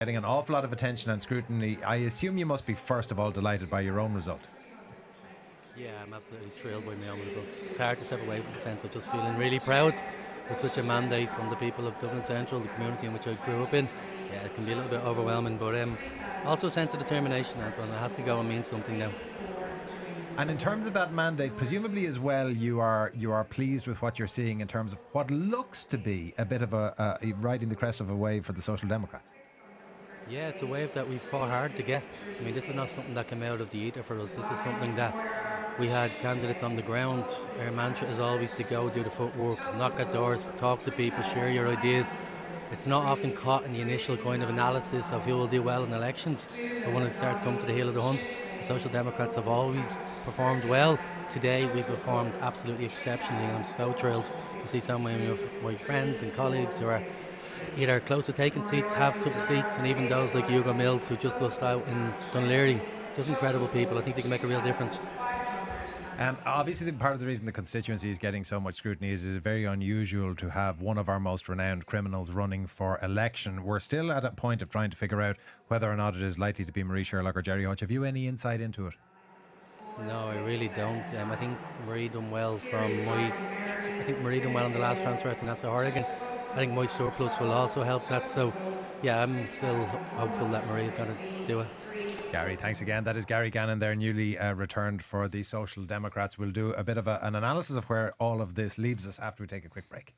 getting an awful lot of attention and scrutiny. I assume you must be first of all delighted by your own result. Yeah, I'm absolutely thrilled by my own results. It's hard to step away from the sense of just feeling really proud with such a mandate from the people of Dublin Central, the community in which I grew up in. Yeah, it can be a little bit overwhelming, but also a sense of determination, Antoine. It has to go and mean something now. And in terms of that mandate, presumably as well, you are pleased with what you're seeing in terms of what looks to be a bit of a riding the crest of a wave for the Social Democrats. Yeah, it's a wave that we fought hard to get. I mean, this is not something that came out of the ether for us. This is something that we had candidates on the ground. Our mantra is always to go do the footwork, knock at doors, talk to people, share your ideas. It's not often caught in the initial kind of analysis of who will do well in elections, but when it starts to come to the heel of the hunt, the Social Democrats have always performed well. Today we performed absolutely exceptionally, and I'm so thrilled to see so many of my friends and colleagues who are either close to taking seats, have took seats, and even those like Hugo Mills who just lost out in Dunleary. Just incredible people. I think they can make a real difference. Obviously, part of the reason the constituency is getting so much scrutiny is it's very unusual to have one of our most renowned criminals running for election. We're still at a point of trying to figure out whether or not it is likely to be Marie Sherlock or Gerry Hutch. Have you any insight into it? No, I really don't. I think Marie done well from my. I think Marie done well in the last transfer to Nassau Horrigan. I think my surplus will also help that. So, yeah, I'm still hopeful that Marie is going to do it. Gary, thanks again. That is Gary Gannon there, newly returned for the Social Democrats. We'll do a bit of an analysis of where all of this leaves us after we take a quick break.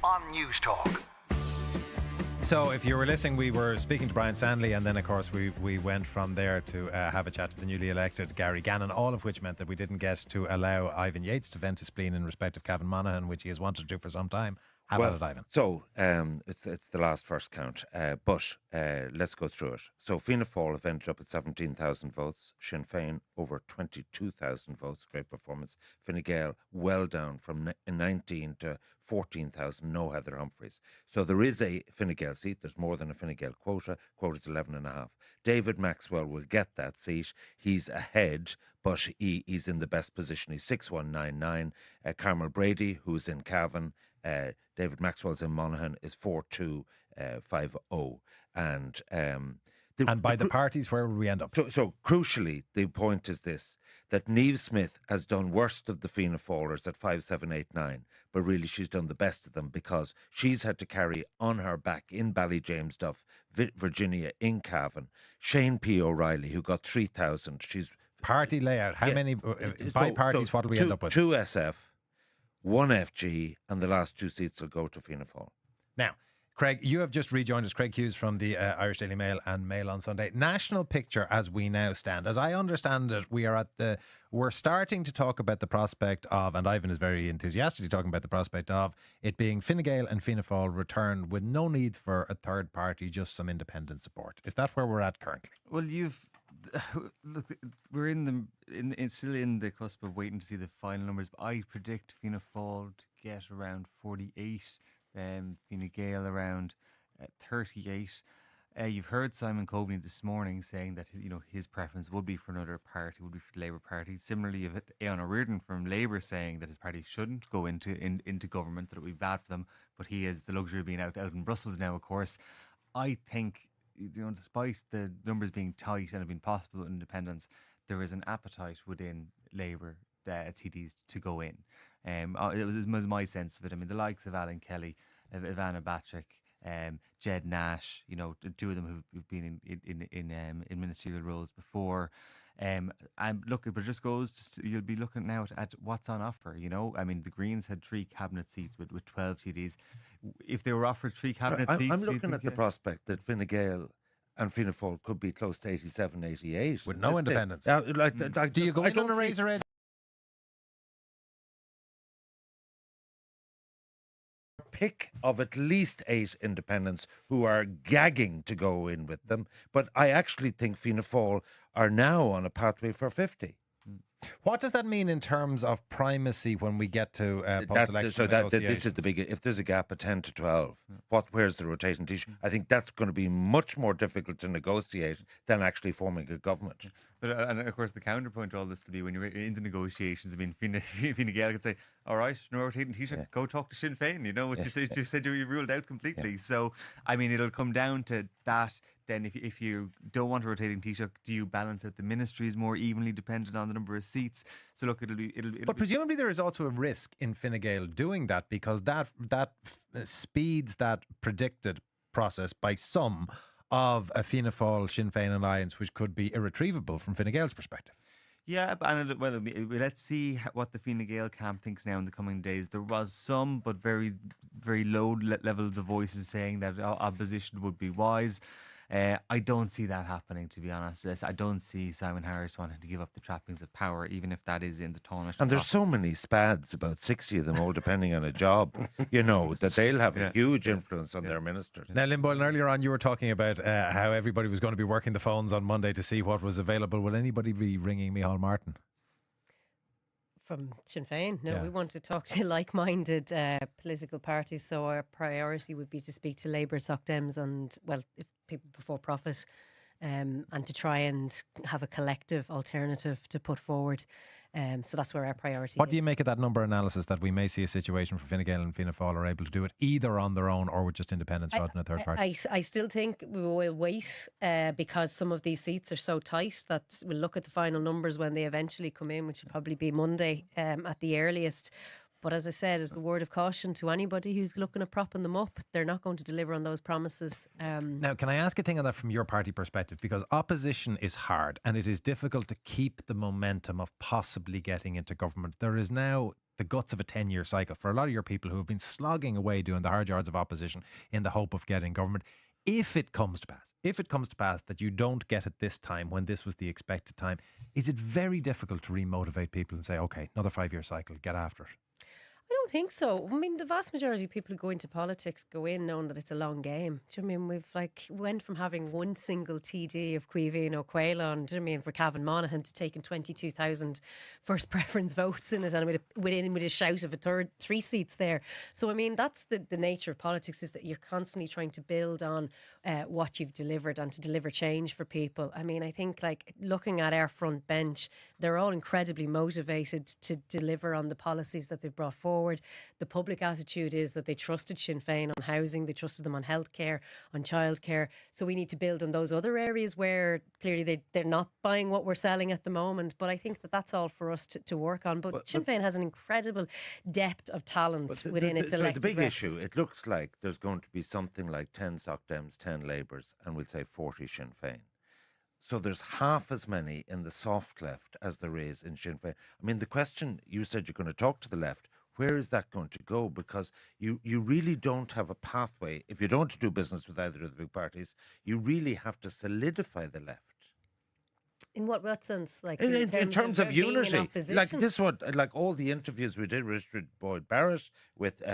on Newstalk. So if you were listening, we were speaking to Brian Sandley, and then of course we went from there to have a chat to the newly elected Gary Gannon, all of which meant that we didn't get to allow Ivan Yates to vent his spleen in respect of Cavan Monaghan, which he has wanted to do for some time. How about it, Ivan? So it's the last first count, but let's go through it. So Fianna Fáil have ended up at 17,000 votes. Sinn Féin over 22,000 votes. Great performance. Fine Gael well down from 19 to 14,000. No Heather Humphreys. So there is a Fine Gael seat. There's more than a Fine Gael quota. Quota's 11.5. David Maxwell will get that seat. He's ahead, but he's in the best position. He's 6,199. Carmel Brady, who's in Cavan, David Maxwell's in Monaghan, is 4,250. And by the parties, where will we end up? So crucially, the point is this, that Niamh Smith has done worst of the Fianna Fáilers at 5,789, but really she's done the best of them because she's had to carry on her back in Ballyjamesduff, Virginia, in Cavan, Shane P. O'Reilly, who got 3,000. She's party layout. How many by parties? What will we end up with? 2 SF, 1 FG, and the last 2 seats will go to Fianna Fáil. Now, Craig, you have just rejoined us. Craig Hughes from the Irish Daily Mail and Mail on Sunday. National picture as we now stand. As I understand it, we're starting to talk about the prospect of, and Ivan is very enthusiastically talking about the prospect of, it being Fine Gael and Fianna Fáil returned with no need for a third party, just some independent support. Is that where we're at currently? Well, look, we're still in the cusp of waiting to see the final numbers. But I predict Fianna Fáil to get around 48, Fine Gael around 38. You've heard Simon Coveney this morning saying that his preference would be for another party, would be for the Labour Party. Similarly, you've had Eoin O'Riordan from Labour saying that his party shouldn't go into government, that it would be bad for them. But he has the luxury of being out in Brussels now, of course. I think, despite the numbers being tight and it being possible with independence, there is an appetite within Labour TDs to go in. It was my sense of it. I mean, the likes of Alan Kelly, Ivana Bacik, Jed Nash, the two of them who've been in ministerial roles before. And look, it just goes to, you'll be looking now at what's on offer. I mean, the Greens had 3 cabinet seats with 12 TDs. If they were offered 3 cabinet seats, I'm looking at the prospect that Fine Gael and Fianna Fáil could be close to 87, 88 with no independence. Do you go in on a razor edge? Pick of at least 8 independents who are gagging to go in with them, but I actually think Fianna Fáil are now on a pathway for 50. What does that mean in terms of primacy when we get to post-election negotiations? This is the big. If there's a gap of 10 to 12, where's the rotating Taoiseach? I think that's going to be much more difficult to negotiate than actually forming a government. But and of course, the counterpoint to all this will be when you're into negotiations. I mean, Fine Gael could say, "All right, no rotating Taoiseach, go talk to Sinn Féin." You said you ruled out completely. Yeah. So I mean, it'll come down to that. Then if you don't want a rotating Taoiseach, do you balance out the ministries more evenly dependent on the number of seats? So look, it'll But presumably there is also a risk in Fine Gael doing that, because that speeds that predicted process by some of a Fianna Fáil Sinn Féin alliance, which could be irretrievable from Fine Gael's perspective. Yeah, let's see what the Fine Gael camp thinks now in the coming days. There was some, but very, very low levels of voices saying that opposition would be wise. I don't see that happening, to be honest. I don't see Simon Harris wanting to give up the trappings of power, even if that is in the Taoiseach. And there's so many spads, about 60 of them, all depending on a job, that they'll have a huge influence on their ministers. Now, Lynn Boylan, earlier on you were talking about how everybody was going to be working the phones on Monday to see what was available. Will anybody be ringing Micheál Martin? From Sinn Féin? No, we want to talk to like-minded political parties, so our priority would be to speak to Labour, Soc Dems and, if people before profit, and to try and have a collective alternative to put forward. So that's where our priority is. What do you make of that number analysis that we may see a situation for Fine Gael and Fianna Fáil are able to do it either on their own or with just independents rather than a third party? I still think we will wait because some of these seats are so tight that we'll look at the final numbers when they eventually come in, which will probably be Monday at the earliest. But as I said, as the word of caution to anybody who's looking at propping them up, they're not going to deliver on those promises. Now, can I ask a thing on that from your party perspective? Because opposition is hard and it is difficult to keep the momentum of possibly getting into government. There is now the guts of a 10-year cycle for a lot of your people who have been slogging away doing the hard yards of opposition in the hope of getting government. If it comes to pass that you don't get it this time when this was the expected time, is it very difficult to remotivate people and say, okay, another 5-year cycle, get after it? I don't think so. I mean, the vast majority of people who go into politics go in knowing that it's a long game. Do you know what I mean? We've went from having one single TD of Cuivine or Quaylon, do you know what I mean, for Cavan Monaghan to taking 22,000 first preference votes in it, and with a shout of three seats there. So, I mean, that's the nature of politics, is that you're constantly trying to build on what you've delivered and to deliver change for people. I mean, I think looking at our front bench, they're all incredibly motivated to deliver on the policies that they've brought forward. The public attitude is that they trusted Sinn Féin on housing, they trusted them on healthcare, on childcare. So we need to build on those other areas where clearly they're not buying what we're selling at the moment. But I think that's all for us to work on. But Sinn Féin has an incredible depth of talent within its elected the big reps. issue, it looks like there's going to be something like 10 Soc Dems, 10 Labours, and we'll say 40 Sinn Féin. So there's half as many in the soft left as there is in Sinn Féin. I mean, the question, you said you're going to talk to the left. Where is that going to go? Because you really don't have a pathway. If you don't want to do business with either of the big parties, you really have to solidify the left. In what sense? Like in terms of being in unity, opposition? like this one, like all the interviews we did with Richard Boyd Barrett, with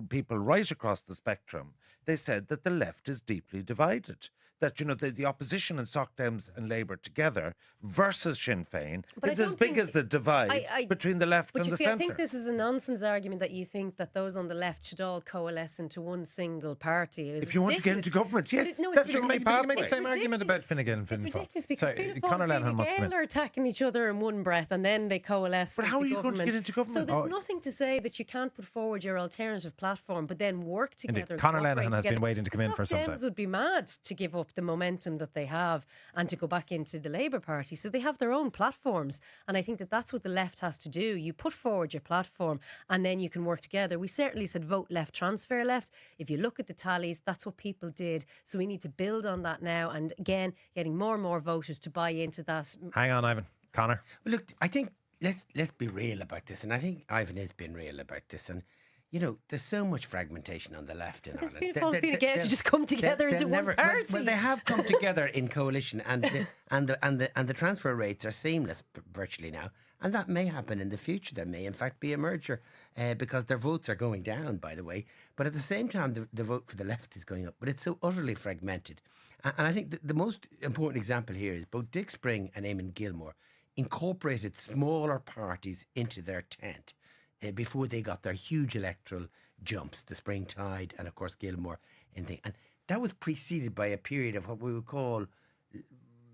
people right across the spectrum, they said that the left is deeply divided. That, you know, the opposition and Soc Dems and Labour together versus Sinn Féin is as big as the divide between the left and the centre. I think this is a nonsense argument that you think that those on the left should all coalesce into one single party. If you want to get into government, yes, that's You make the same argument about Fine Gael and It's Fianna Fail. ridiculous because Sorry, Fianna Fáil Conor and Lenihan Fine must come Gael are attacking each other in one breath and then they coalesce. But how are you going to get into government? So there's nothing to say that you can't put forward your alternative platform but then work together. Indeed. Conor Lenihan has been waiting to come in for some time. Dems would be mad to give up the momentum that they have and to go back into the Labour Party. So they have their own platforms, and I think that that's what the left has to do. You put forward your platform and then you can work together. We certainly said vote left, transfer left. If you look at the tallies, that's what people did. So we need to build on that now, and again, getting more and more voters to buy into that. Hang on, Ivan. Conor. Well, look, I think let's be real about this, and I think Ivan has been real about this. And you know, there's so much fragmentation on the left in Ireland. Fianna Fáil and Fine Gael should just come together into one party. Well, they have come together in coalition, and the transfer rates are seamless virtually now. And that may happen in the future. There may, in fact, be a merger because their votes are going down, by the way. But at the same time, the vote for the left is going up. But it's so utterly fragmented. And I think the most important example here is both Dick Spring and Eamon Gilmore incorporated smaller parties into their tent before they got their huge electoral jumps, the Spring Tide and, of course, Gilmore. And that was preceded by a period of what we would call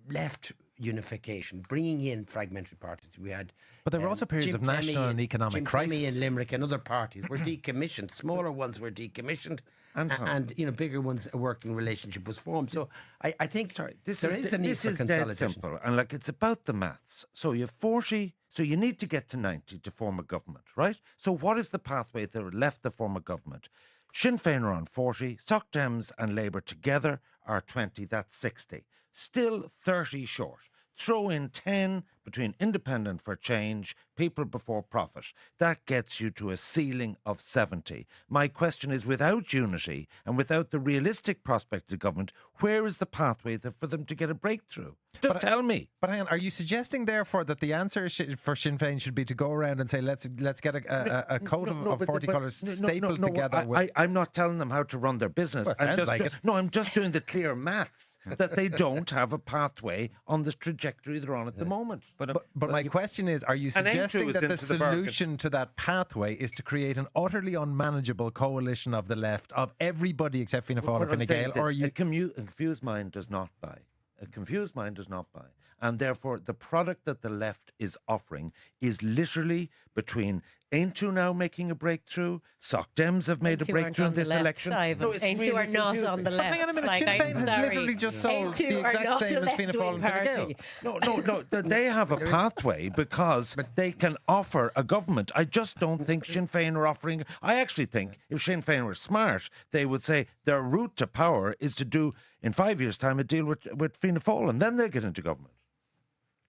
left unification, bringing in fragmentary parties. We had, but there were also periods Jim of national and economic Jim crisis. Clemmy and Limerick and other parties were decommissioned. Smaller ones were decommissioned, and you know, bigger ones, a working relationship was formed. So I think this is a need for consolidation. Dead simple, and like it's about the maths. So you have 40. So you need to get to 90 to form a government, right? So what is the pathway that left to form a government? Sinn Féin are on 40, Soc Dems and Labour together are 20, that's 60. Still 30 short. Throw in 10 between Independent for Change, People Before Profit. That gets you to a ceiling of 70. My question is, without unity and without the realistic prospect of government, where is the pathway for them to get a breakthrough? Just tell me. But hang on, are you suggesting therefore that the answer for Sinn Féin should be to go around and say let's get a coat of 40 colours stapled together? I'm not telling them how to run their business. Well, I'm just doing the clear maths. That they don't have a pathway on the trajectory they're on at the moment. But my question is, are you suggesting that the solution to that pathway is to create an utterly unmanageable coalition of the left, of everybody except Fianna Fáil and Fine Gael? Or a confused mind does not buy. A confused mind does not buy. And therefore, the product that the left is offering is literally between Aintu now making a breakthrough, Soc Dems have made a breakthrough in this election. Aintu are not on the left. Hang on a minute, Sinn Féin has literally just sold the exact same as Fianna Fáil and Fine Gael. No, they have a pathway because they can offer a government. I just don't think Sinn Féin are offering. I actually think if Sinn Féin were smart, they would say their route to power is to do, in 5 years' time, a deal with Fianna Fáil, and then they'll get into government.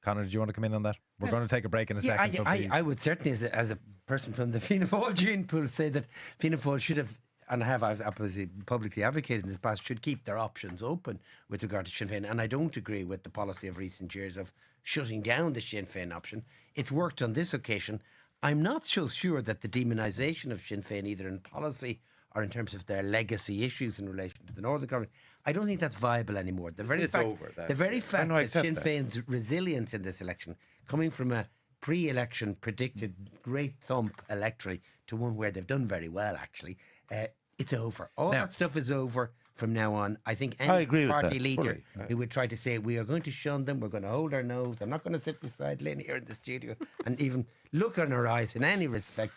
Conor, do you want to come in on that? We're going to take a break in a Yeah, second. So please. I would certainly, as a person from the Fianna Fáil gene pool, say that Fianna Fáil should have, and I've obviously publicly advocated in the past, should keep their options open with regard to Sinn Féin. And I don't agree with the policy of recent years of shutting down the Sinn Féin option. It's worked on this occasion. I'm not so sure that the demonisation of Sinn Féin, either in policy or in terms of their legacy issues in relation to the Northern Government, I don't think that's viable anymore. The very It's fact, over, the very I fact know, I that accept Sinn that. Féin's resilience in this election, coming from a pre-election predicted great thump electorally to one where they've done very well, actually, it's over. All Now- that stuff is over from now on. I think I any agree with party that, leader fully. who would try to say we are going to shun them, we're going to hold our nose, I'm not going to sit beside Lynn here in the studio and even look on her eyes in any respect,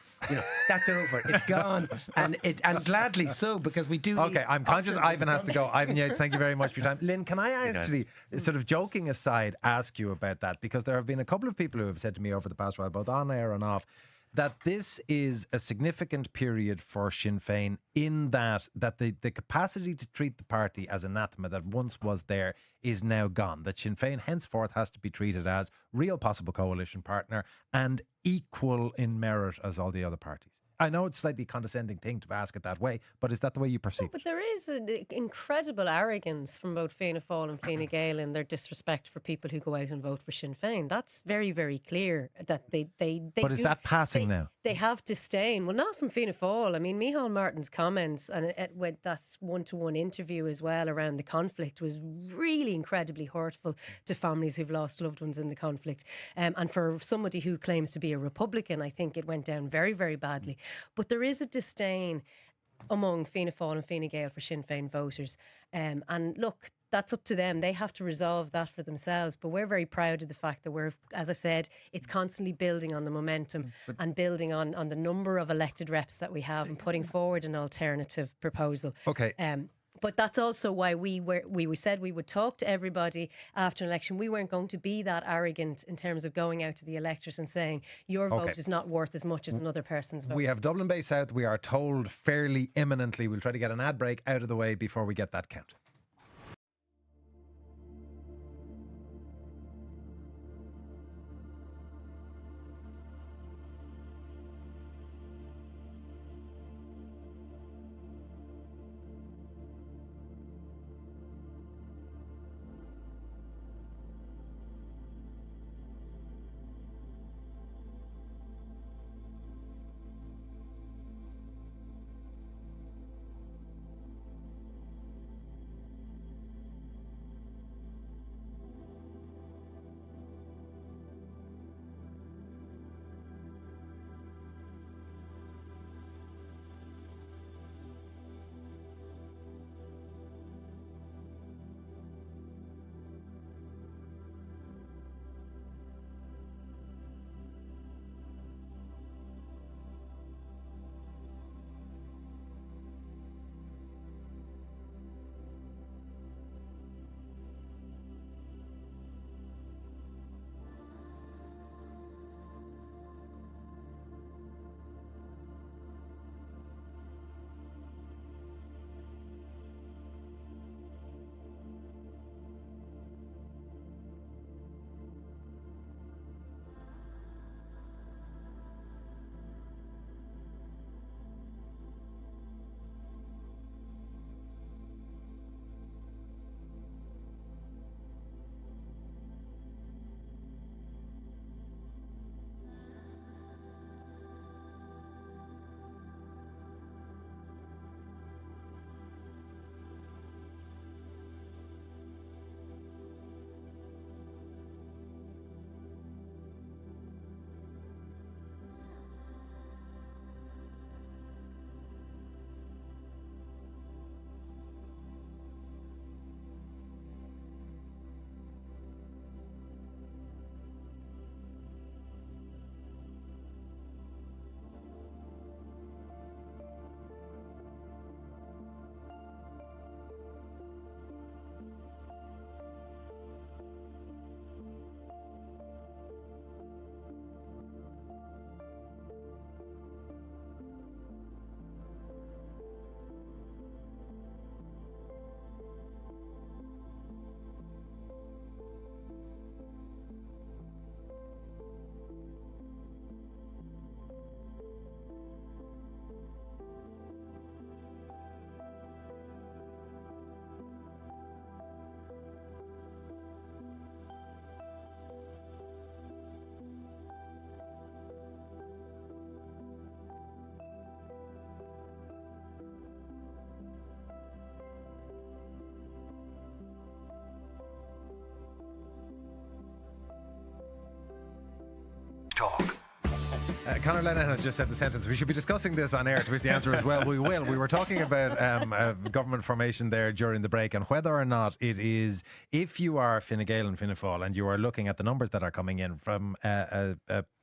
that's over. It's gone, and gladly so, because we do. Okay, need I'm conscious options in Ivan the has to go. Ivan Yates, thank you very much for your time. Lynn, can I actually, sort of joking aside, ask you about that? Because there have been a couple of people who have said to me over the past while, both on air and off, that this is a significant period for Sinn Féin in that the capacity to treat the party as anathema that once was there is now gone. That Sinn Féin henceforth has to be treated as real possible coalition partner and equal in merit as all the other parties. I know it's a slightly condescending thing to ask it that way, but is that the way you perceive But it? there is an incredible arrogance from both Fianna Fáil and Fine Gael in their disrespect for people who go out and vote for Sinn Féin. That's very, very clear that they But is that passing now? They have disdain. Well, not from Fianna Fáil. I mean, Micheál Martin's comments and with that one-to-one interview as well around the conflict was really incredibly hurtful to families who've lost loved ones in the conflict. And for somebody who claims to be a Republican, I think it went down very, very badly. But there is a disdain among Fianna Fáil and Fine Gael for Sinn Féin voters. And look, that's up to them. They have to resolve that for themselves. But we're very proud of the fact that we're, as I said, it's constantly building on the momentum and building on the number of elected reps that we have and putting forward an alternative proposal. Okay. But that's also why we said we would talk to everybody after an election. We weren't going to be that arrogant in terms of going out to the electors and saying your vote is not worth as much as another person's vote. We have Dublin Bay South. We are told fairly imminently. We'll try to get an ad break out of the way before we get that count. Newstalk. Conor Lennon has just said the sentence, we should be discussing this on air, to which the answer is, well, we will. We were talking about government formation there during the break, and whether or not it is, if you are Fine Gael and Fianna Fáil and you are looking at the numbers that are coming in from a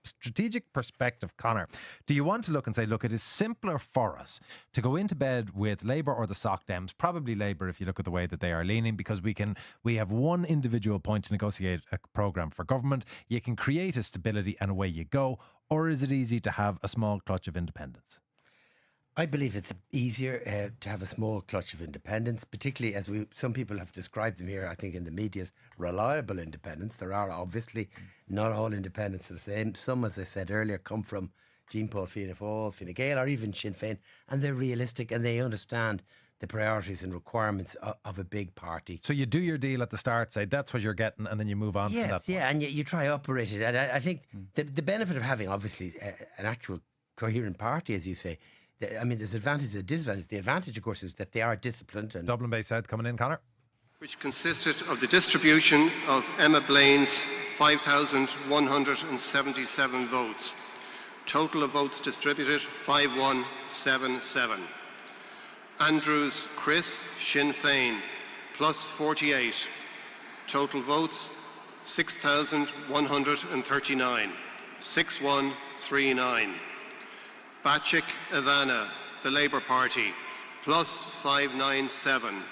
strategic perspective, Conor, do you want to look and say, look, it is simpler for us to go into bed with Labour or the Soc Dems, probably Labour if you look at the way that they are leaning, because we have one individual point to negotiate a programme for government, you can create a stability and away you go? Or is it easy to have a small clutch of independence? I believe it's easier to have a small clutch of independence, particularly as some people have described them here, I think in the media, as reliable independence. There are obviously not all independents are the same. Some, as I said earlier, come from Jean Paul Fianna Fáil, Fine Gael, or even Sinn Féin, and they're realistic and they understand the priorities and requirements of a big party. So you do your deal at the start, say that's what you're getting, and then you move on from that point. Yeah, and you try to operate it. And I think the benefit of having, obviously, an actual coherent party, as you say, there's advantages and disadvantages. The advantage, of course, is that they are disciplined. And Dublin Bay South coming in, Conor. Which consisted of the distribution of Emma Blaine's 5,177 votes. Total of votes distributed, 5,177. Andrews Chris, Sinn Féin, plus 48. Total votes, 6,139. 6,139. Bacik Ivana, the Labour Party, plus 597.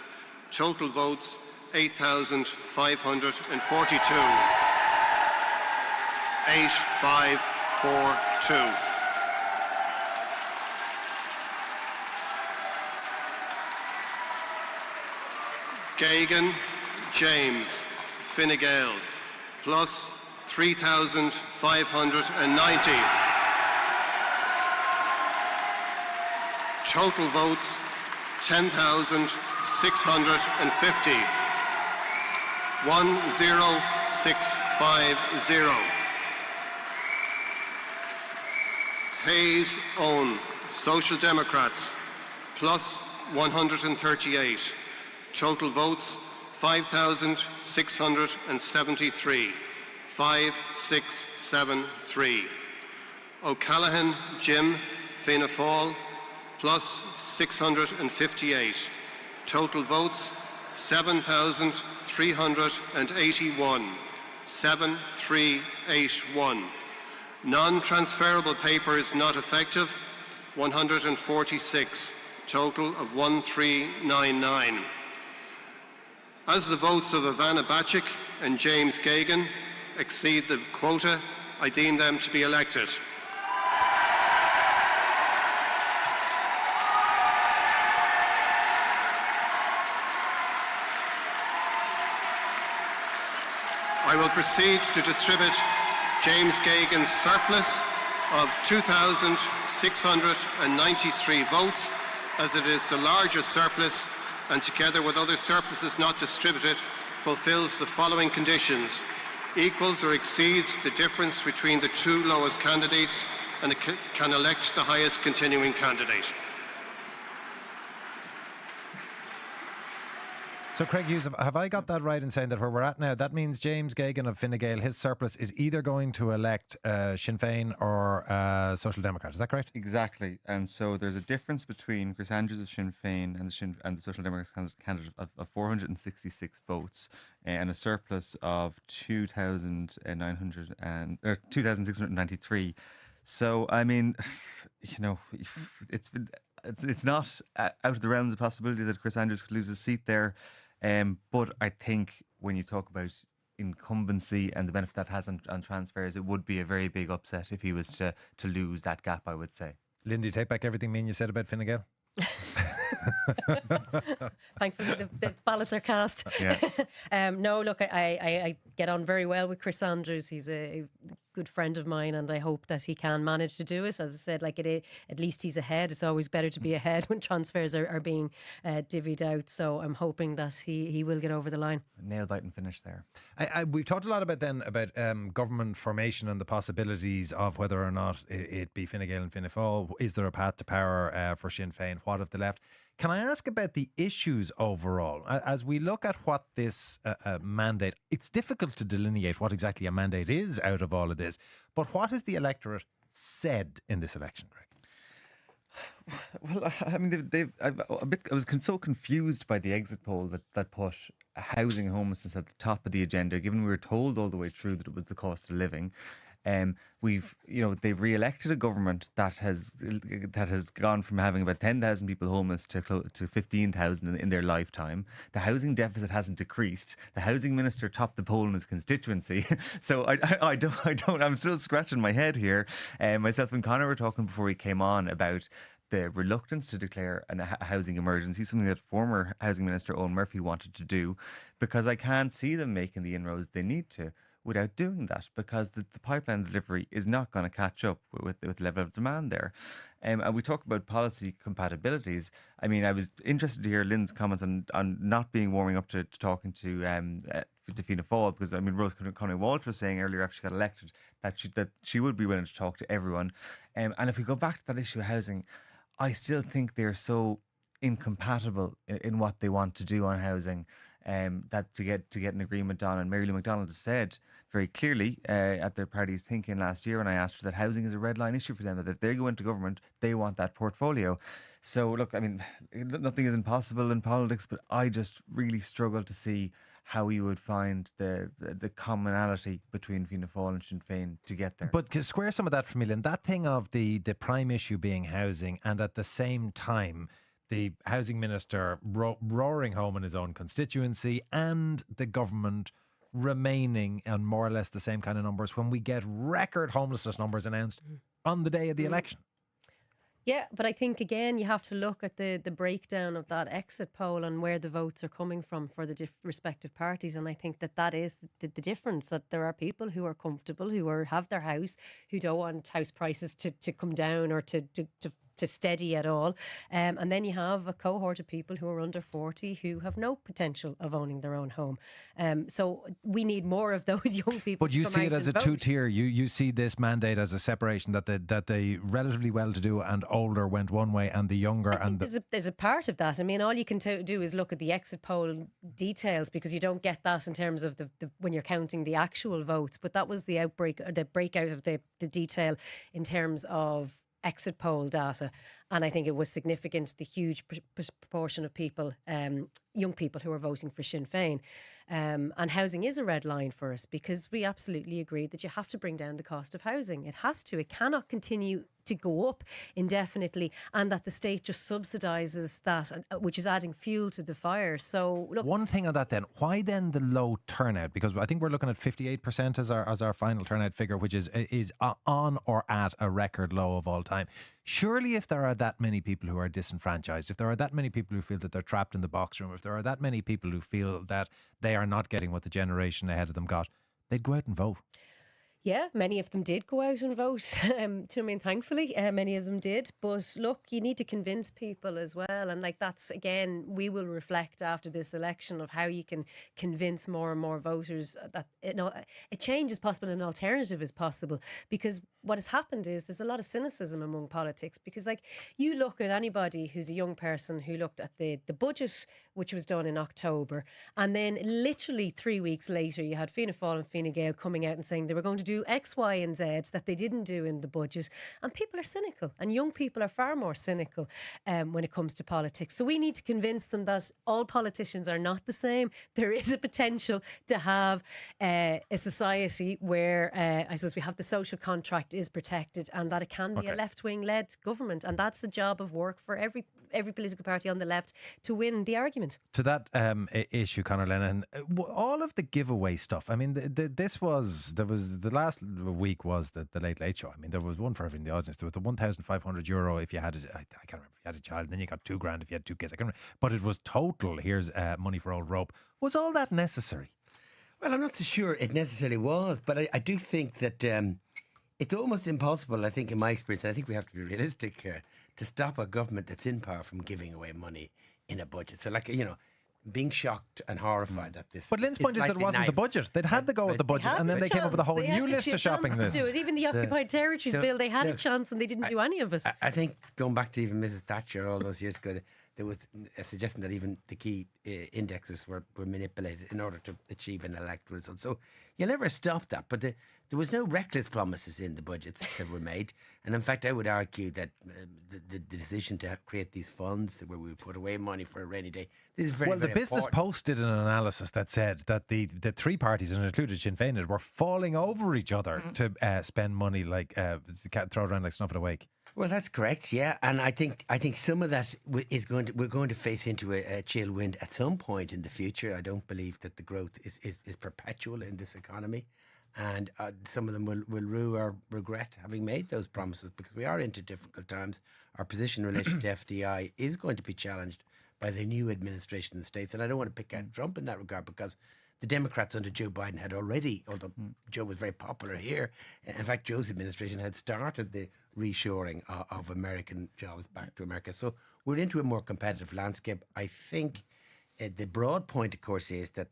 Total votes, 8,542. 8,542. Gagan James, Fine Gael, plus 3,590. Total votes, 10,650. 10650. Hayes Owen, Social Democrats, plus 138. Total votes, 5,673. 5,673. O'Callaghan Jim, Fianna Fáil, plus 658. Total votes, 7,381. 7,381. Non-transferable papers not effective, 146. Total of 1,399. As the votes of Ivana Bacik and James Gagan exceed the quota, I deem them to be elected. I will proceed to distribute James Gagan's surplus of 2,693 votes, as it is the largest surplus, and together with other surpluses not distributed, fulfills the following conditions: equals or exceeds the difference between the two lowest candidates, and can elect the highest continuing candidate. So, Craig Hughes, have I got that right in saying that where we're at now, that means James Gagan of Fine Gael, his surplus is either going to elect Sinn Féin or Social Democrat? Is that correct? Exactly. And so there's a difference between Chris Andrews of Sinn Féin and the Social Democrats candidate of 466 votes and a surplus of 2,693. So, I mean, you know, it's not out of the realms of possibility that Chris Andrews could lose his seat there. But I think when you talk about incumbency and the benefit that has on transfers, it would be a very big upset if he was to lose that gap, I would say. Lynn, do you take back everything mean you said about Fine Gael? Thankfully, the ballots are cast. Yeah. No, look, I get on very well with Chris Andrews. He's a good friend of mine, and I hope that he can manage to do it. As I said, at least he's ahead. It's always better to be ahead when transfers are being divvied out. So I'm hoping that he will get over the line. Nail biting finish there. We've talked a lot about government formation and the possibilities of whether or not it be Fine Gael and Fianna Fáil. Is there a path to power for Sinn Féin? What of the left? Can I ask about the issues overall? As we look at what this mandate, it's difficult to delineate what exactly a mandate is out of all of this, but what has the electorate said in this election, Greg? Well, I mean, I was so confused by the exit poll that put housing and homelessness at the top of the agenda, given we were told all the way through that it was the cost of living. They've re-elected a government that has gone from having about 10,000 people homeless to 15,000 in their lifetime. The housing deficit hasn't decreased. The housing minister topped the poll in his constituency. So I don't. I'm still scratching my head here. Myself and Conor were talking before we came on about the reluctance to declare a housing emergency, something that former Housing Minister Owen Murphy wanted to do, because I can't see them making the inroads they need to without doing that, because the pipeline delivery is not going to catch up with the level of demand there. And we talk about policy compatibilities. I mean, I was interested to hear Lynn's comments on not being warming up to talking to Fianna Fail, because I mean, Rose Conway Walsh was saying earlier after she got elected that she would be willing to talk to everyone. And if we go back to that issue of housing, I still think they're so incompatible in what they want to do on housing, that to get an agreement on. And Mary Lou McDonald has said very clearly at their party's thinking last year when I asked her that housing is a red line issue for them, that if they go into government, they want that portfolio. So look, I mean, nothing is impossible in politics, but I just really struggle to see how you would find the commonality between Fianna Fáil and Sinn Féin to get there. But to square some of that for me, Lynn, that thing of the prime issue being housing, and at the same time the housing minister roaring home in his own constituency, and the government remaining on more or less the same kind of numbers when we get record homelessness numbers announced on the day of the election. Yeah, but I think again you have to look at the breakdown of that exit poll and where the votes are coming from for the respective parties, and I think that is the difference, that there are people who are comfortable, who have their house, who don't want house prices to come down or to steady at all, and then you have a cohort of people who are under 40 who have no potential of owning their own home. So we need more of those young people. But you see it as a two-tier. You see this mandate as a separation, that the relatively well-to-do and older went one way, and the younger and there's a part of that. I mean, all you can do is look at the exit poll details, because you don't get that in terms of the when you're counting the actual votes. But that was the breakout of the detail in terms of exit poll data, and I think it was significant, the huge proportion of people, young people, who are voting for Sinn Féin. And housing is a red line for us, because we absolutely agree that you have to bring down the cost of housing. It has to. It cannot continue to go up indefinitely, and that the state just subsidises that, which is adding fuel to the fire. So look, one thing on that then, why then the low turnout? Because I think we're looking at 58% as our final turnout figure, which is on or at a record low of all time. Surely if there are that many people who are disenfranchised, if there are that many people who feel that they're trapped in the box room, if there are that many people who feel that they are not getting what the generation ahead of them got, they'd go out and vote. Yeah, many of them did go out and vote. Thankfully, many of them did. But look, you need to convince people as well. And that's, again, we will reflect after this election of how you can convince more and more voters that a change is possible, an alternative is possible. Because what has happened is there's a lot of cynicism among politics. Because you look at anybody who's a young person who looked at the budget, which was done in October, and then literally 3 weeks later you had Fianna Fáil and Fine Gael coming out and saying they were going to do X, Y and Z that they didn't do in the budget, and people are cynical, and young people are far more cynical when it comes to politics. So we need to convince them that all politicians are not the same. There is a potential to have a society where I suppose we have the social contract is protected, and that it can be a left-wing led government, and that's the job of work for every political party on the left to win the argument. To that issue, Conor Lennon, all of the giveaway stuff. I mean, there was the last week was the Late Late Show. I mean, there was one for everyone in the audience. There was the €1,500 if you had I can't remember, if you had a child, and then you got $2,000 if you had two kids. I can't remember, but it was total. Here's money for old rope. Was all that necessary? Well, I'm not so sure it necessarily was, but I do think that it's almost impossible, I think, in my experience, and I think we have to be realistic here, to stop a government that's in power from giving away money in a budget. So, being shocked and horrified at this. But Lynn's point is that it wasn't the budget. They'd had to go with the budget, and then they came up with a whole new list of shopping lists. Even the Occupied Territories bill, they had a chance and they didn't do any of it. I think, going back to even Mrs. Thatcher all those years ago, there was a suggestion that even the key indexes were manipulated in order to achieve an electoral result. So you'll never stop that. But there was no reckless promises in the budgets that were made. And in fact, I would argue that the decision to create these funds where we would put away money for a rainy day, this is very, well, the very Business important. Post did an analysis that said that the three parties, and included Sinn Féin, were falling over each other to spend money like throw it around like snuff at a wake. Well, that's correct, yeah, and I think some of that we're going to face into a chill wind at some point in the future. I don't believe that the growth is perpetual in this economy, and some of them will rue or regret having made those promises, because we are into difficult times. Our position in relation to FDI is going to be challenged by the new administration in the States, and I don't want to pick out Trump in that regard, because the Democrats under Joe Biden had already, although Joe was very popular here, in fact, Joe's administration had started the reshoring of American jobs back to America. So we're into a more competitive landscape. I think the broad point, of course, is that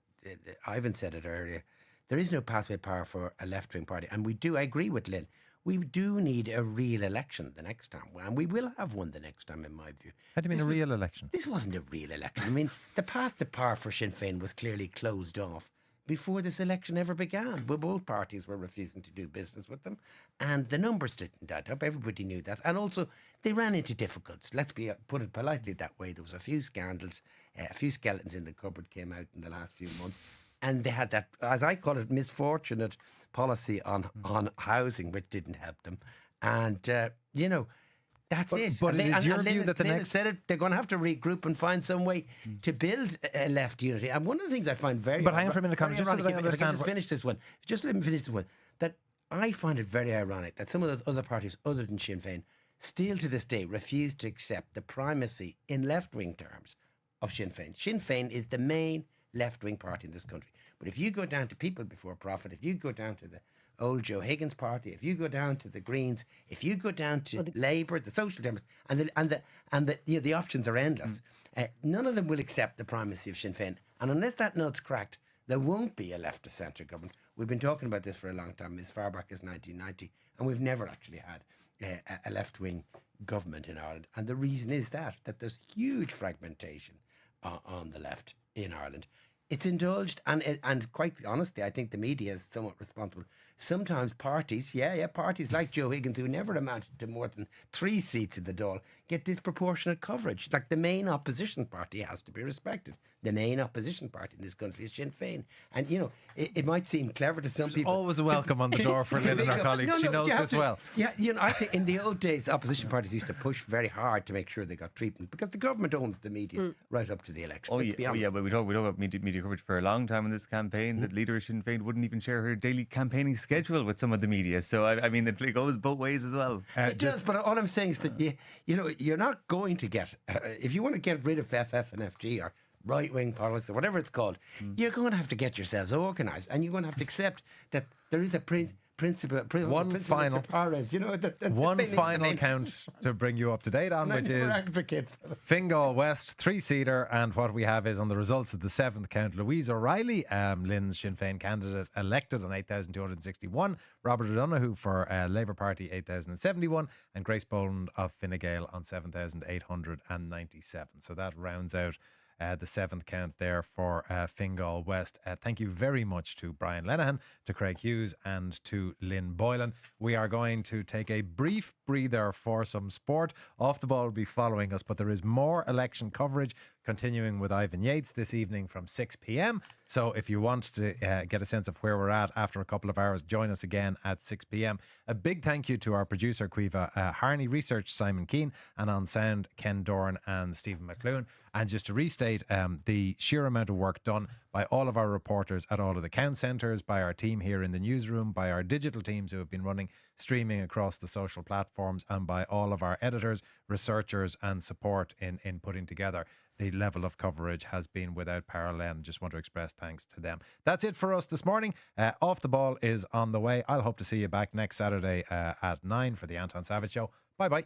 Ivan said it earlier, there is no pathway power for a left-wing party. And I agree with Lynn, we do need a real election the next time. And we will have one the next time, in my view. How do you mean a real election? This wasn't a real election. I mean, the path to power for Sinn Féin was clearly closed off before this election ever began. Both parties were refusing to do business with them, and the numbers didn't add up. Everybody knew that. And also, they ran into difficulties. Let's put it politely that way. There was a few scandals, a few skeletons in the cupboard came out in the last few months. And they had that, as I call it, misfortunate policy on housing, which didn't help them. And, that's it. But it is your view that the Lynn next... said it, they're going to have to regroup and find some way to build a left unity. And one of the things I find very... But hang on for a minute, Conor, just so that I if I can understand just finish this one. Just let me finish this one. That I find it very ironic that some of those other parties, other than Sinn Féin, still to this day refuse to accept the primacy in left-wing terms of Sinn Féin. Sinn Féin is the main left-wing party in this country. But if you go down to People Before Profit, if you go down to the old Joe Higgins party, if you go down to the Greens, if you go down to Labour, the Social Democrats, and the options are endless. None of them will accept the primacy of Sinn Féin. And unless that nut's cracked, there won't be a left of centre government. We've been talking about this for a long time, as far back as 1990, and we've never actually had a left-wing government in Ireland. And the reason is that there's huge fragmentation on the left in Ireland. It's indulged, and quite honestly, I think the media is somewhat responsible. Sometimes parties like Joe Higgins, who never amounted to more than 3 seats in the Dáil, get disproportionate coverage. Like, the main opposition party has to be respected. The main opposition party in this country is Sinn Féin. And, it might seem clever to some people. Always a welcome on the door for Lynn and our colleagues. She knows this well. Yeah, I think in the old days, opposition parties used to push very hard to make sure they got treatment, because the government owns the media right up to the election. But we talk about media coverage for a long time in this campaign. That leader of Sinn Féin wouldn't even share her daily campaigning schedule with some of the media. So I mean, it goes both ways as well. It does, but all I'm saying is that you're not going to get if you want to get rid of FF and FG or right-wing policy, or whatever it's called, you're going to have to get yourselves organised, and you're going to have to accept that there is a principle. One final count to bring you up to date on, which is Fingal West 3-seater, and what we have is on the results of the 7th count, Louise O'Reilly, Lynn's Sinn Féin candidate, elected on 8,261, Robert O'Donoghue for Labour Party 8,071, and Grace Boland of Fine Gael on 7,897. So that rounds out the 7th count there for Fingal West. Thank you very much to Brian Lenihan, to Craig Hughes, and to Lynn Boylan. We are going to take a brief breather for some sport. Off the Ball will be following us, but there is more election coverage continuing with Ivan Yates this evening from 6 p.m. So if you want to get a sense of where we're at after a couple of hours, join us again at 6 p.m. A big thank you to our producer, Caoimhe Harney, research Simon Keane, and on sound, Ken Doran and Stephen McClune. And just to restate, the sheer amount of work done by all of our reporters at all of the count centres, by our team here in the newsroom, by our digital teams who have been running streaming across the social platforms, and by all of our editors, researchers and support in putting together the level of coverage has been without parallel, and just want to express thanks to them. That's it for us this morning. Off the Ball is on the way. I'll hope to see you back next Saturday at 9 for the Anton Savage Show. Bye bye.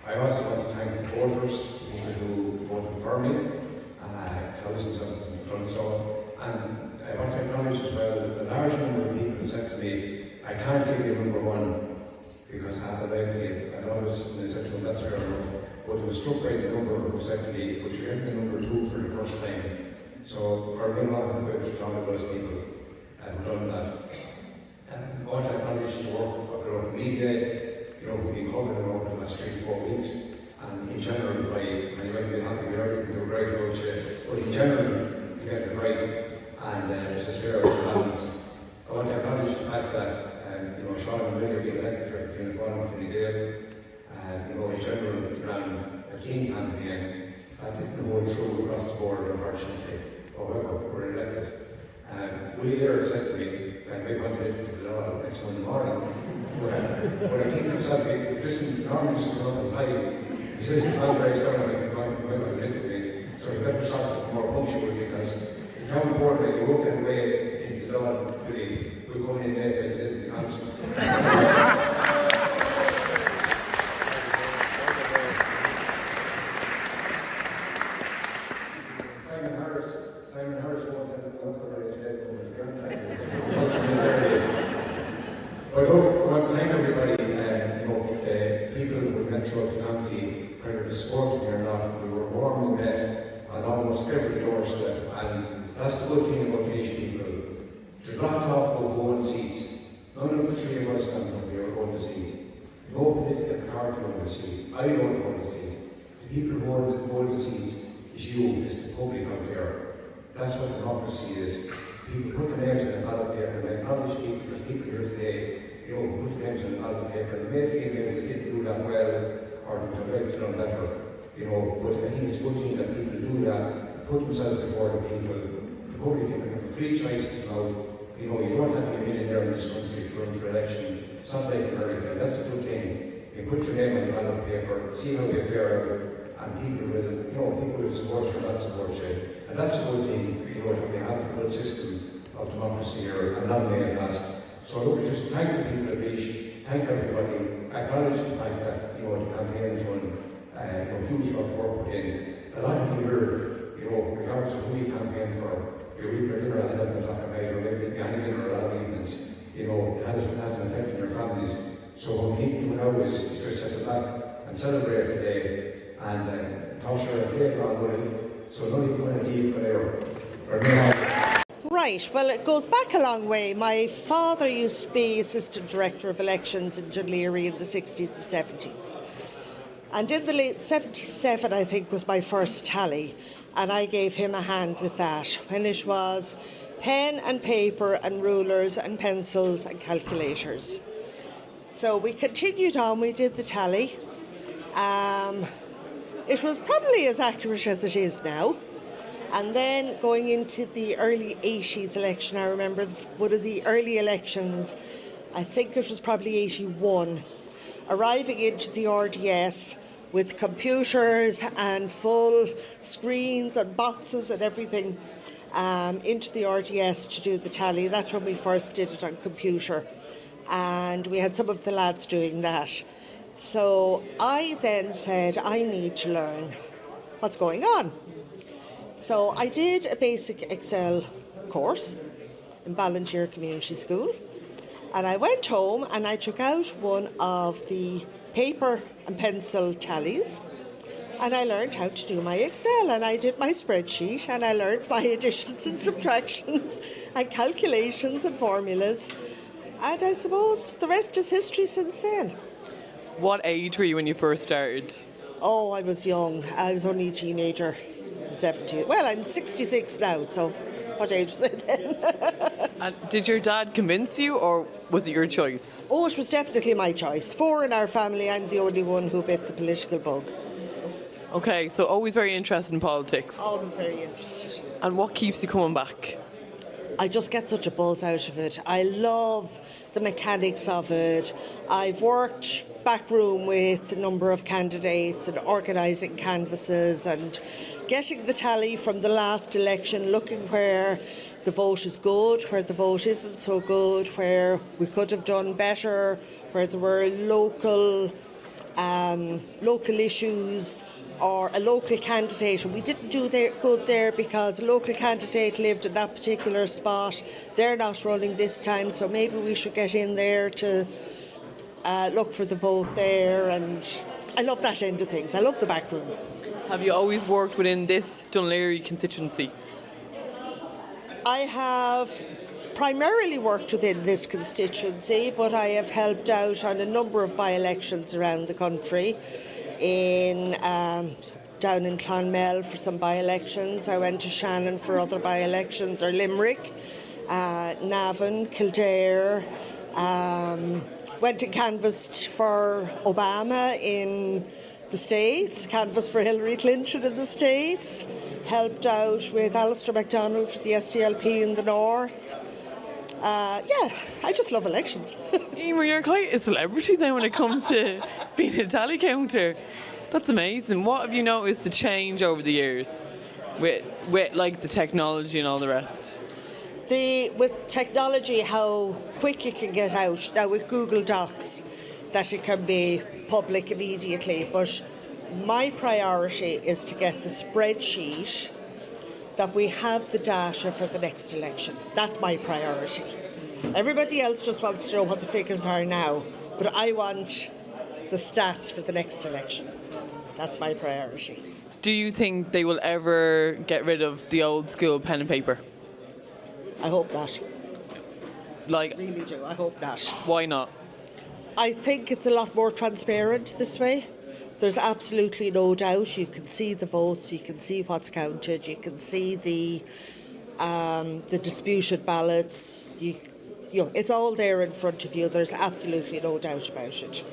I also want to thank the voters, the people who voted for me, thousands of them have done so. And I want to acknowledge as well that a large number of people said to me, I can't give you number one because half of them, and I said to them, that's fair enough. But I was struck by the number who said to me, but you're the number two for the first time. So for me, I'm going to talk about those people who've done that. And I want to acknowledge the work of the local media, who've been covering it over the last 3-4 weeks. And in general, and you might be happy with everything you're right about it, but in general, you get it right, and there's a fair balance. I want to acknowledge the fact that Sean and Willie have been elected for Fianna Fail and Fine Gael. In general, it ran a keen campaign. That didn't hold true across the board, unfortunately. However, we're elected. Willie here said to me, I may want to lift it at all next Monday morning. But I think to myself, normally this is up in 5. He says, I'm very sorry, I might want to lift it. So you better start more punctual because the town board, you won't get away into the law, Willie. We're going in there to get the answer. Simon Harris won't have to go for today, but I want to thank everybody, people who went throughout the county, whether they supported me or not. We were warmly met on almost every doorstep, and that's the good thing about these people. To not talk about going seats. None of the three of us come from here are going to seat. No political party going to seat. I don't go to seat. The people who are going to seats is you, it's the public out there. That's what democracy is. People put their names in the ballot paper, and I acknowledge people, there's people here today, who put their names in the ballot paper, and they may feel maybe they didn't do that well, or they would have done better, but I think it's a good thing that people do that, put themselves before the people. The public can have a free choice to vote. You don't have to be a millionaire in this country to run for election. It's not like America. That's a good thing. You put your name on the ballot paper, see how you fare out, and people will support you or not support you. And that's a good thing, that we have a good system of democracy here, and not may last. So look, just thank the people of Beach, thank everybody, acknowledge the fact that, the campaign's run, huge lot of work put in. A lot of you here, regardless of who you campaign for, you're either dinner at 11 o'clock at night, or maybe behind dinner or a lot of evenings, it has an effect on your families. So what we need to do now is just settle back and celebrate today, and Taoiseach and Claire on with it, so none of you want to leave whatever. Right, well, it goes back a long way. My father used to be Assistant Director of Elections in Dunleary in the 60s and 70s. And in the late 77, I think, was my first tally. And I gave him a hand with that, when it was pen and paper and rulers and pencils and calculators. So we continued on, we did the tally. It was probably as accurate as it is now. And then going into the early 80s election, I remember one of the early elections, I think it was probably 81, arriving into the RDS with computers and full screens and boxes and everything into the RDS to do the tally. That's when we first did it on computer. And we had some of the lads doing that. So I then said, I need to learn what's going on. So I did a basic Excel course in Ballantyre Community School, and I went home and I took out one of the paper and pencil tallies, and I learned how to do my Excel, and I did my spreadsheet, and I learned my additions and subtractions and calculations and formulas, and I suppose the rest is history since then. What age were you when you first started? Oh, I was young. I was only a teenager. 70. Well, I'm 66 now, so what age was I then? And did your dad convince you, or was it your choice? Oh, it was definitely my choice. 4 in our family, I'm the only one who bit the political bug. Okay, so always very interested in politics. Always very interested. And what keeps you coming back? I just get such a buzz out of it. I love the mechanics of it. I've worked backroom with a number of candidates and organising canvasses and getting the tally from the last election, looking where the vote is good, where the vote isn't so good, where we could have done better, where there were local local issues or a local candidate. And we didn't do good there because a local candidate lived in that particular spot. They're not running this time, so maybe we should get in there to look for the vote there. And I love that end of things. I love the back room. Have you always worked within this Dunleary constituency? I have primarily worked within this constituency, but I have helped out on a number of by-elections around the country. Down in Clonmel for some by-elections. I went to Shannon for other by-elections, or Limerick, Navan, Kildare. Went and canvassed for Obama in the States, canvassed for Hillary Clinton in the States, helped out with Alistair MacDonald for the SDLP in the North. I just love elections. Emer, you're quite a celebrity then when it comes to being a tally counter. That's amazing. What have you noticed the change over the years with like the technology and all the rest? With technology, how quick it can get out. Now with Google Docs, that it can be public immediately. But my priority is to get the spreadsheet that we have the data for the next election. That's my priority. Everybody else just wants to know what the figures are now, but I want the stats for the next election. That's my priority. Do you think they will ever get rid of the old school pen and paper? I hope not. Like, I really do. I hope not. Why not? I think it's a lot more transparent this way. There's absolutely no doubt. You can see the votes, you can see what's counted, you can see the disputed ballots. You know, it's all there in front of you. There's absolutely no doubt about it.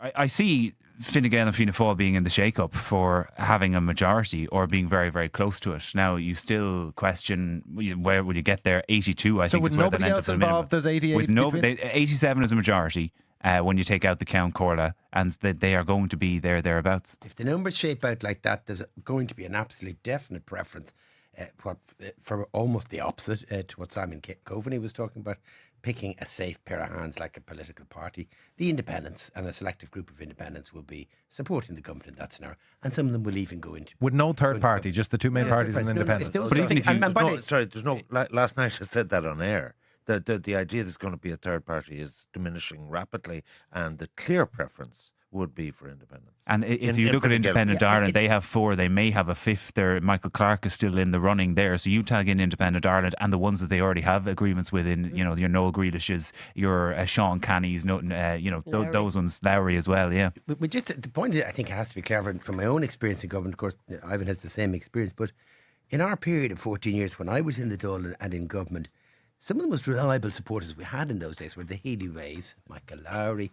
I see Fine Gael and Fianna Fáil being in the shake-up for having a majority or being very, very close to it. Now, you still question where would you get there? 82, I So think, with is where they'll nobody end up else at the minimum. involved, there's 88 With no, between- 87 is a majority when you take out the Count Corla, and they are going to be thereabouts. If the numbers shape out like that, there's going to be an absolute definite preference for almost the opposite to what Simon Coveney was talking about, picking a safe pair of hands like a political party. The independents and a selective group of independents will be supporting the government in that scenario, and some of them will even go into... With no third party, just the two main parties and independents. But even if you... Last night I said that on air. The idea there's going to be a third party is diminishing rapidly, and the clear preference would be for independence. And if you look at Independent Ireland, they have 4. They may have a 5th. Michael Clark is still in the running there. So you tag in Independent Ireland and the ones that they already have agreements with in, your Noel Grealishes, your Sean Cannys, those ones, Lowry as well, yeah. But just the point is, I think it has to be clear from my own experience in government. Of course, Ivan has the same experience. But in our period of 14 years, when I was in the Dáil and in government, some of the most reliable supporters we had in those days were the Healy Rays, Michael Lowry.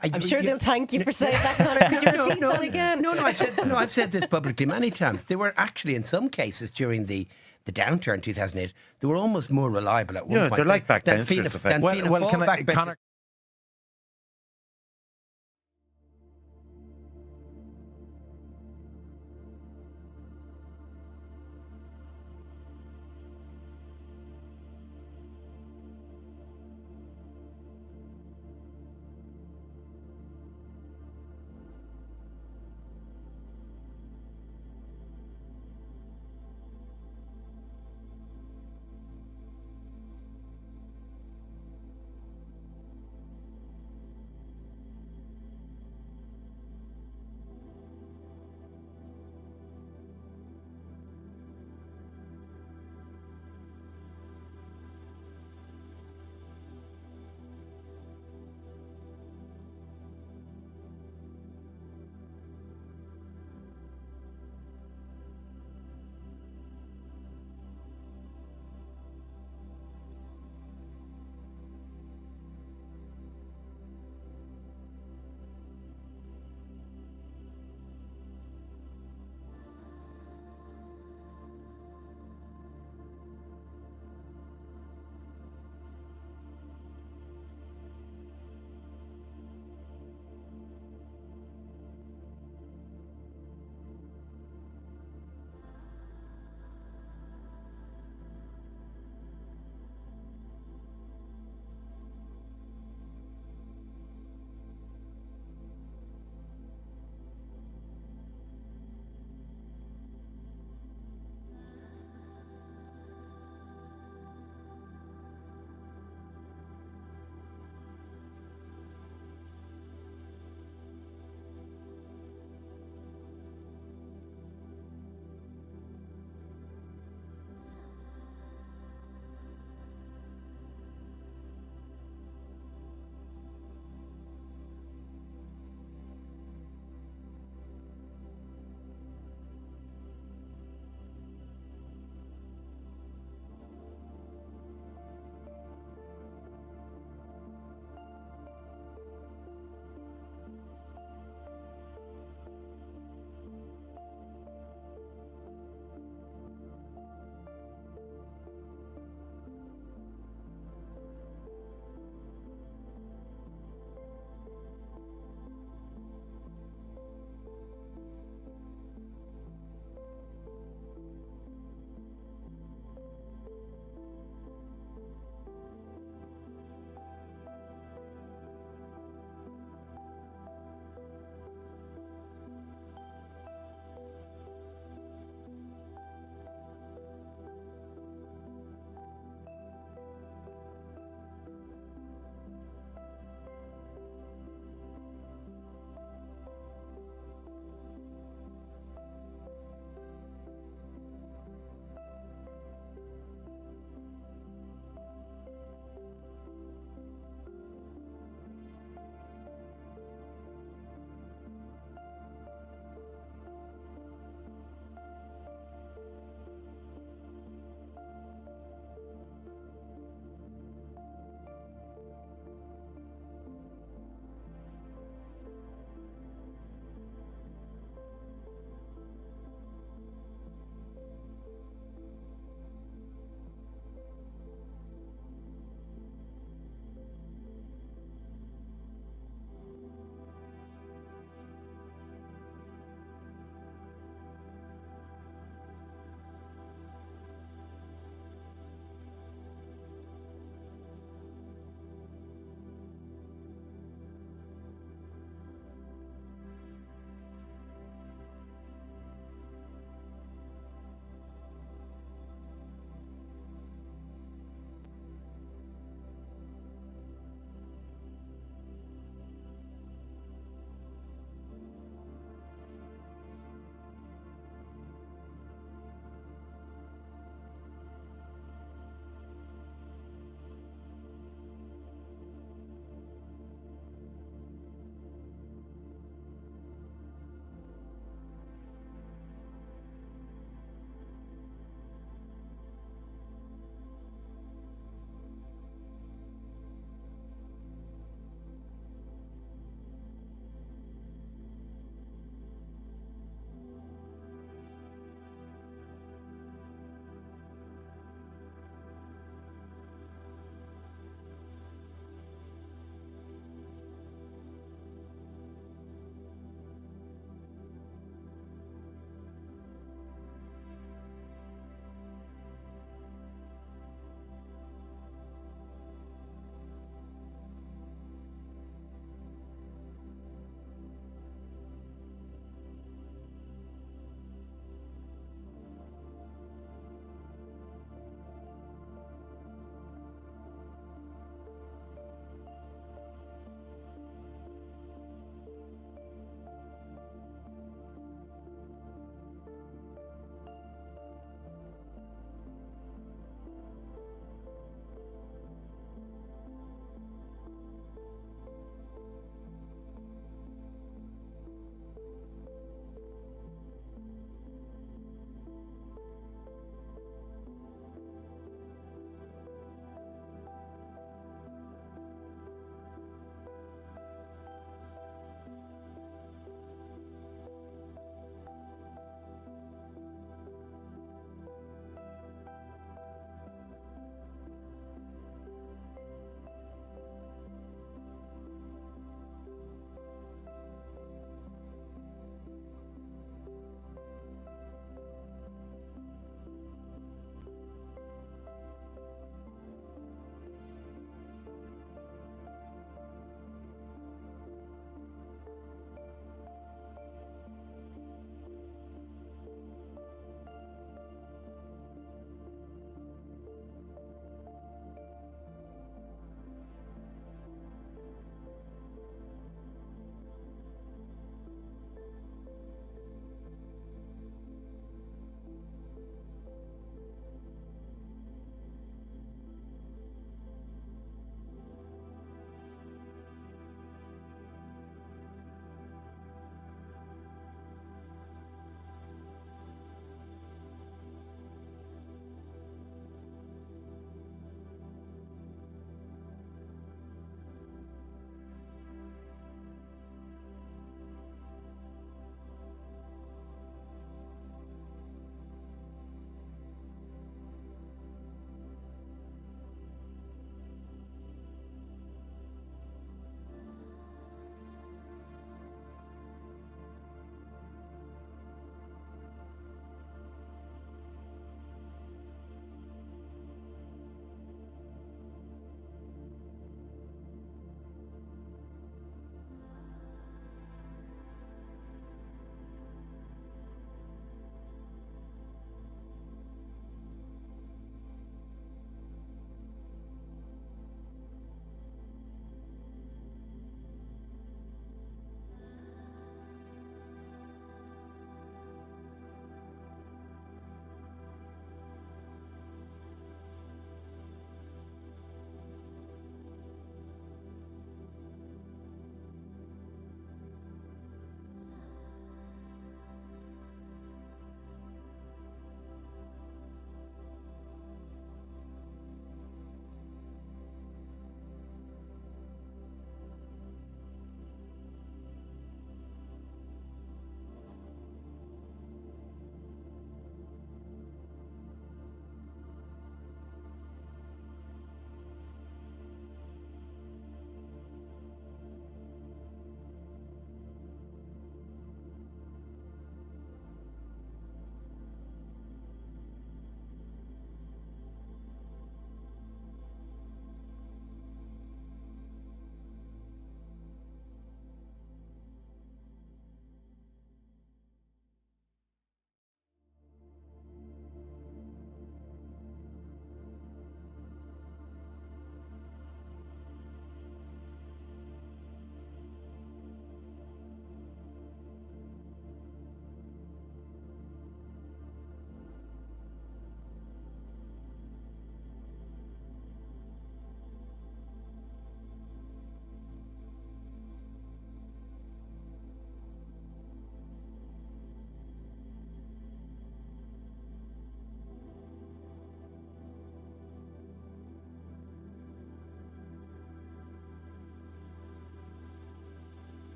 I'm sure they'll thank you for saying that, Conor. Could you repeat that again? I've said this publicly many times. They were actually, in some cases, during the downturn in 2008, they were almost more reliable at one point. They're like backbenchers. Well, Conor,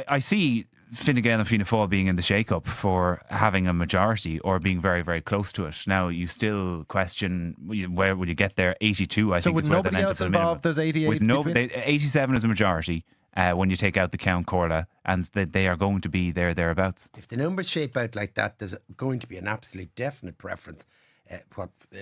I see Fine Gael and Fianna Fáil being in the shake-up for having a majority or being very, very close to it. Now, you still question where would you get there? 82, I So think, with is where nobody they'll end else up at the minimum. involved, there's 88 With no, between? 87 is a majority when you take out the Count Corla, and they are going to be thereabouts. If the numbers shape out like that, there's going to be an absolute definite preference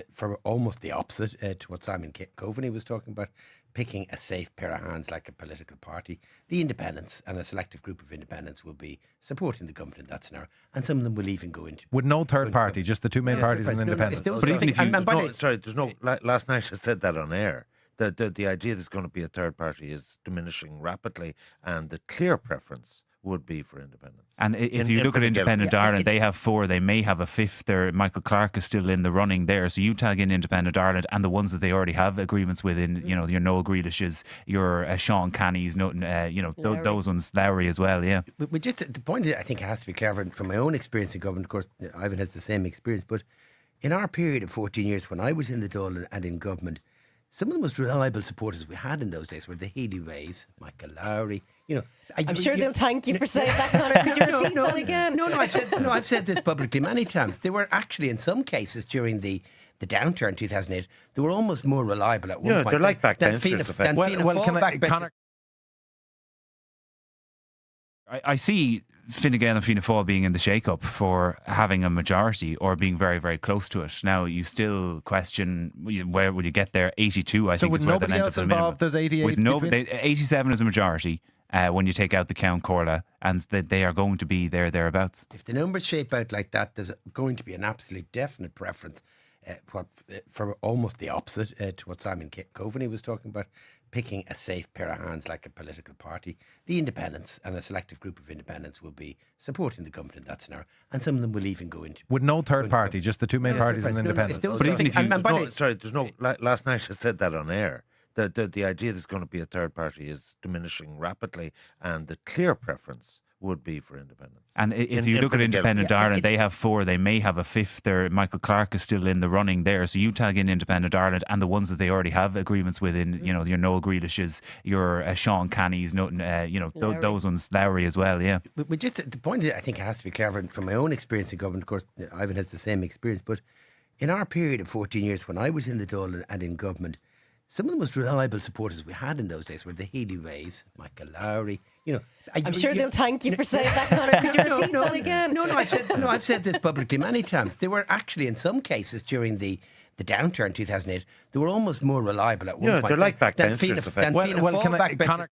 for almost the opposite to what Simon Coveney was talking about, picking a safe pair of hands like a political party. The independents and a selective group of independents will be supporting the government in that scenario, and some of them will even go into... With no third party, just the two main parties and independents. But even if you... Last night I said that on air. The idea there's going to be a third party is diminishing rapidly, and the clear preference would be for independence. And if you look at Independent Ireland, they have 4. They may have a 5th. Michael Clark is still in the running there. So you tag in Independent Ireland and the ones that they already have agreements with in, you know, your Noel Grealishes, your Sean Cannys, those ones, Lowry as well, yeah. But just the point is, I think it has to be clear from my own experience in government. Of course, Ivan has the same experience. But in our period of 14 years, when I was in the Dáil and in government, some of the most reliable supporters we had in those days were the Healy Rays, Michael Lowry. You know, I'm sure they'll thank you for saying that, Conor. Could you repeat that again? No, I've said this publicly many times. They were actually, in some cases, during the downturn in 2008, they were almost more reliable at one point. They're like backbenchers. Conor, I see Fine Gael and Fianna Fáil being in the shake-up for having a majority or being very, very close to it. Now, you still question where would you get there? 82, I think, is where they'll end up at the minimum. Involved, there's 88 With 87 is a majority when you take out the Count Corla, and they are going to be thereabouts. If the numbers shape out like that, there's going to be an absolute definite preference for almost the opposite to what Simon Coveney was talking about, picking a safe pair of hands like a political party. The independents and a selective group of independents will be supporting the government in that scenario, and some of them will even go into... With no third party, just the two main parties and independents. But even if you... Last night I said that on air. The idea there's going to be a third party is diminishing rapidly, and the clear preference would be for independence. And if you look at Independent Ireland, they have 4. They may have a 5th. Michael Clark is still in the running there. So you tag in Independent Ireland and the ones that they already have agreements with in, you know, your Noel Grealishes, your Sean Cannys, those ones, Lowry as well, yeah. But just the point is, I think it has to be clear from my own experience in government. Of course, Ivan has the same experience. But in our period of 14 years, when I was in the Dáil and in government, some of the most reliable supporters we had in those days were the Healy Rays, Michael Lowry. You know, I'm sure they'll thank you for saying that, Conor. Could you repeat that again? I've said this publicly many times. They were actually, in some cases, during the downturn in 2008, they were almost more reliable at one point. They're like backbenchers. Conor,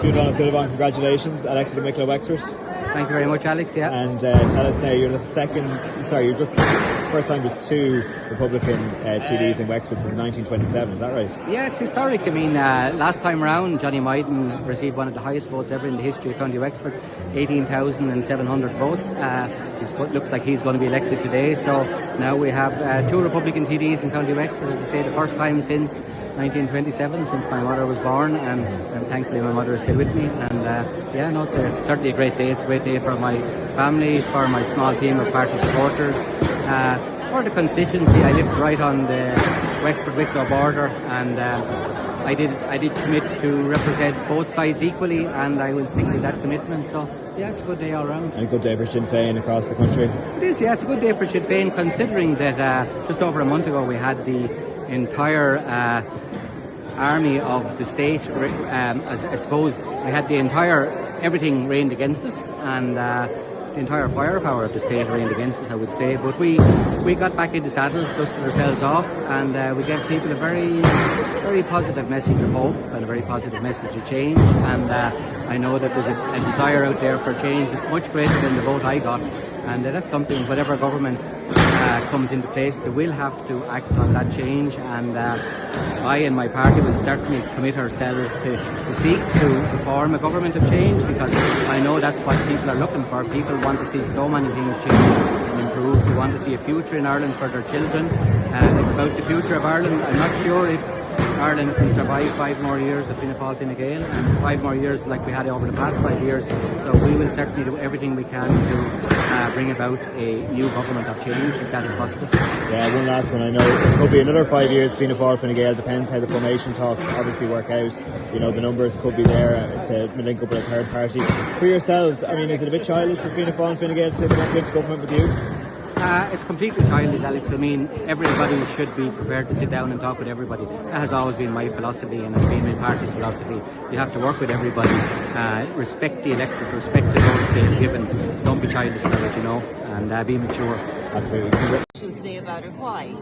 Fianna Fail, congratulations, elected to Wicklow Wexford. Thank you very much, Alex. Yeah. And tell us now, you're the it's the first time there's 2 Republican TDs in Wexford since 1927, is that right? Yeah, it's historic. I mean, last time round, Johnny Myden received one of the highest votes ever in the history of County Wexford, 18,700 votes. It looks like he's going to be elected today. So now we have 2 Republican TDs in County Wexford, as I say, the first time since 1927, since my mother was born, and thankfully my mother is still with me. And it's certainly a great day. It's a great day for my family, for my small team of party supporters, for the constituency. I live right on the Wexford-Wicklow border, and I did commit to represent both sides equally, and I will stick with that commitment. So yeah, it's a good day all round. And a good day for Sinn Fein across the country. It is, yeah, it's a good day for Sinn Fein, considering that just over a month ago we had the entire army of the state, I suppose we had the entire everything rained against us, and the entire firepower of the state rained against us, I would say. But we got back in the saddle, dusted ourselves off, and we gave people a very, very positive message of hope and a very positive message of change. And I know that there's a desire out there for change that's much greater than the vote I got. And that's something, whatever government comes into place, they will have to act on that change. And I and my party will certainly commit ourselves to seek to form a government of change, because I know that's what people are looking for. People want to see so many things change and improve. They want to see a future in Ireland for their children. It's about the future of Ireland. I'm not sure if Ireland can survive 5 more years of Fianna Fail, Fine Gael, and 5 more years like we had over the past 5 years. So we will certainly do everything we can to bring about a new government of change, if that is possible. Yeah, one last one. I know it could be another 5 years Fianna Fail, Fine Gael. Depends how the formation talks obviously work out. You know, the numbers could be there to link up with a third party. For yourselves, I mean, is it a bit childish for Fianna Fail and Fine Gael to sit down into government with you? It's completely childish, Alex. I mean, everybody should be prepared to sit down and talk with everybody. That has always been my philosophy, and it's been my party's philosophy. You have to work with everybody, respect the electorate, respect the votes they've given. Don't be childish about it, and be mature. Absolutely. Today about it. Why?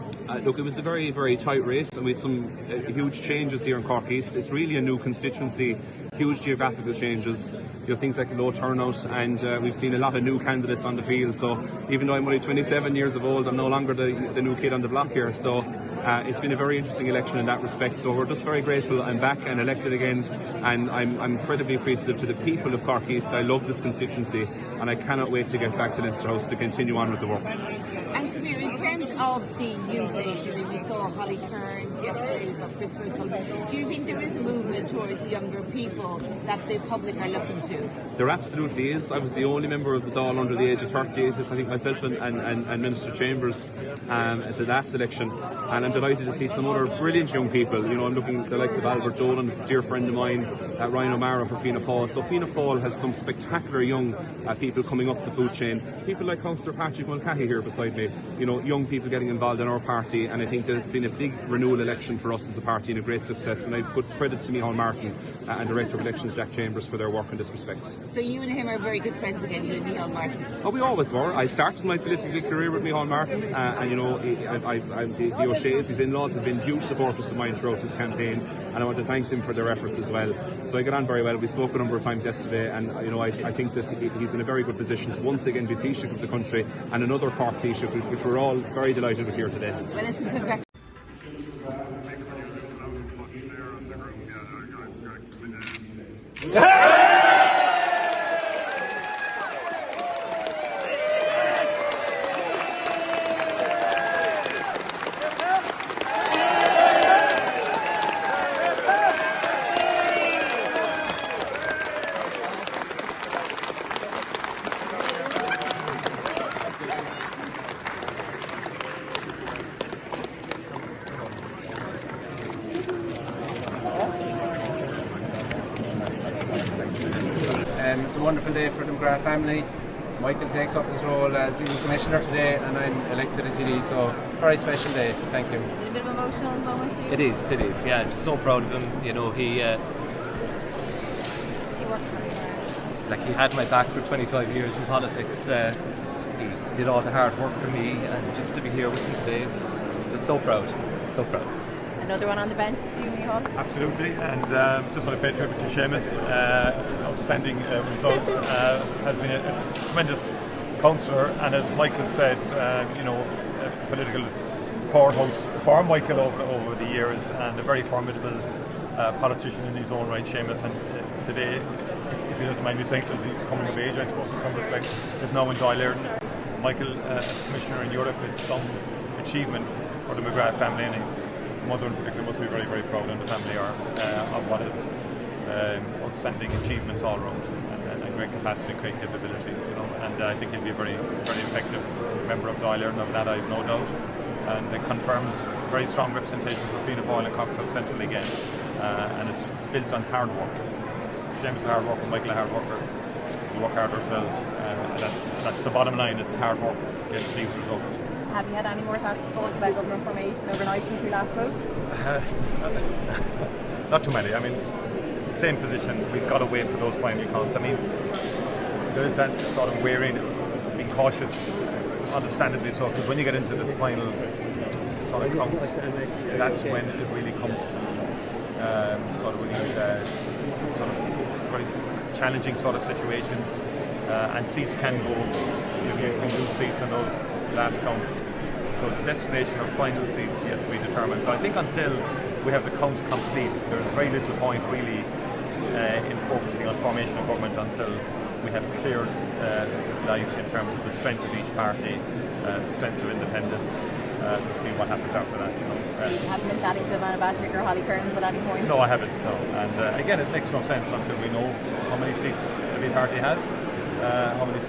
Look, it was a very, very tight race, and with some huge changes here in Cork East. It's really a new constituency, huge geographical changes, things like low turnout, and we've seen a lot of new candidates on the field. So even though I'm only 27 years of old, I'm no longer the new kid on the block here. So it's been a very interesting election in that respect. So we're just very grateful I'm back and elected again, and I'm incredibly appreciative to the people of Cork East. I love this constituency, and I cannot wait to get back to Leinster House to continue on with the work. And Kabir, in terms of the youth age, I mean, we saw Holly Kearns yesterday, we saw Chris Russell. Do you think there is a movement towards younger people that the public are looking to? There absolutely is. I was the only member of the Dáil under the age of 30. I think myself and Minister Chambers at the last election, and I'm delighted to see some other brilliant young people. I'm looking at the likes of Albert Dolan, a dear friend of mine, Ryan O'Mara for Fianna Fail. So Fianna Fail has some spectacular young people coming up the food chain. People like Councillor Patrick Mulcahy here beside me. Young people getting involved in our party, and I think that it's been a big renewal election for us as a party and a great success. And I put credit to Micheál Martin and Director of Elections Jack Chambers for their work in this respect. So you and him are very good friends again, you and Micheál Martin? Oh, we always were. I started my political career with Micheál Martin, and the O'Shea's, his in-laws, have been huge supporters of mine throughout this campaign, and I want to thank them for their efforts as well. So I get on very well. We spoke a number of times yesterday, and I think that he's in a very good position to once again be Taoiseach of the country, and another Cork Taoiseach, which we're all very delighted with here today. Well, listen, congratulations. It's a wonderful day for the McGrath family. Michael takes up his role as Union Commissioner today, and I'm elected as TD, so very special day. Thank you. Is it a bit of an emotional moment for you? It is, yeah. I'm just so proud of him. He worked very hard. Like, he had my back for 25 years in politics. He did all the hard work for me, and just to be here with him today, just so proud, so proud. Another one on the bench for you, Micheál? Absolutely, and just want to pay tribute to Seamus. Outstanding result. Has been a tremendous councillor, and as Michael said, a political powerhouse for Michael over the years, and a very formidable politician in his own right, Seamus. And today, if he doesn't mind me saying, since he's coming of age, I suppose in some respects, is now in Dáil. Michael, as Commissioner in Europe, is some achievement for the McGrath family, and mother in particular must be very, very proud, and the family are, of what is outstanding achievements all around, and great capacity and great capability, and I think he'll be a very, very effective member of Dáil, and of that I have no doubt, and it confirms very strong representation for Fianna Fail and Cork South Central again, and it's built on hard work. Seamus is a hard worker, Michael a hard worker, we work hard ourselves, and that's the bottom line. It's hard work gets these results. Have you had any more thoughts about government formation overnight since we last spoke? Not too many. I mean, same position. We've got to wait for those final counts. I mean, there is that sort of wearing, being cautious, understandably so, because when you get into the final sort of counts, that's when it really comes to sort of really sort of very challenging sort of situations, and seats can go. You can lose seats in those last counts. So the destination of final seats yet to be determined. So I think until we have the counts complete, there's very little point really in focusing on formation of government until we have clear light in terms of the strength of each party, the strength of independence, to see what happens after that. You haven't been chatting to Ivana Bacik or Holly Kearns at any point? No, I haven't. No. And again, it makes no sense until we know how many seats every party has, how many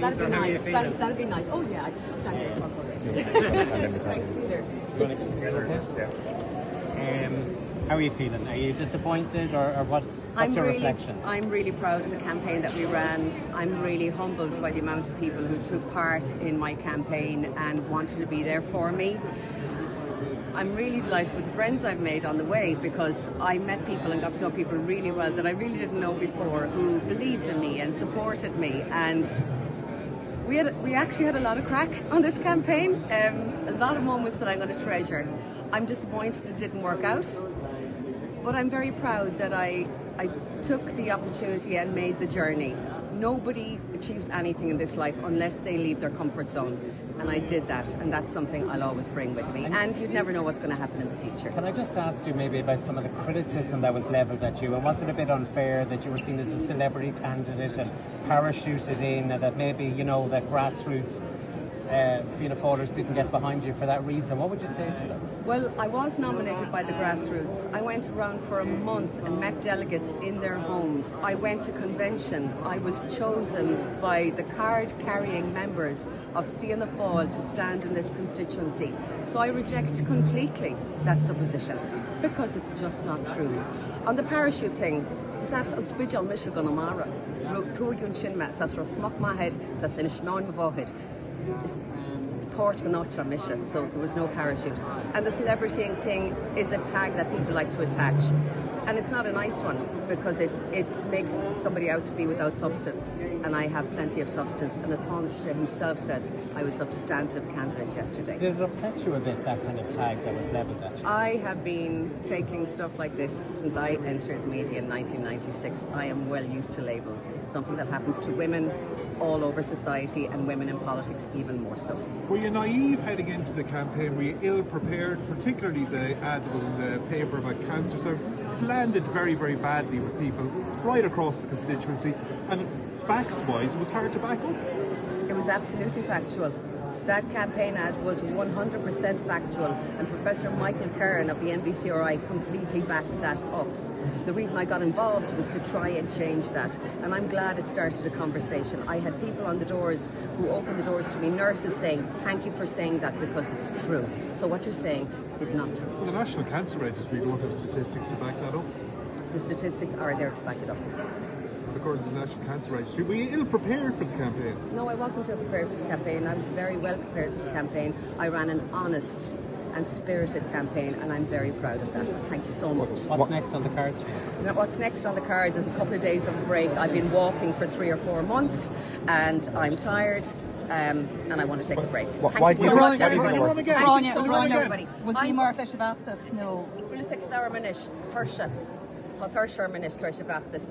That'd be nice. That'd be nice. Oh yeah, I can stand there and talk about it. How are you feeling? Are you disappointed or what? What's your reflections? I'm really proud of the campaign that we ran. I'm really humbled by the amount of people who took part in my campaign and wanted to be there for me. I'm really delighted with the friends I've made on the way, because I met people and got to know people really well that I really didn't know before, who believed in me and supported me. And we actually had a lot of crack on this campaign, a lot of moments that I'm going to treasure. I'm disappointed it didn't work out, but I'm very proud that I took the opportunity and made the journey. Nobody achieves anything in this life unless they leave their comfort zone. And I did that, and that's something I'll always bring with me. And you'd never know what's going to happen in the future. Can I just ask you maybe about some of the criticism that was levelled at you? And was it a bit unfair that you were seen as a celebrity candidate and parachuted in, and that maybe, you know, that grassroots Fianna Fáilers didn't get behind you for that reason? What would you say to them? Well, I was nominated by the grassroots. I went around for a month and met delegates in their homes. I went to convention. I was chosen by the card-carrying members of Fianna Fáil to stand in this constituency. So I reject completely that supposition, because it's just not true. On the parachute thing, sas an spidal Michigan Amara, Turgun Chinma, sas Rosmok Mahed, sas in Shmaun Mavohid. It's port not mission, so there was no parachute. And the celebrity thing is a tag that people like to attach. And it's not a nice one, because it makes somebody out to be without substance. And I have plenty of substance. And the Taoiseach himself said I was a substantive candidate yesterday. Did it upset you a bit, that kind of tag that was levelled at you? I have been taking stuff like this since I entered the media in 1996. I am well used to labels. It's something that happens to women all over society, and women in politics even more so. Were you naive heading into the campaign? Were you ill prepared, particularly the ad that was in the paper about cancer services? It landed very, very badly with people right across the constituency, and facts-wise, it was hard to back up. It was absolutely factual. That campaign ad was 100% factual, and Professor Michael Curran of the NBCRI completely backed that up. The reason I got involved was to try and change that, and I'm glad it started a conversation. I had people on the doors who opened the doors to me, nurses saying, thank you for saying that, because it's true. So what you're saying is not true. Well, the National Cancer Registry don't have statistics to back that up. The statistics are there to back it up. According to the National Cancer Registry, were you ill prepared for the campaign? No, I wasn't ill prepared for the campaign. I was very well prepared for the campaign. I ran an honest and spirited campaign, and I'm very proud of that. Thank you so much. What's next on the cards? What's next on the cards is a couple of days of break. I've been walking for 3 or 4 months, and I'm tired. And I want to take a break. Thank you so much, everybody. Thank you so much, everybody. We'll see more about this. No. Will you say that Manish? Thursday. Thursday, Manish, Thursday back this.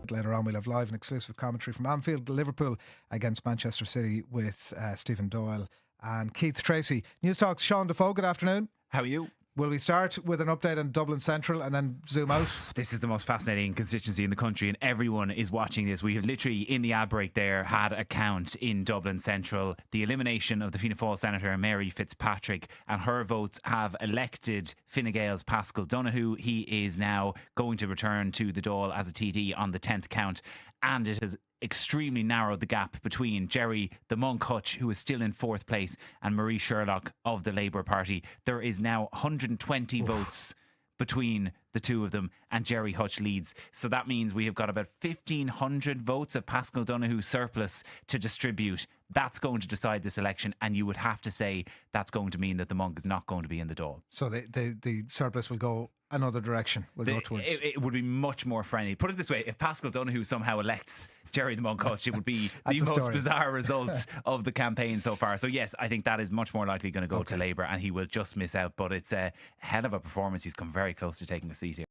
bit later on. We'll have live and exclusive commentary from Anfield, Liverpool against Manchester City with Stephen Doyle and Keith Tracy. Newstalk's Sean Defoe, good afternoon. How are you? Will we start with an update on Dublin Central and then zoom out? This is the most fascinating constituency in the country, and everyone is watching this. We have literally, in the ad break there, had a count in Dublin Central. The elimination of the Fianna Fáil Senator Mary Fitzpatrick, and her votes have elected Fine Gael's Pascal Donoghue. He is now going to return to the Dáil as a TD on the 10th count, and it has extremely narrowed the gap between Gerry the Monk Hutch, who is still in 4th place, and Marie Sherlock of the Labour Party. There is now 120 votes between the two of them, and Gerry Hutch leads. So that means we have got about 1,500 votes of Pascal Donoghue surplus to distribute. That's going to decide this election, and you would have to say that's going to mean that the Monk is not going to be in the Dáil. So the surplus will go another direction. Go towards. It would be much more friendly. Put it this way, if Pascal Donoghue somehow elects Gerry the Monk Hutch, it would be the most bizarre result of the campaign so far. So yes, I think that is much more likely going to go to Labour, and he will just miss out. But it's a hell of a performance. He's come very close to taking a seat here.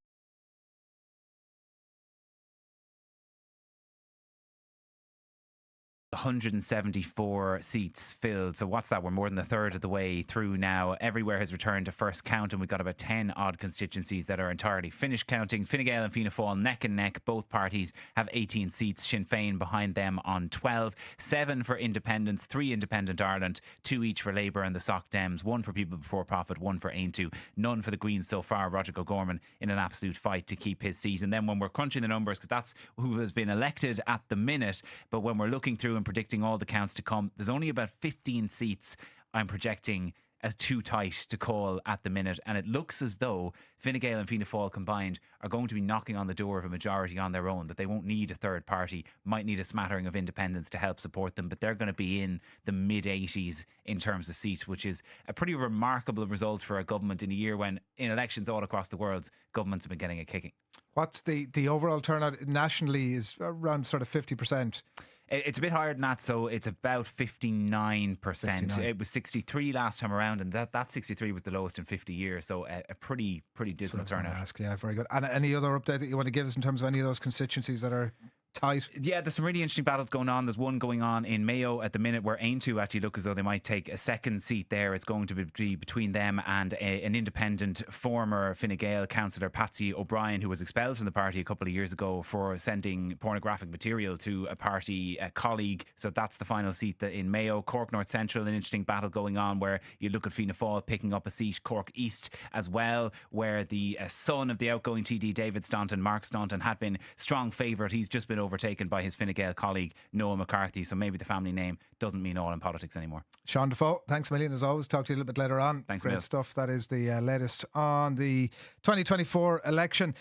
174 seats filled. So what's that? We're more than a third of the way through now. Everywhere has returned to first count, and we've got about 10 odd constituencies that are entirely finished counting. Fine Gael and Fianna Fáil neck and neck. Both parties have 18 seats. Sinn Féin behind them on 12. 7 for independents, 3 Independent Ireland, 2 each for Labour and the Soc Dems, 1 for People Before Profit, 1 for Aontú, none for the Greens so far. Roger O'Gorman in an absolute fight to keep his seat. And then when we're crunching the numbers, because that's who has been elected at the minute, but when we're looking through and predicting all the counts to come, there's only about 15 seats I'm projecting as too tight to call at the minute, and it looks as though Fine Gael and Fianna Fáil combined are going to be knocking on the door of a majority on their own, that they won't need a third party, might need a smattering of independents to help support them, but they're going to be in the mid-80s in terms of seats, which is a pretty remarkable result for a government in a year when in elections all across the world governments have been getting a kicking. What's the overall turnout nationally is around sort of 50%. It's a bit higher than that, so it's about 59%. 59. It was 63 last time around, and that 63 was the lowest in 50 years, so a pretty dismal turnout. Yeah, very good. And any other update that you want to give us in terms of any of those constituencies that are tight? Yeah, there's some really interesting battles going on. There's one going on in Mayo at the minute where Aontú actually look as though they might take a second seat there. It's going to be between them and an independent former Fine Gael councillor, Patsy O'Brien, who was expelled from the party a couple of years ago for sending pornographic material to a party colleague. So that's the final seat in Mayo. Cork North Central, an interesting battle going on where you look at Fianna Fáil picking up a seat. Cork East as well, where the son of the outgoing TD David Staunton, Mark Staunton, had been strong favourite. He's just been overtaken by his Fine Gael colleague Noah McCarthy, so maybe the family name doesn't mean all in politics anymore. Sean Defoe, thanks a million as always. Talk to you a little bit later on. Thanks. Great stuff. That is the latest on the 2024 election.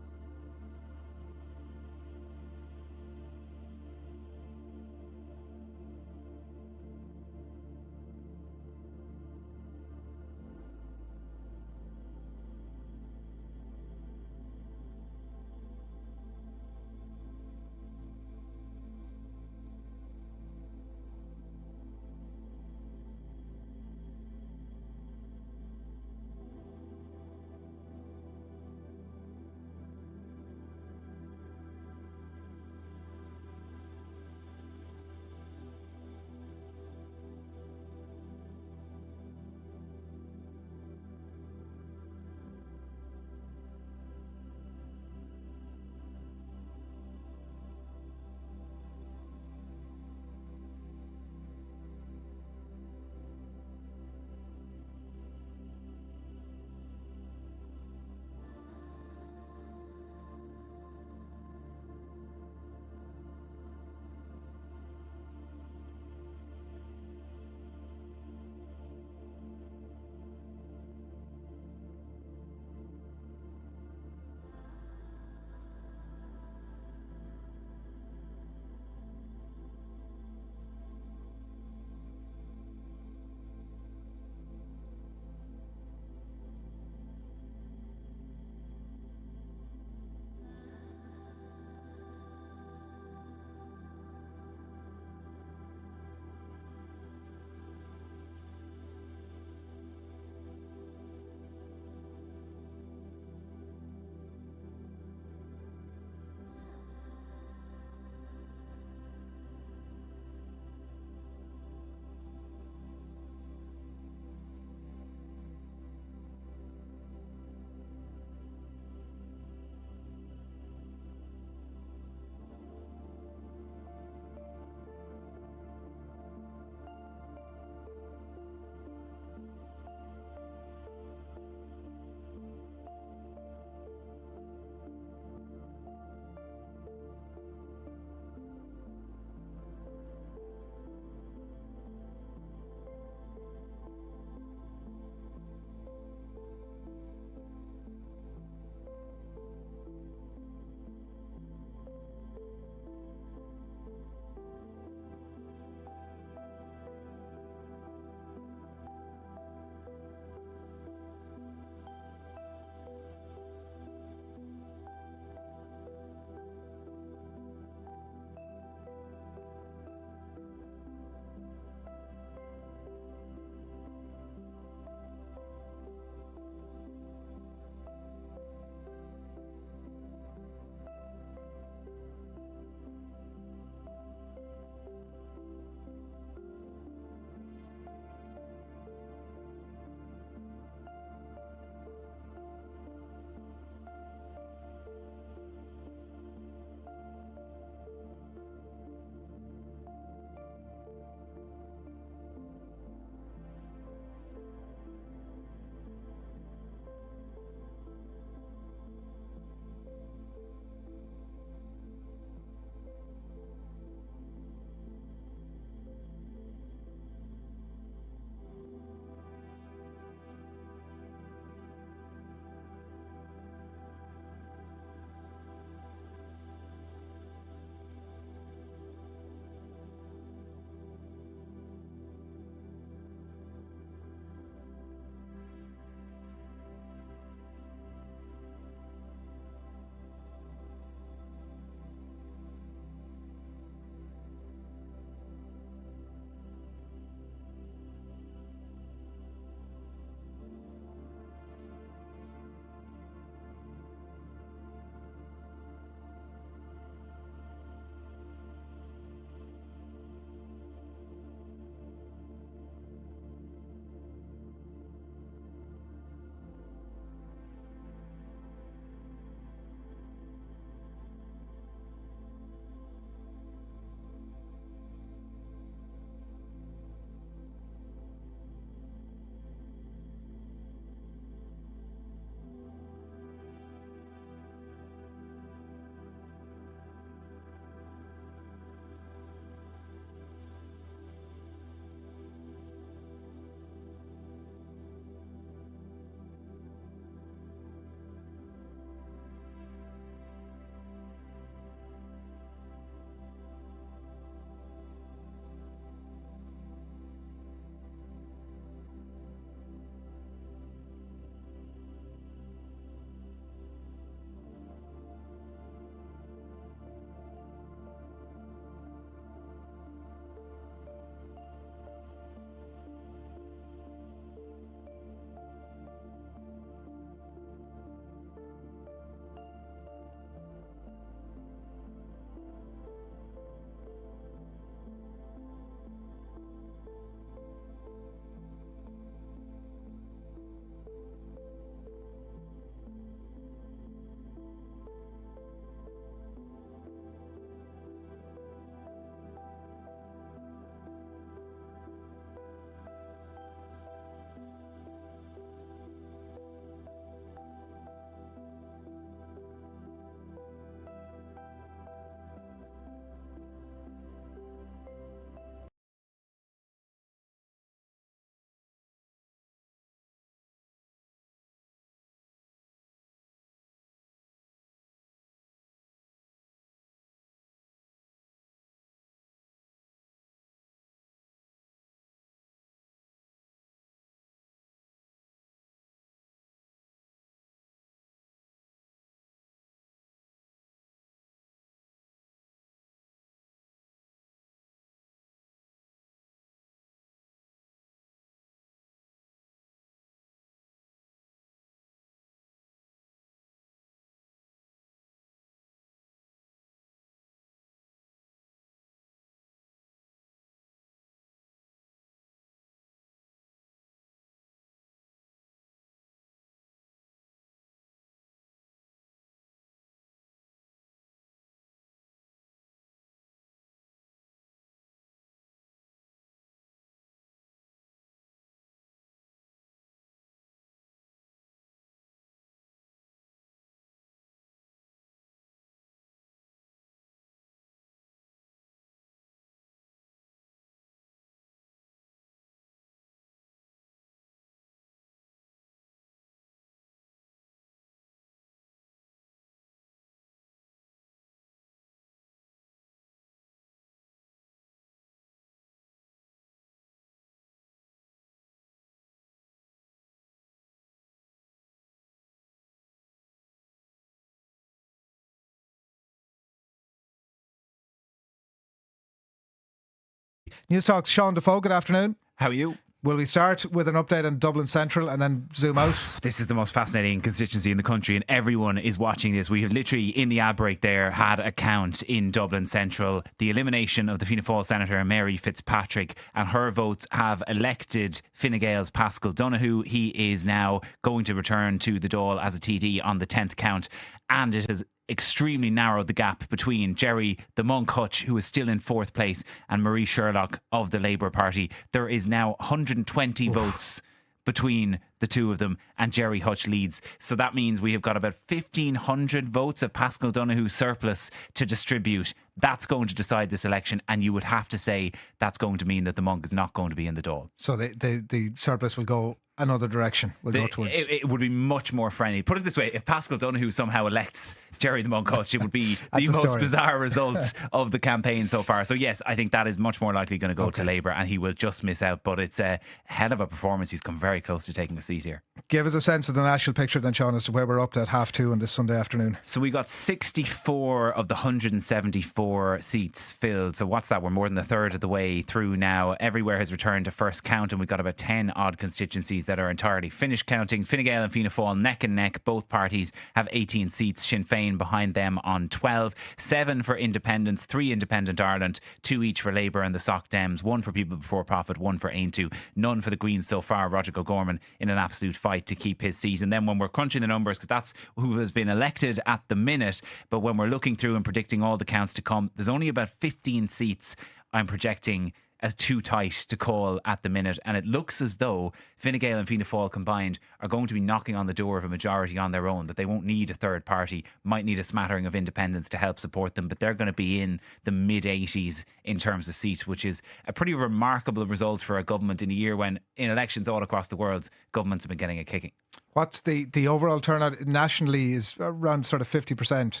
Newstalk's Sean Defoe, good afternoon. How are you? Will we start with an update on Dublin Central and then zoom out? This is the most fascinating constituency in the country, and everyone is watching this. We have literally, in the ad break there, had a count in Dublin Central. The elimination of the Fianna Fáil Senator Mary Fitzpatrick, and her votes have elected Fine Gael's Paschal Donoghue. He is now going to return to the Dáil as a TD on the 10th count, and it has extremely narrowed the gap between Gerry the Monk Hutch, who is still in 4th place, and Marie Sherlock of the Labour Party. There is now 120 votes between the two of them, and Gerry Hutch leads. So that means we have got about 1,500 votes of Paschal Donoghue surplus to distribute. That's going to decide this election, and you would have to say that's going to mean that the Monk is not going to be in the Dáil. So the surplus will go another direction. We'll go towards. It would be much more friendly. Put it this way: if Paschal Donoghue somehow elects Gerry the Monk Hutch, it would be the most bizarre result of the campaign so far. So yes, I think that is much more likely going to go to Labour, and he will just miss out. But it's a hell of a performance. He's come very close to taking a seat here. Give us a sense of the national picture then, Sean, as to where we're up to at 2:30 on this Sunday afternoon. So we got 64 of the 174 seats filled. So what's that? We're more than a third of the way through now. Everywhere has returned to first count, and we've got about 10 odd constituencies that are entirely finished counting. Fine Gael and Fianna Fáil neck and neck. Both parties have 18 seats. Sinn Féin behind them on 12. 7 for independents, 3 Independent Ireland, 2 each for Labour and the Soc Dems, 1 for People Before Profit, 1 for Aontú, none for the Greens so far. Roger O'Gorman in an absolute fight to keep his seat. And then when we're crunching the numbers, because that's who has been elected at the minute, but when we're looking through and predicting all the counts to come, there's only about 15 seats I'm projecting as too tight to call at the minute, and it looks as though Fine Gael and Fianna Fáil combined are going to be knocking on the door of a majority on their own, that they won't need a third party, might need a smattering of independents to help support them, but they're going to be in the mid-80s in terms of seats, which is a pretty remarkable result for a government in a year when in elections all across the world governments have been getting a kicking. What's the overall turnout nationally is around sort of 50%?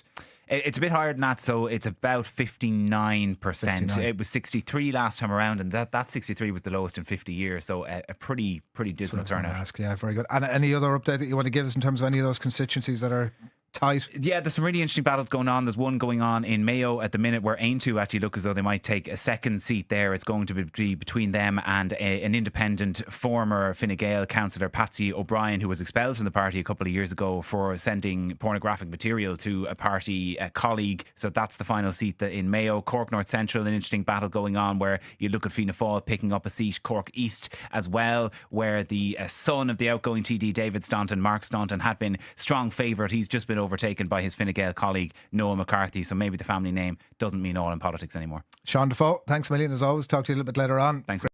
It's a bit higher than that, so it's about 59%. 59. It was 63 last time around, and that 63 was the lowest in 50 years, so a pretty dismal turnout. Yeah, very good. And any other update that you want to give us in terms of any of those constituencies that are tight? Yeah, there's some really interesting battles going on. There's one going on in Mayo at the minute where Aontú actually look as though they might take a second seat there. It's going to be between them and an independent former Fine Gael councillor, Patsy O'Brien, who was expelled from the party a couple of years ago for sending pornographic material to a party colleague. So that's the final seat in Mayo. Cork North Central, an interesting battle going on where you look at Fianna Fáil picking up a seat. Cork East as well, where the son of the outgoing TD David Staunton, Mark Staunton, had been strong favourite. He's just been overtaken by his Fine Gael colleague Noah McCarthy, so maybe the family name doesn't mean all in politics anymore. Sean Defoe, thanks a million as always. Talk to you a little bit later on. Thanks.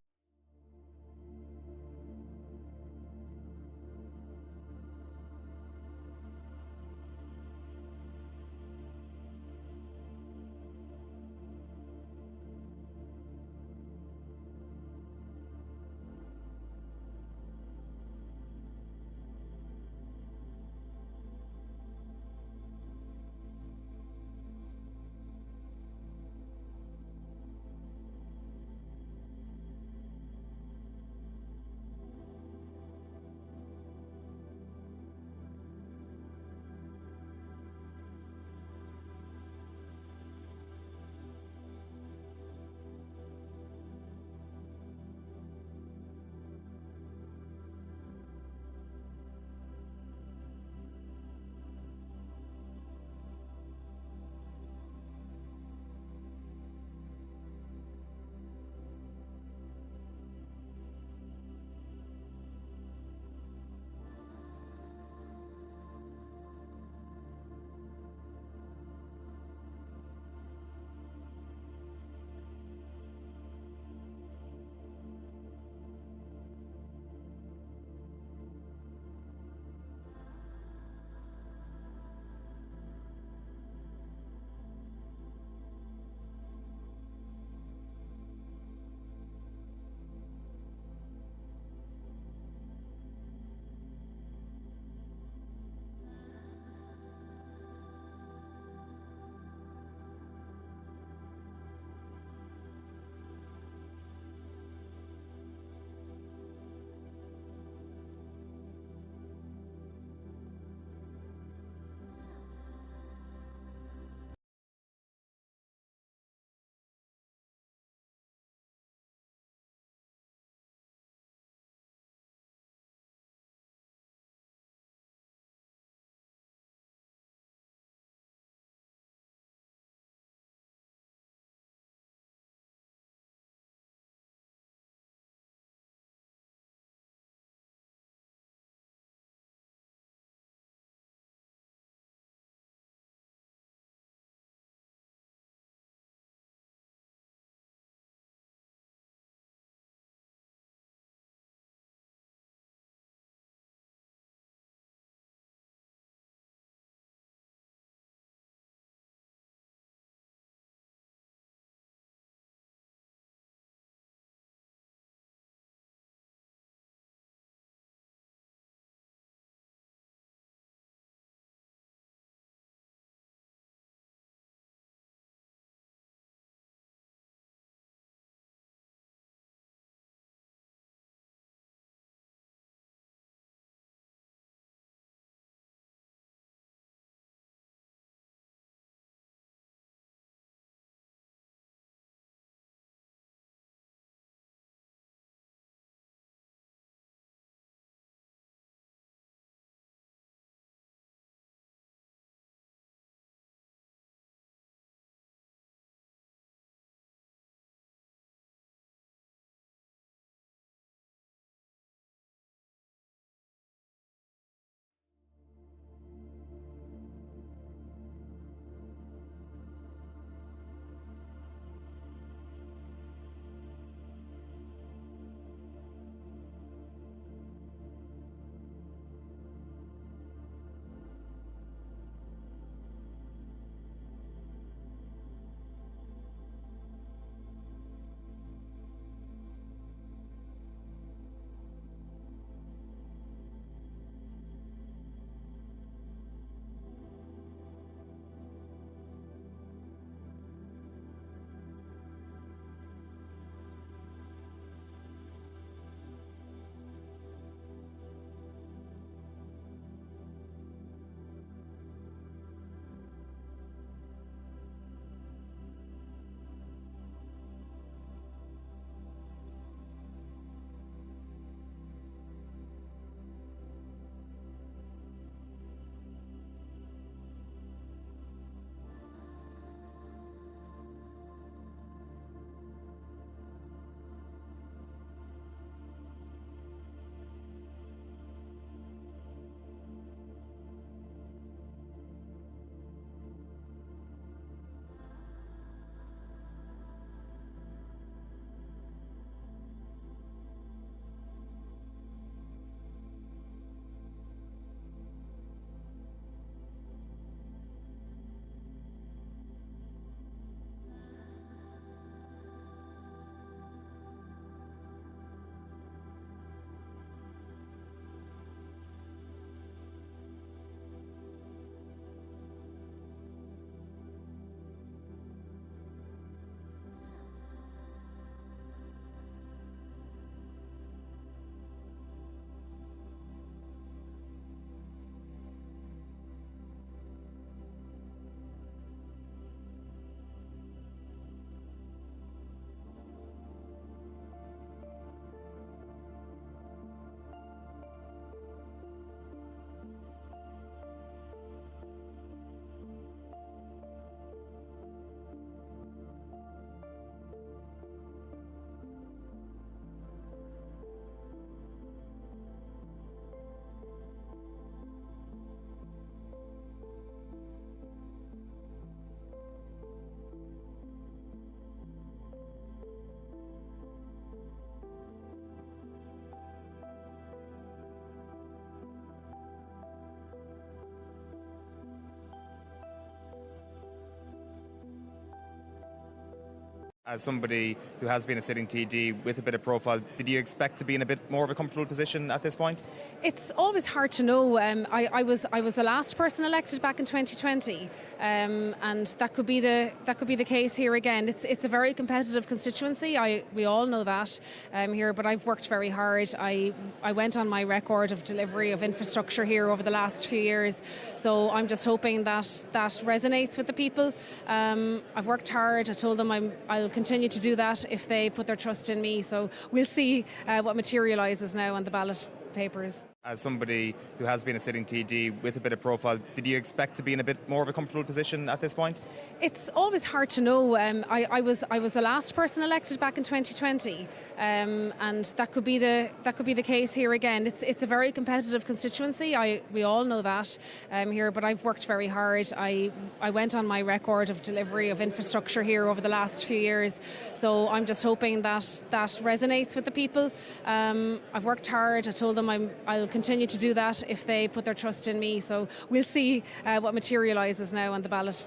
As somebody who has been a sitting TD with a bit of profile, did you expect to be in a bit more of a comfortable position at this point? It's always hard to know. I was the last person elected back in 2020, and that could be the case here again. It's a very competitive constituency. We all know that here, but I've worked very hard. I went on my record of delivery of infrastructure here over the last few years, so I'm just hoping that resonates with the people. I've worked hard. I told them I'll continue to do that if they put their trust in me. So we'll see what materialises now on the ballot papers. As somebody who has been a sitting TD with a bit of profile, did you expect to be in a bit more of a comfortable position at this point? It's always hard to know. I was the last person elected back in 2020, and that could be the case here again. It's a very competitive constituency. We all know that here, but I've worked very hard. I went on my record of delivery of infrastructure here over the last few years, so I'm just hoping that resonates with the people. I've worked hard. I told them I'll continue to do that if they put their trust in me. So we'll see what materialises now on the ballot.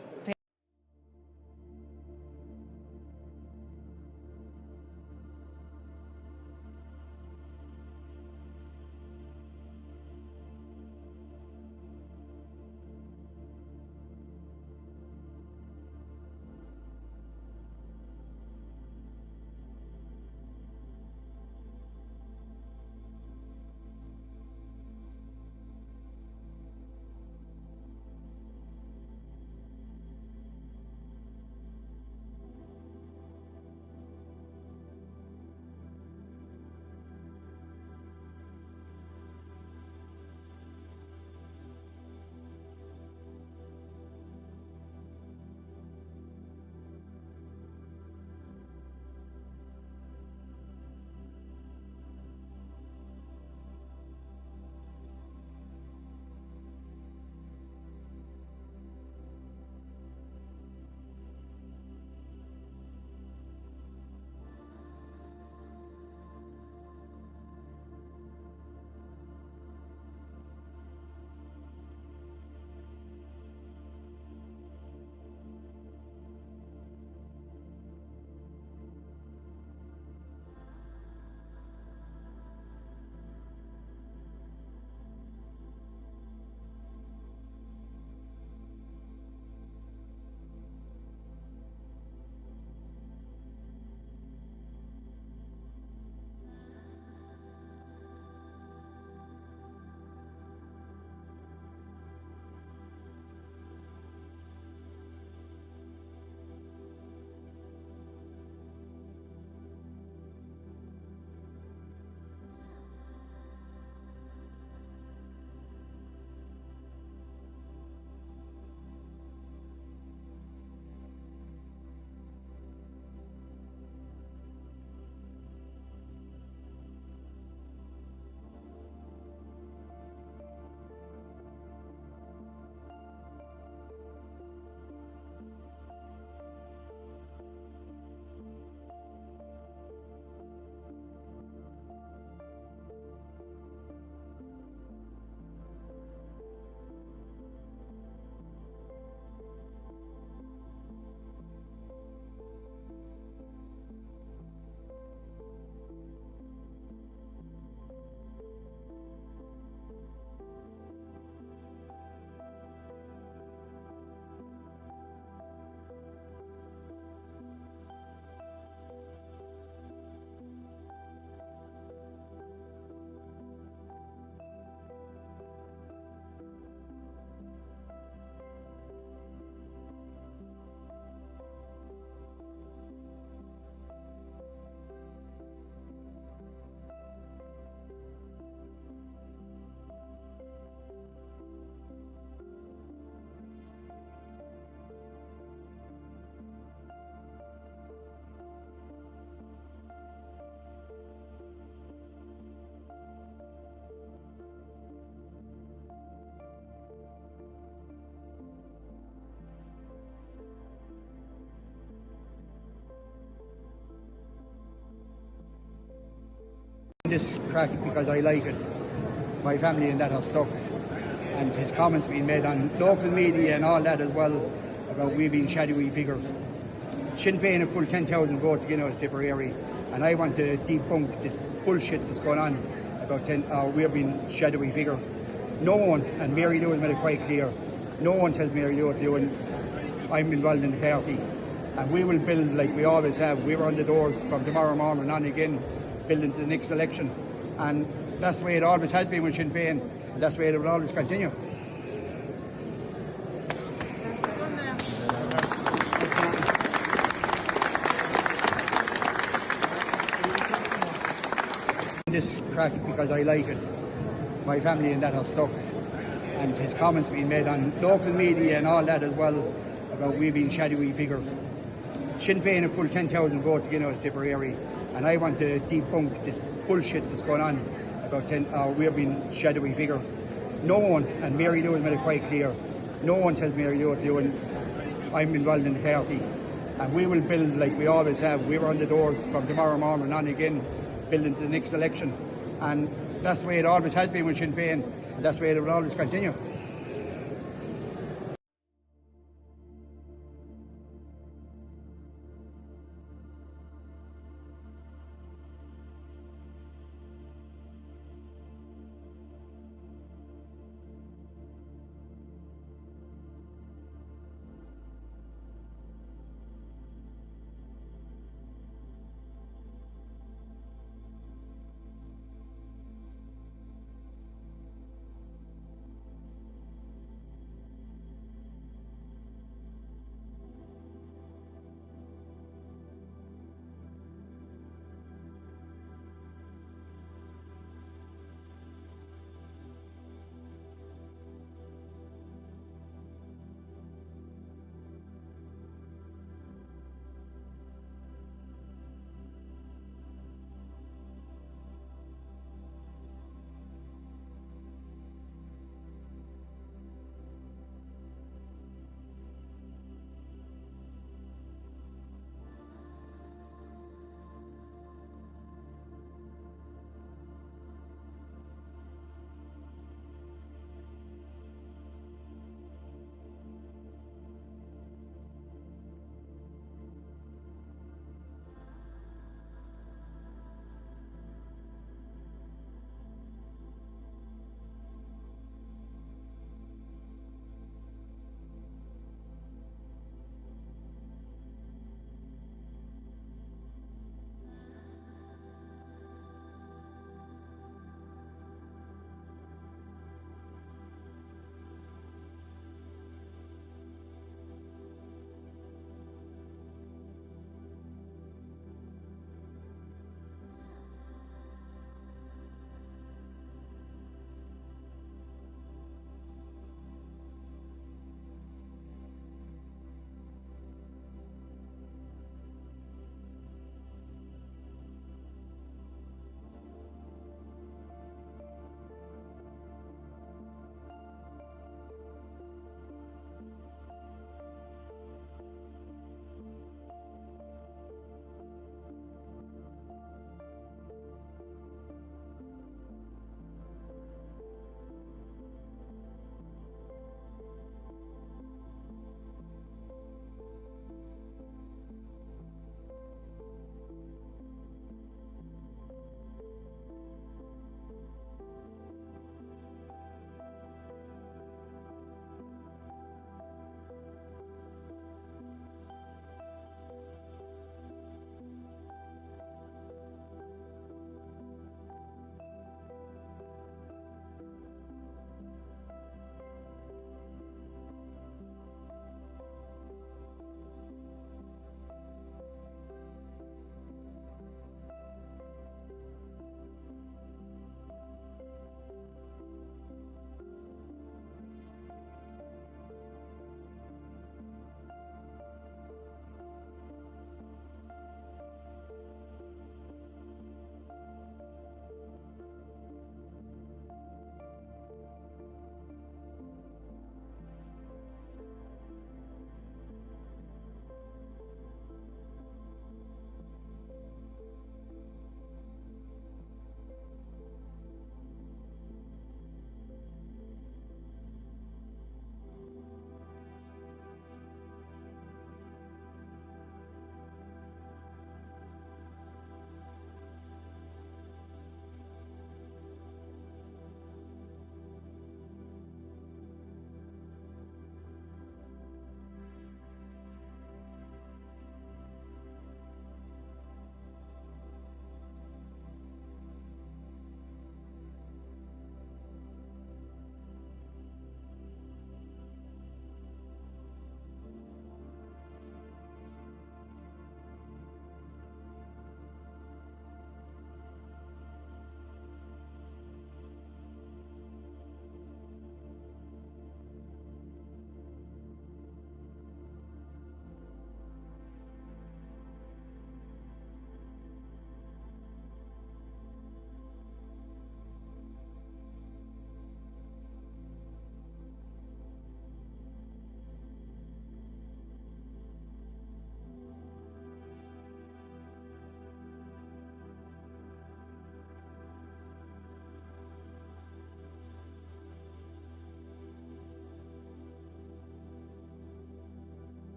This track because I like it. My family and that are stuck, and his comments being made on local media and all that as well about we being shadowy figures. Sinn Féin have pulled 10,000 votes again out of Tipperary, and I want to debunk this bullshit that's going on about we're being shadowy figures. No one, and Mary Lou has made it quite clear, no one tells Mary Lou what to do, and I'm involved in the party. And we will build like we always have. We're on the doors from tomorrow morning on again, building the next election. And that's the way it always has been with Sinn Féin, and that's the way it will always continue. This crack because I like it. My family and that are stuck. And his comments being made on local media and all that as well about we being shadowy figures. Sinn Féin have pulled 10,000 votes again out of Tipperary, and I want to debunk this bullshit that's going on about we're being shadowy figures. No one, and Mary Lou has made it quite clear, no one tells Mary Lou what to do, and I'm involved in the party. And we will build like we always have. We're on the doors from tomorrow morning on again, building the next election. And that's the way it always has been with Sinn Féin, and that's the way it will always continue.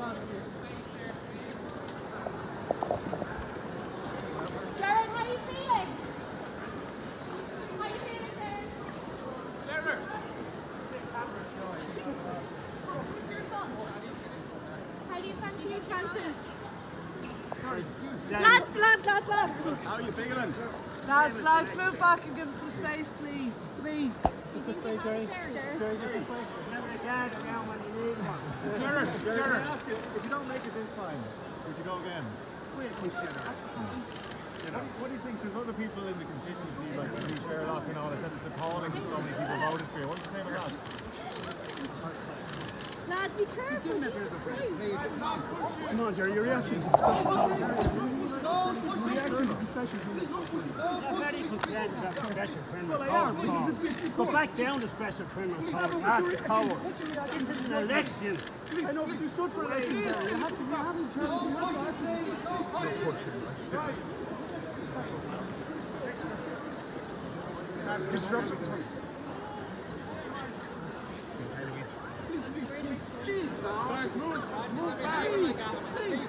Jared, how are you feeling? How are you feeling, Jared? Jared! How do you fancy your chances? Lads! How are you feeling? Lads, move back and give us some space, please. Please. Just this way, Jerry. Jerry, just this way. Jared, if you don't make it this time, would you go again? What do you think? There's other people in the constituency, like the new Sherlock and all, I said it's appalling that so many people voted for you. What do you say about that? Lads, be careful. Jesus Christ. Come on, Jerry, your reaction to the Go back down to special criminal court. That's the power. This is an election. I know, but you stood for election. You have to disrupt it. Guys, move back. Please.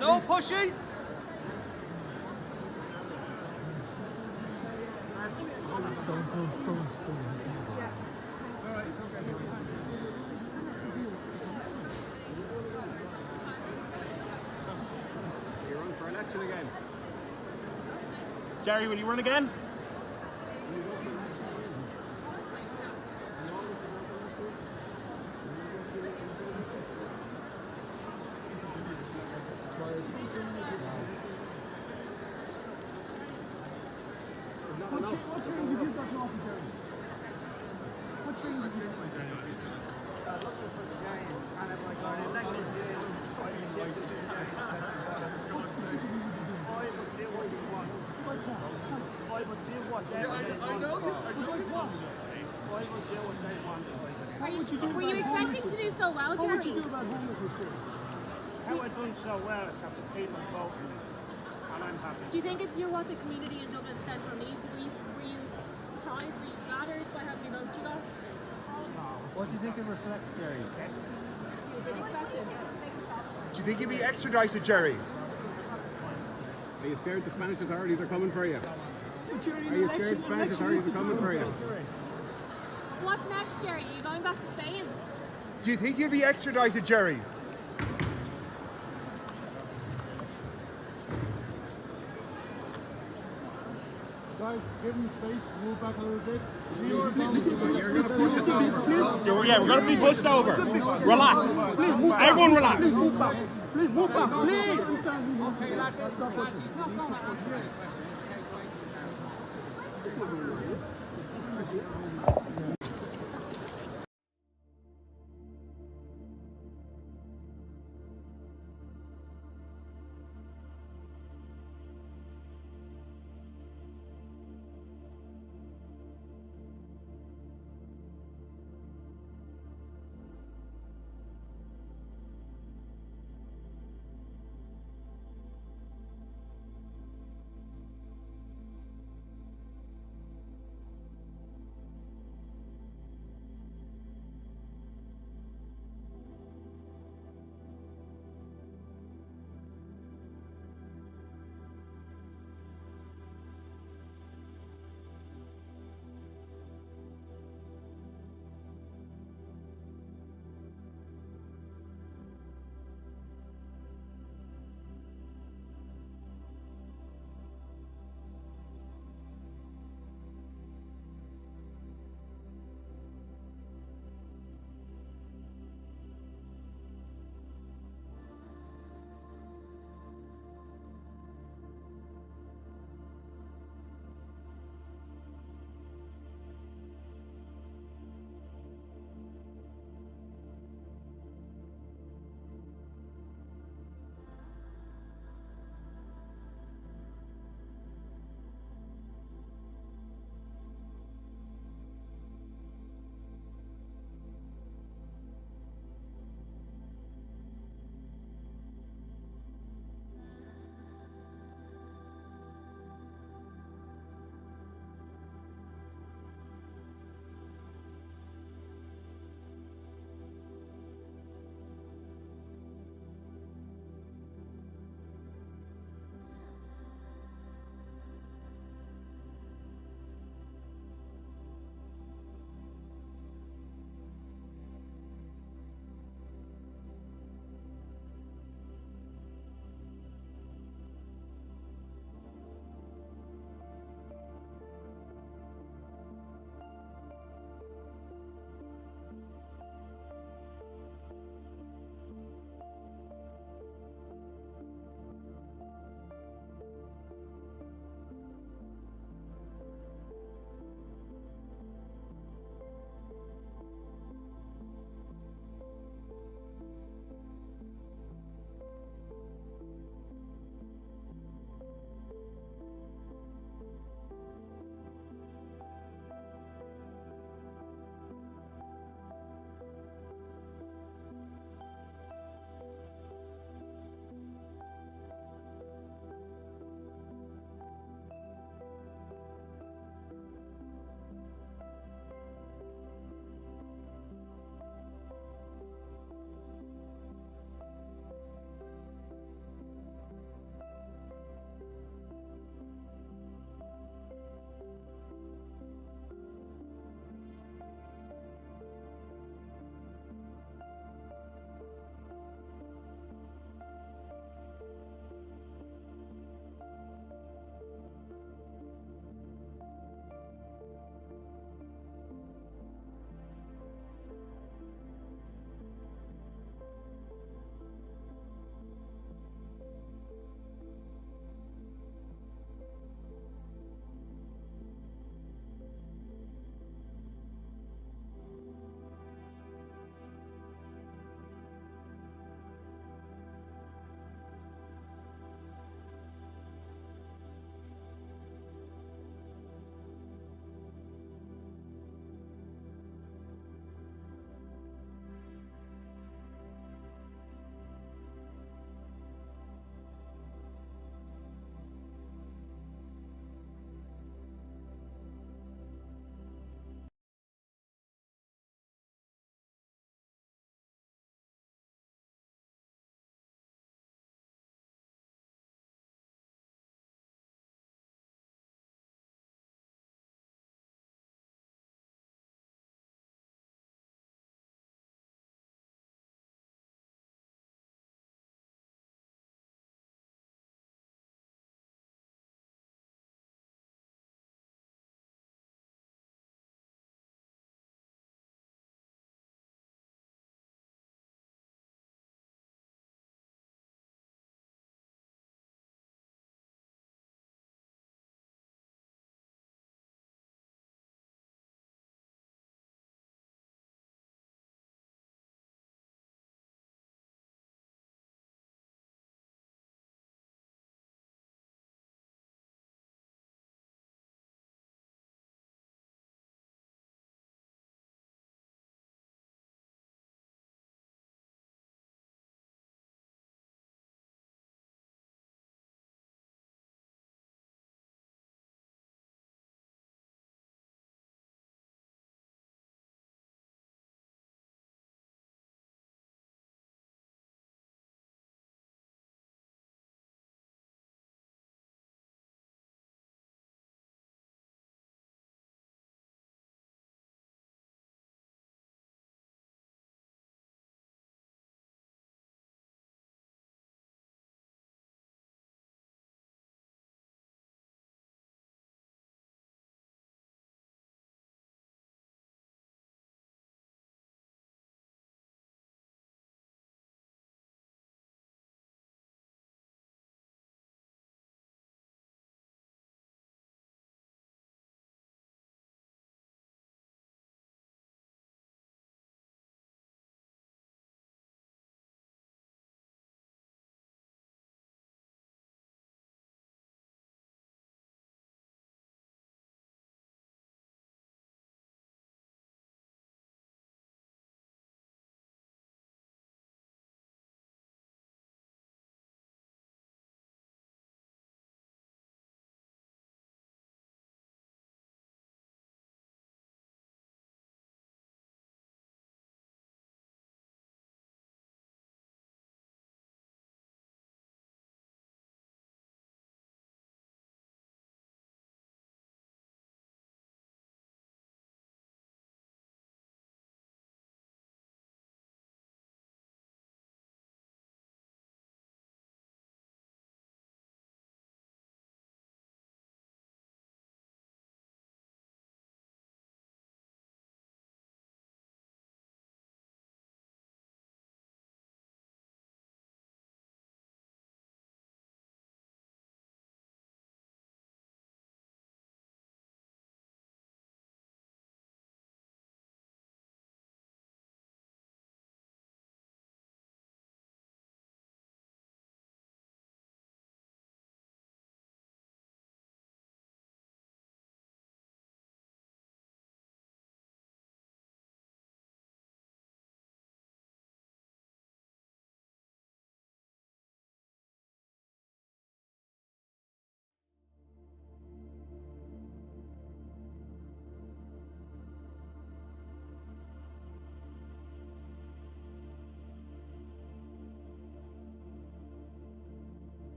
No pushing. You're on for election again. Jerry, will you run again? Were you expecting to do so well, Jerry? How would you do about homelessness? How I done so well is have the people voting me, and I'm happy. Do you think you're what the community in Dublin Central needs? Were you surprised? Were you flattered by how many votes you got? What do you think it reflects, Jerry? You didn't expect it. Do you think you'd be extradited, Jerry? Are you scared the Spanish authorities are coming for you? Are you scared the Spanish authorities are coming for you? What's next, Jerry? Are you going back to Spain? Do you think you'll be extradited, Jerry? Guys, give him space. Move back a little bit. You're going to push us over. Yeah, we're going to be pushed over. Relax. Everyone relax. Please move back. Please move back. Please. Okay, lads.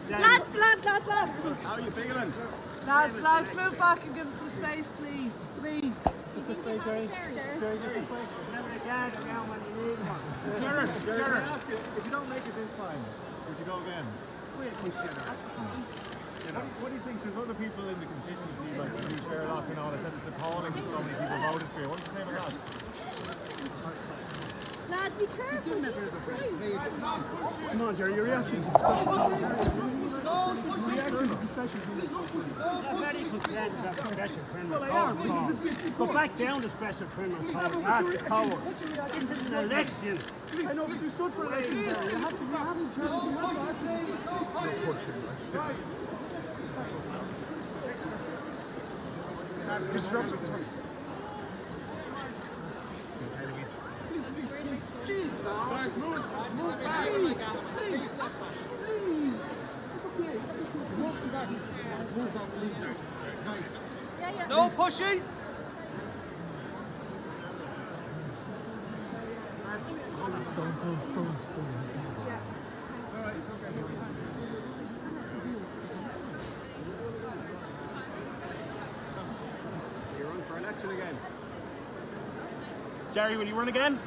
Lads, lads, lads, lads. How are you feeling? Lads, move back and give us some space, please. Please. This way, Jerry. Jerry, this way. Gerard, if you don't make it this time, would you go again? What do you think? There's other people in the constituency, like the new Sherlock and all, that said it's appalling that so many people voted for you. What do you say about that? Lads, be careful. Jesus Christ. Come on, Jerry, your reaction to the Medical standards are special criminal code. Go back down to special criminal code, not the code. This is an election. I know, but you stood for election, Jerry. You have to disrupt it. Guys, move back. Please. No pushing. You run for election again. Jerry, will you run again?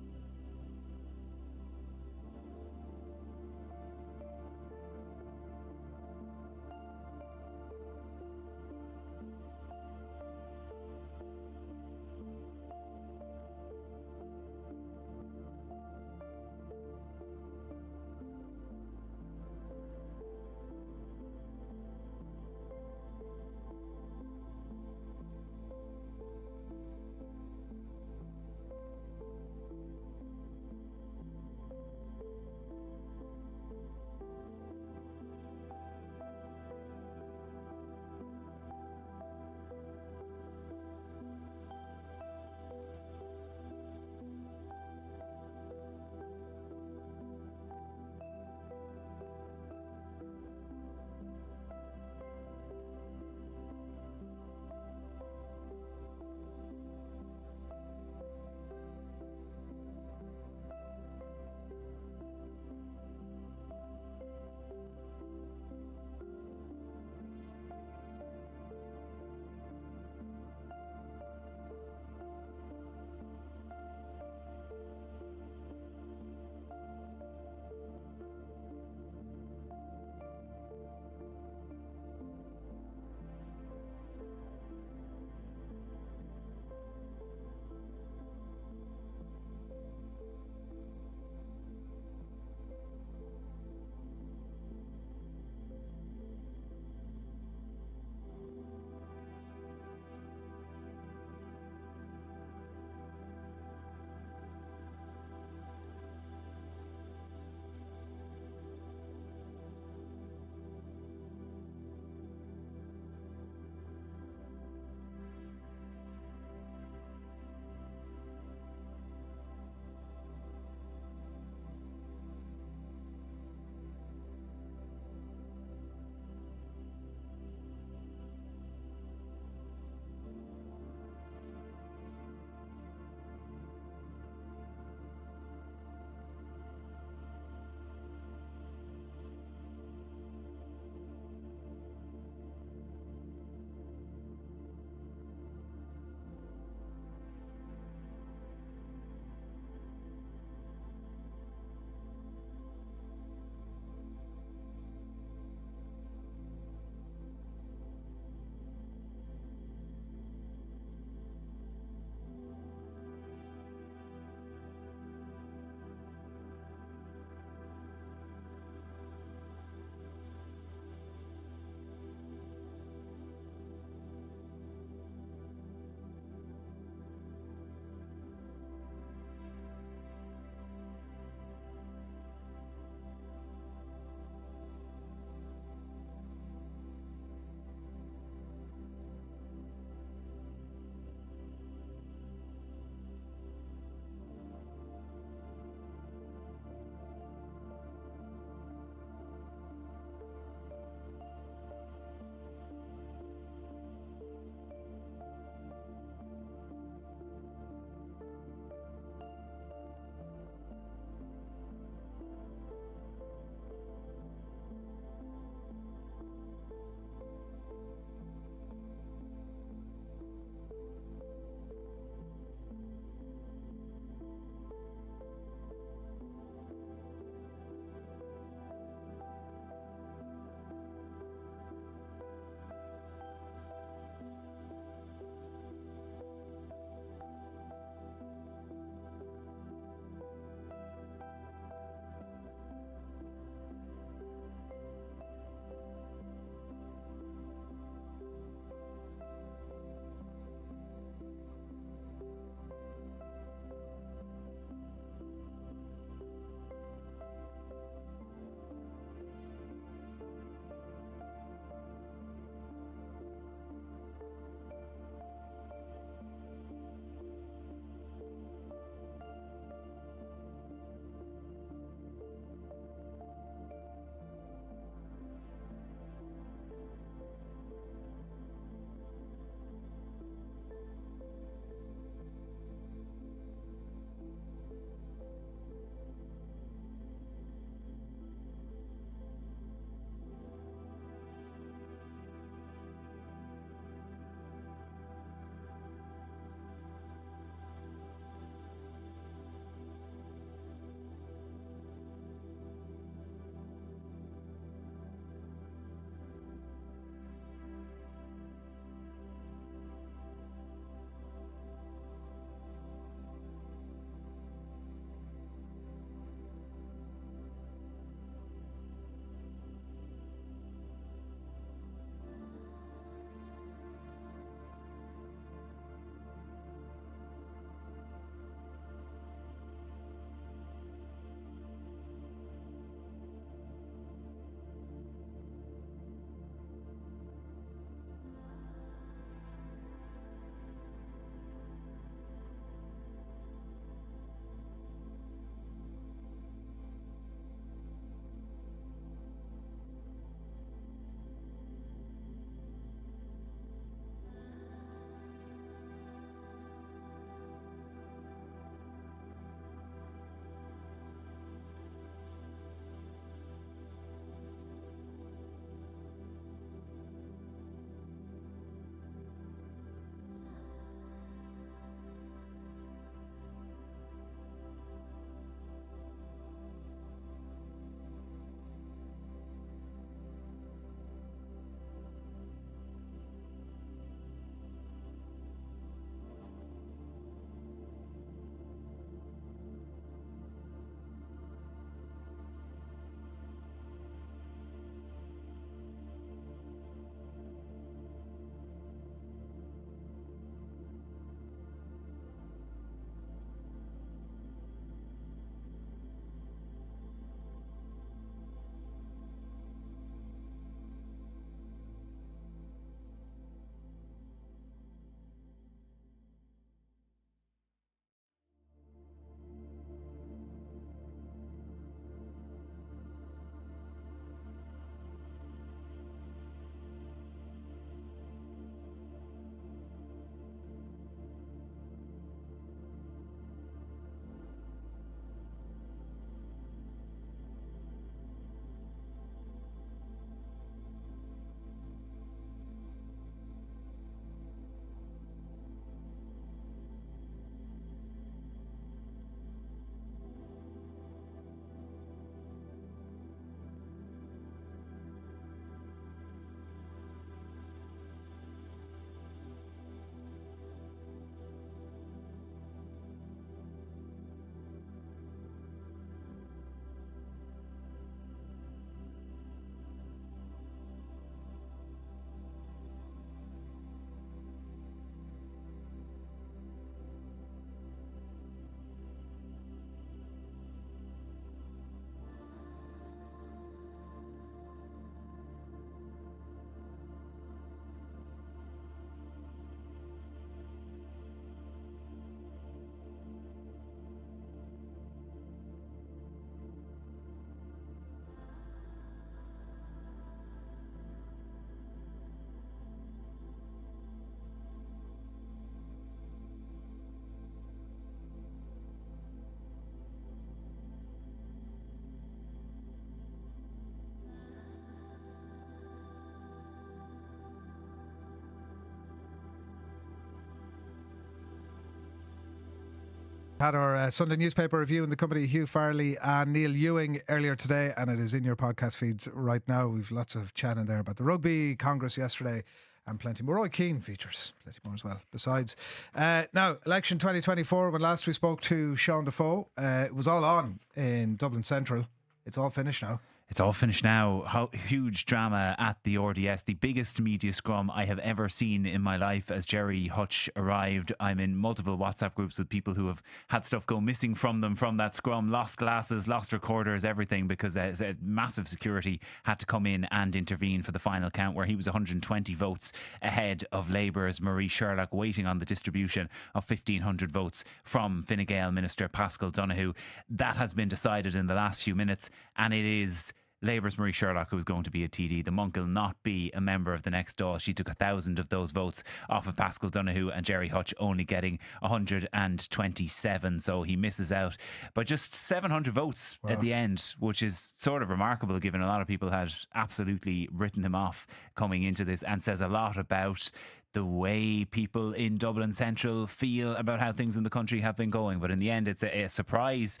Had our Sunday newspaper review in the company of Hugh Farley and Neil Ewing earlier today, and it is in your podcast feeds right now. We've lots of chat in there about the Rugby Congress yesterday and plenty more. Roy Keane features plenty more as well. Besides, now election 2024. When last we spoke to Sean Defoe, it was all on in Dublin Central. It's all finished now. It's all finished now. Huge drama at the RDS. The biggest media scrum I have ever seen in my life as Gerry Hutch arrived. I'm in multiple WhatsApp groups with people who have had stuff go missing from them from that scrum. Lost glasses, lost recorders, everything, because massive security had to come in and intervene for the final count, where he was 120 votes ahead of Labour's Marie Sherlock, waiting on the distribution of 1,500 votes from Fine Gael Minister Paschal Donoghue. That has been decided in the last few minutes, and it is Labour's Marie Sherlock who is going to be a TD. The monk will not be a member of the next Dáil. She took 1,000 of those votes off of Paschal Donoghue, and Gerry Hutch only getting 127, so he misses out by just 700 votes at the end, which is sort of remarkable given a lot of people had absolutely written him off coming into this, and says a lot about the way people in Dublin Central feel about how things in the country have been going. But in the end, it's a surprise.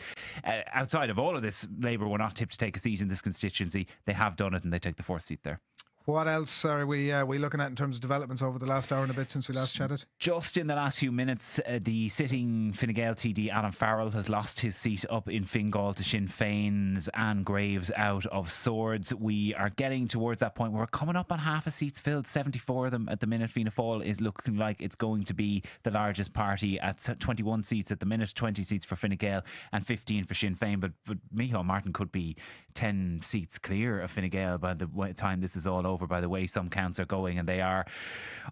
Outside of all of this, Labour were not tipped to take a seat in this constituency. They have done it, and they take the fourth seat there. What else are we looking at in terms of developments over the last hour and a bit since we last chatted? Just in the last few minutes, the sitting Fine Gael TD Adam Farrell has lost his seat up in Fingal to Sinn Féin's Anne Graves out of Swords. We are getting towards that point where we're coming up on half a seats filled, 74 of them at the minute. Fianna Fail is looking like it's going to be the largest party at 21 seats at the minute, 20 seats for Fine Gael and 15 for Sinn Féin. But Micheál Martin could be 10 seats clear of Fine Gael by the time this is all over, by the way some counts are going, and they are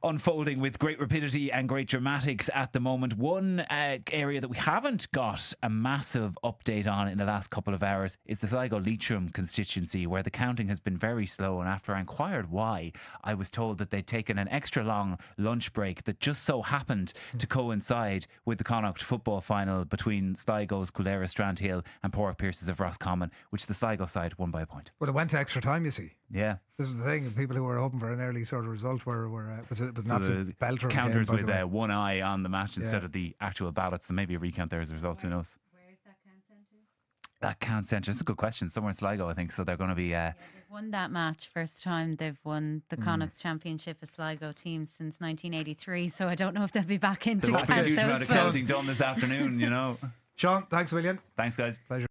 unfolding with great rapidity and great dramatics at the moment. One area that we haven't got a massive update on in the last couple of hours is the Sligo Leitrim constituency, where the counting has been very slow, and after I inquired why, I was told that they'd taken an extra long lunch break that just so happened to coincide with the Connacht football final between Sligo's Coolera Strandhill and Porrick Pierces of Roscommon, which the Sligo side won by a point. Well, it went to extra time, you see. Yeah. This is the thing. People who were hoping for an early sort of result were was an absolute belter. Counters game, with one eye on the match instead of the actual ballots. There may be a recount there as a result. Who knows? Where is that count centre? That count centre. It's a good question. Somewhere in Sligo, I think. So they're going to be. They've won that match first time they've won the Connacht Championship, a Sligo team, since 1983. So I don't know if they'll be back into there won't be a huge amount of counting done this afternoon. You know. Sean, thanks a million. Thanks, guys. Pleasure.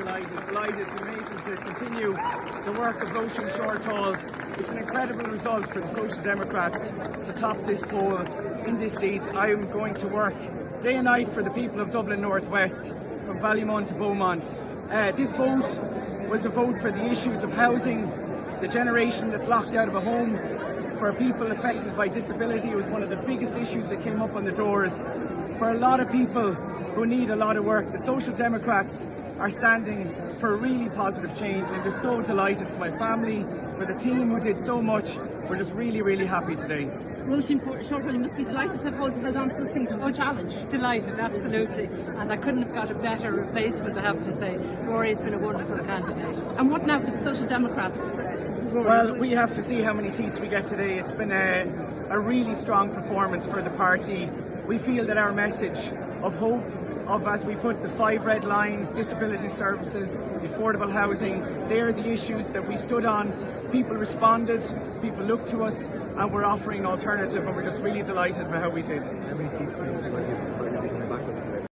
delighted. It's amazing to continue the work of Roisin Shortall. It's an incredible result for the Social Democrats to top this poll in this seat. I am going to work day and night for the people of Dublin North West, from Ballymun to Beaumont. This vote was a vote for the issues of housing, the generation that's locked out of a home, for people affected by disability. It was one of the biggest issues that came up on the doors. For a lot of people who need a lot of work, the Social Democrats are standing for a really positive change, and I'm just so delighted for my family, for the team who did so much. We're just really, really happy today. Roisin Shortall, you must be delighted to have held on to the seat. It was a challenge. Delighted, absolutely. And I couldn't have got a better replacement, I have to say. Rory's been a wonderful candidate. And what now for the Social Democrats? Well, we have to see how many seats we get today. It's been a really strong performance for the party. We feel that our message of hope, of, as we put, the 5 red lines, disability services, affordable housing, they're the issues that we stood on. People responded, people looked to us, and we're offering an alternative, and we're just really delighted for how we did. How many seats do you think you're going to be coming back with today?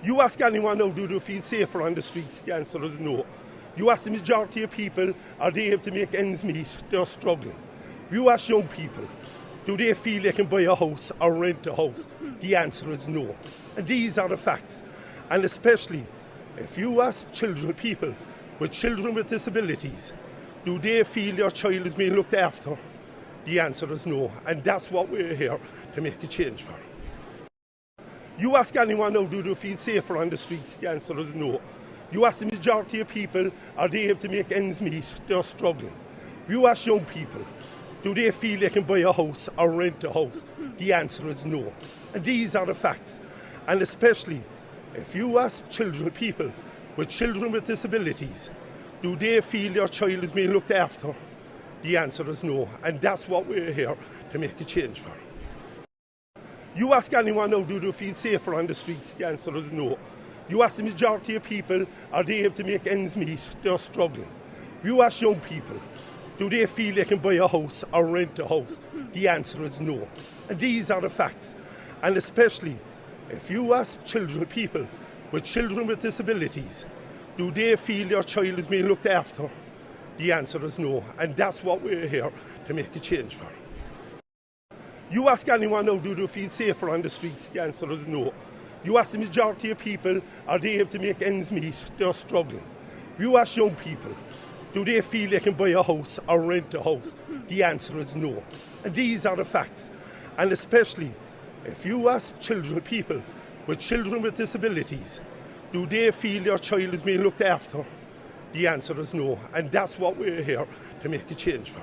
You ask anyone now, do they feel safer on the streets? The answer is no. You ask the majority of people, are they able to make ends meet? They're struggling. If you ask young people, do they feel they can buy a house or rent a house? The answer is no. And these are the facts. And especially, if you ask people with children with disabilities, do they feel their child is being looked after? The answer is no. And that's what we're here to make a change for. You ask anyone now, do they feel safer on the streets? The answer is no. You ask the majority of people, are they able to make ends meet? They're struggling. If you ask young people, do they feel they can buy a house or rent a house? The answer is no. And these are the facts. And especially, if you ask people with children with disabilities, do they feel their child is being looked after? The answer is no. And that's what we're here to make a change for. You ask anyone now, do they feel safer on the streets? The answer is no. You ask the majority of people, are they able to make ends meet? They're struggling. If you ask young people, do they feel they can buy a house or rent a house? The answer is no. And these are the facts. And especially, if you ask people with children with disabilities, do they feel their child is being looked after? The answer is no. And that's what we're here to make a change for. You ask anyone now, do they feel safer on the streets? The answer is no. You ask the majority of people, are they able to make ends meet? They're struggling. If you ask young people, do they feel they can buy a house or rent a house? The answer is no. And these are the facts. And especially, if you ask people with children with disabilities, do they feel their child is being looked after? The answer is no. And that's what we're here to make a change for.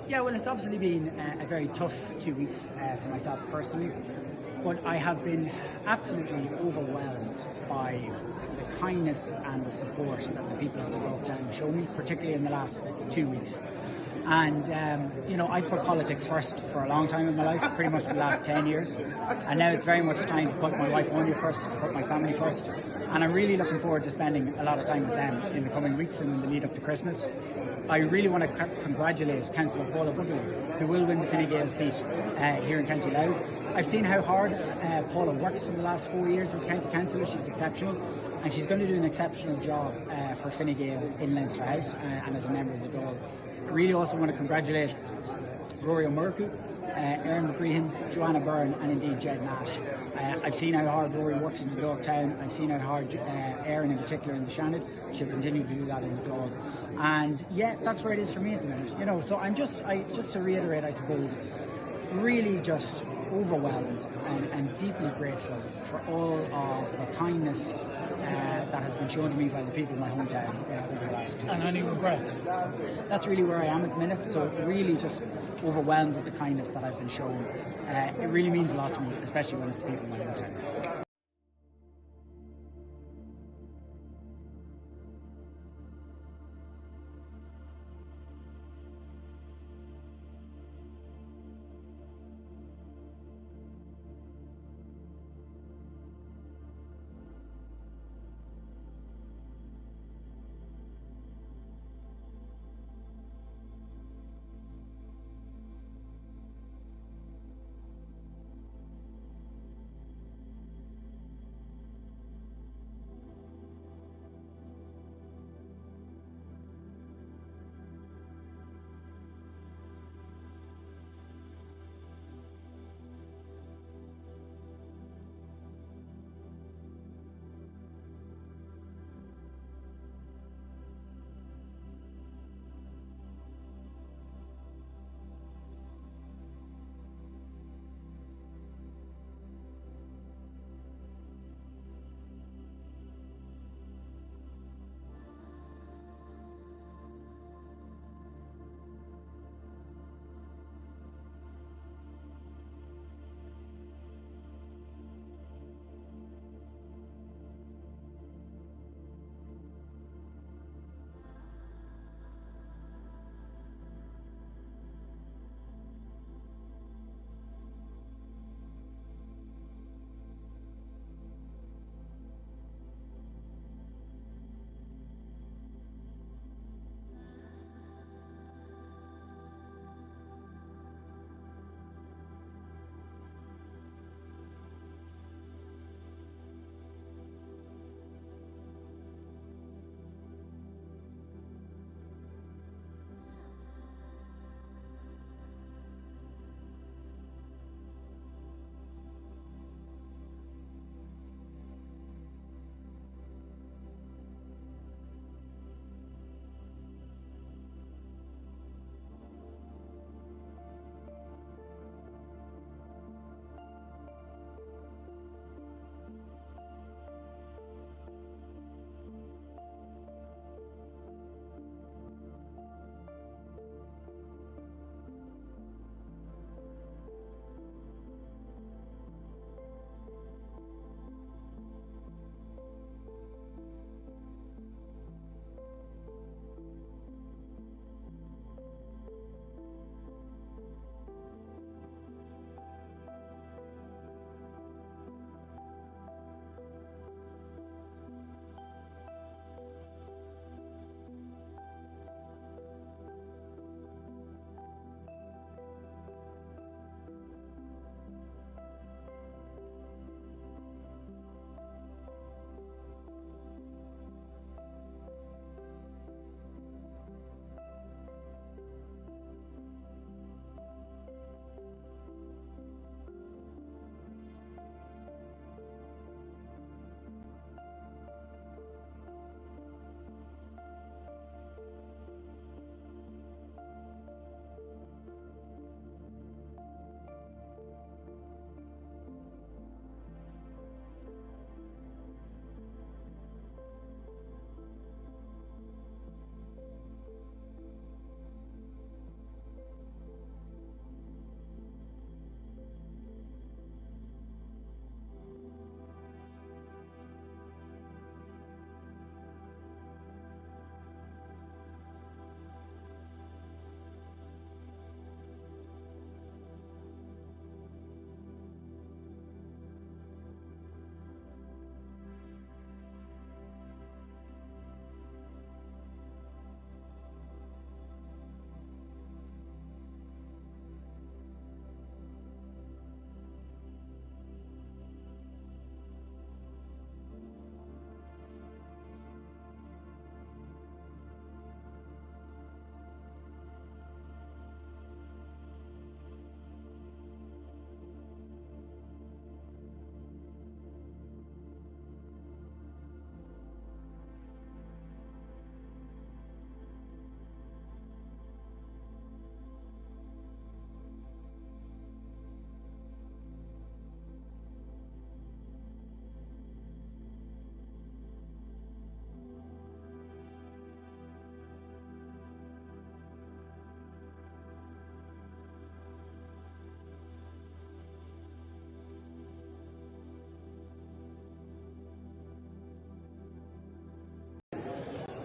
Yeah, well, it's obviously been a very tough 2 weeks for myself personally, but I have been absolutely overwhelmed by the kindness and the support that the people of the lockdown show me, particularly in the last 2 weeks. And, I put politics first for a long time in my life, pretty much for the last 10 years. And now it's very much time to put my wife Anya first, to put my family first. And I'm really looking forward to spending a lot of time with them in the coming weeks and in the lead up to Christmas. I really want to congratulate Councillor Paula Buckley, who will win the Fine Gael seat here in County Louth. I've seen how hard Paula works in the last 4 years as County Councillor. She's exceptional, and she's going to do an exceptional job for Fine Gael in Leinster House and as a member of the Dáil. I really also want to congratulate Rory O'Murku, Erin McGreehan, Joanna Byrne and indeed Jed Nash. I've seen how hard Rory works in the Dog Town. I've seen how hard Erin in particular in the Shannon. She'll continue to do that in the Dog. And yeah, that's where it is for me at the minute. So I'm just to reiterate, I suppose, really just overwhelmed and deeply grateful for all of the kindness that has been shown to me by the people in my hometown over the last 2 years. And any regrets? That's really where I am at the minute, so really just overwhelmed with the kindness that I've been shown. It really means a lot to me, especially when it's the people in my hometown.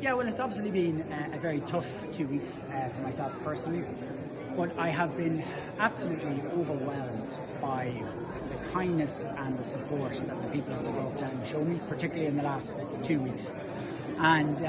Yeah, well, it's obviously been a very tough 2 weeks for myself personally, but I have been absolutely overwhelmed by the kindness and the support that the people of the Globe Town show me, particularly in the last 2 weeks. And,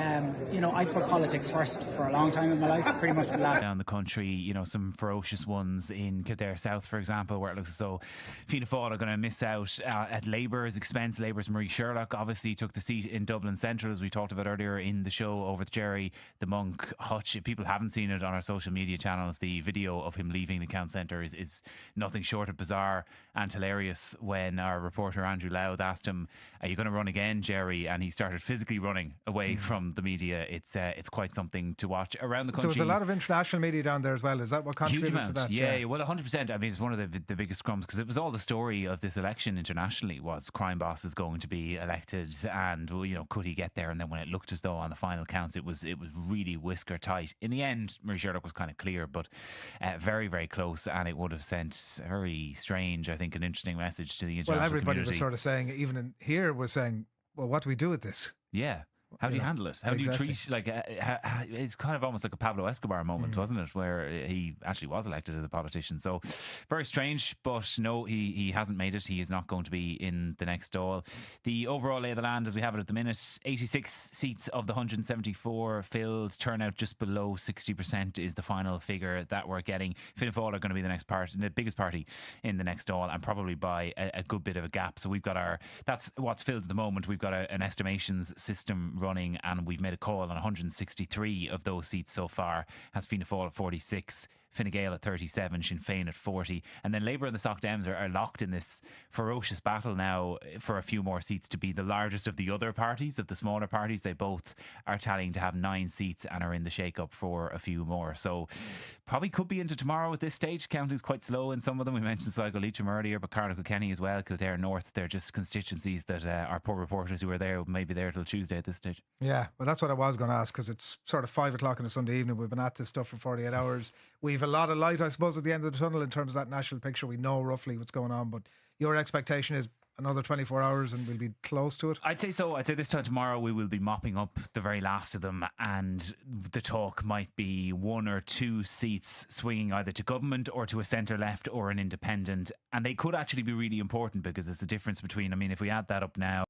I put politics first for a long time in my life, pretty much for the last... Down the country, some ferocious ones in Kildare South, for example, where it looks as though Fianna Fail are going to miss out at Labour's expense. Labour's Marie Sherlock obviously took the seat in Dublin Central, as we talked about earlier in the show, over with Gerry the Monk Hutch. If people haven't seen it on our social media channels, the video of him leaving the Count Centre is nothing short of bizarre and hilarious. When our reporter Andrew Louth asked him, "Are you going to run again, Gerry?" and he started physically running away from the media. It's quite something to watch around the country. There was a lot of international media down there as well. Is that what contributed Huge to amounts, that? yeah, well, 100%. I mean, it's one of the biggest scrums, because it was all the story of this election internationally was crime boss is going to be elected, and could he get there? And then when it looked as though on the final counts it was really whisker tight. In the end, Marie Sherlock was kind of clear, but very, very close, and it would have sent a very strange, I think, an interesting message to the international Well, everybody community. was sort of saying, even in here, was saying, well, what do we do with this? Yeah. How do you handle it? How do you treat, it's kind of almost like a Pablo Escobar moment, wasn't it? Where he actually was elected as a politician. So very strange, but no, he hasn't made it. He is not going to be in the next stall. The overall lay of the land as we have it at the minute, 86 seats of the 174 filled, turnout just below 60% is the final figure that we're getting. Fianna Fail are going to be the biggest party in the next stall, and probably by a good bit of a gap. So we've got that's what's filled at the moment. We've got an estimations system running, and we've made a call on 163 of those seats so far. Has Fianna Fail at 46, Fine Gael at 37, Sinn Fein at 40, and then Labour and the Soc Dems are locked in this ferocious battle now for a few more seats to be the largest of the other parties, of the smaller parties. They both are tallying to have 9 seats and are in the shake-up for a few more. So probably could be into tomorrow at this stage. Counting's quite slow in some of them. We mentioned Sligo Leitrim earlier, but Cardiff Kilkenny as well, Kildare North. They're just constituencies that our poor reporters who are there may be there till Tuesday at this stage. Yeah, well, that's what I was going to ask, because it's sort of 5 o'clock on a Sunday evening. We've been at this stuff for 48 hours. We've a lot of light, I suppose, at the end of the tunnel in terms of that national picture. We know roughly what's going on, but your expectation is another 24 hours and we'll be close to it? I'd say so. I'd say this time tomorrow we will be mopping up the very last of them, and the talk might be 1 or 2 seats swinging either to government or to a centre left or an independent, and they could actually be really important, because it's the difference between, I mean, if we add that up now,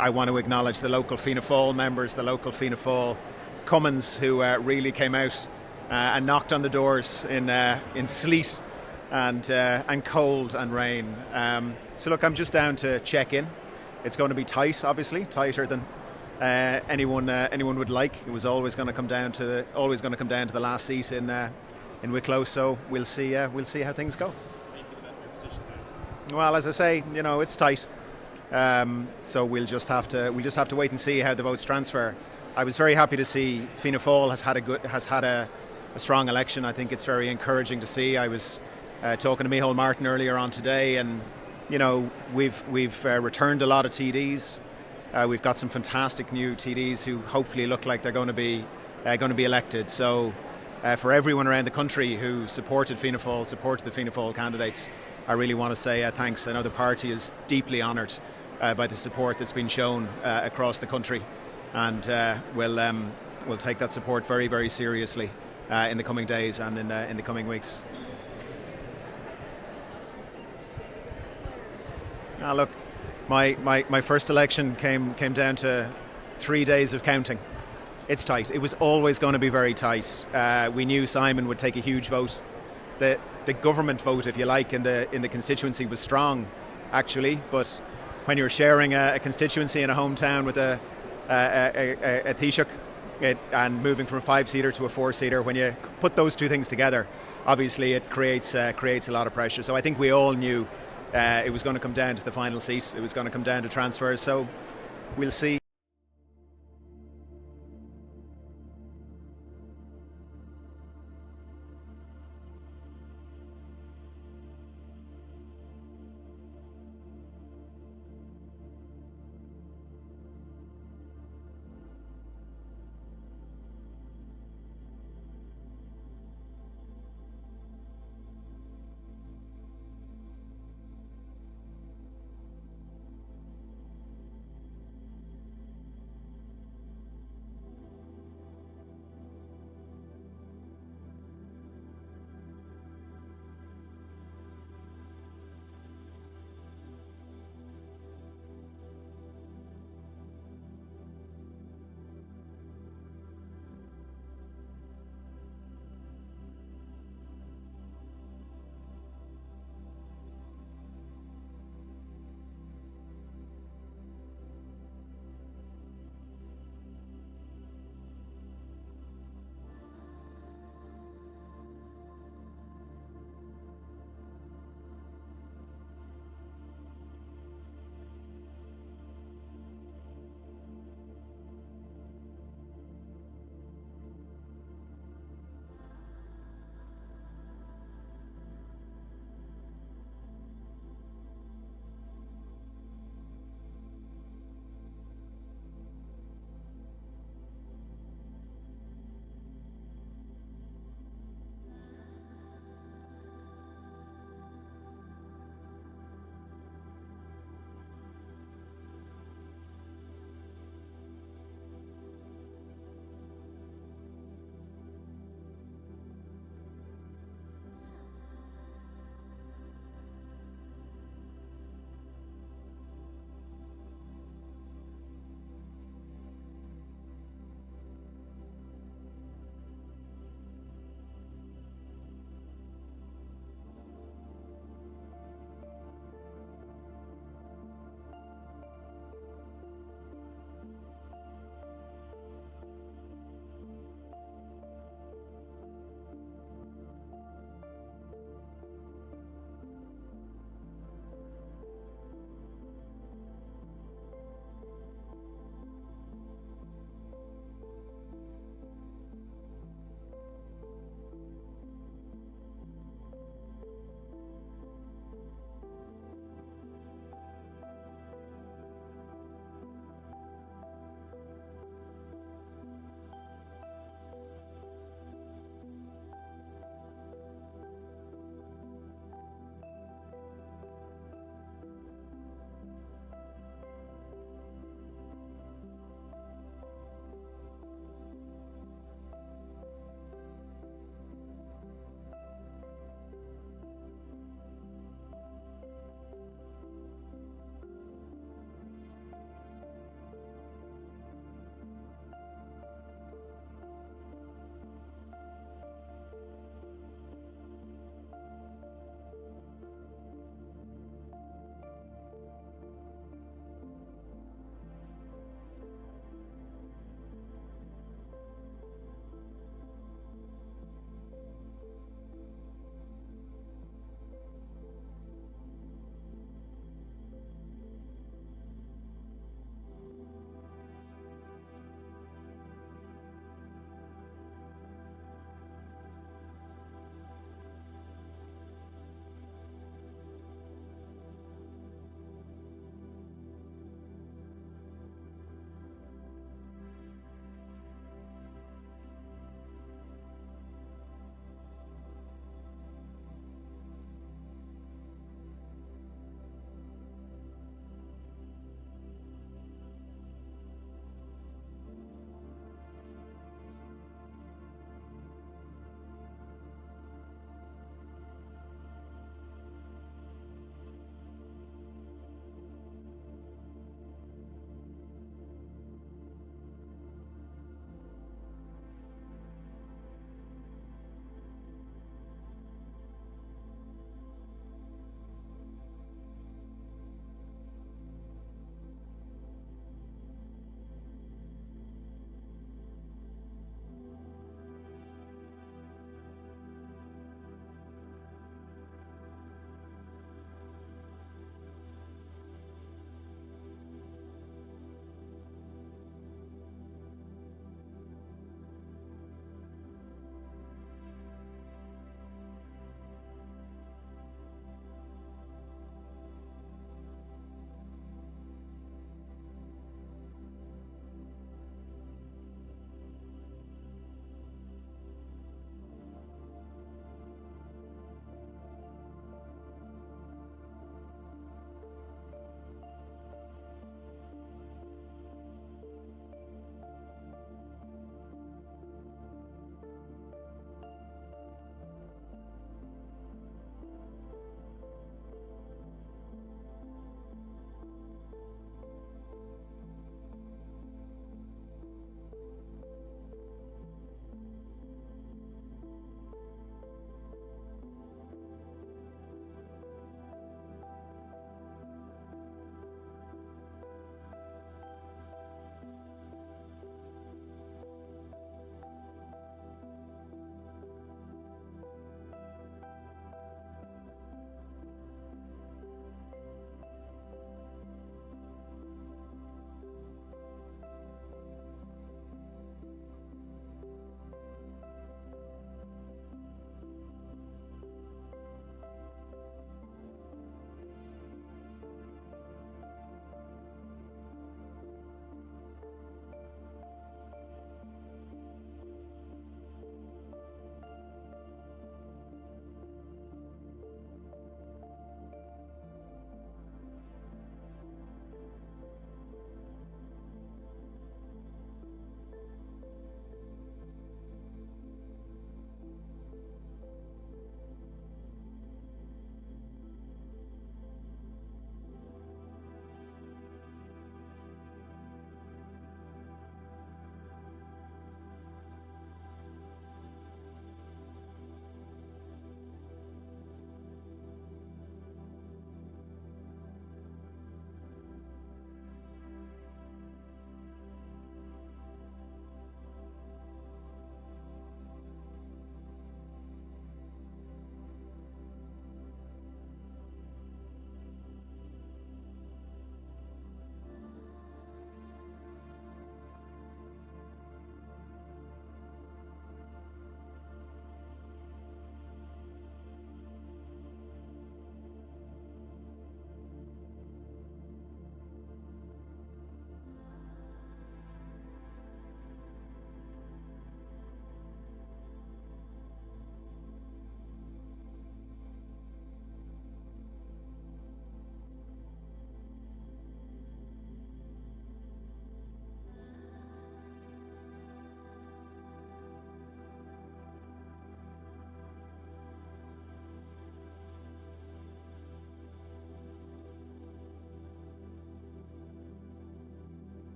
I want to acknowledge the local Fianna Fail members, the local Fianna Fail Cummins who really came out and knocked on the doors in sleet and cold and rain. So look, I'm just down to check in. It's going to be tight, obviously, tighter than anyone would like. It was always going to come down to the last seat in Wicklow. So we'll see how things go. Well, as I say, it's tight. So we'll just have to wait and see how the votes transfer. I was very happy to see Fianna Fail has had a strong election. I think it's very encouraging to see. I was talking to Micheál Martin earlier on today, and we've returned a lot of TDs. We've got some fantastic new TDs who hopefully look like they're going to be elected. So for everyone around the country who supported the Fianna Fail candidates, I really want to say thanks. I know the party is deeply honoured by the support that's been shown across the country, and we'll take that support very, very seriously in the coming days and in the coming weeks. Look, my first election came down to 3 days of counting. It's tight. It was always going to be very tight. We knew Simon would take a huge vote. The government vote, if you like, in the constituency was strong, actually. But when you're sharing a constituency in a hometown with a Taoiseach and moving from a 5-seater to a 4-seater, when you put those two things together, obviously it creates a lot of pressure. So I think we all knew it was going to come down to the final seat. It was going to come down to transfers. So we'll see.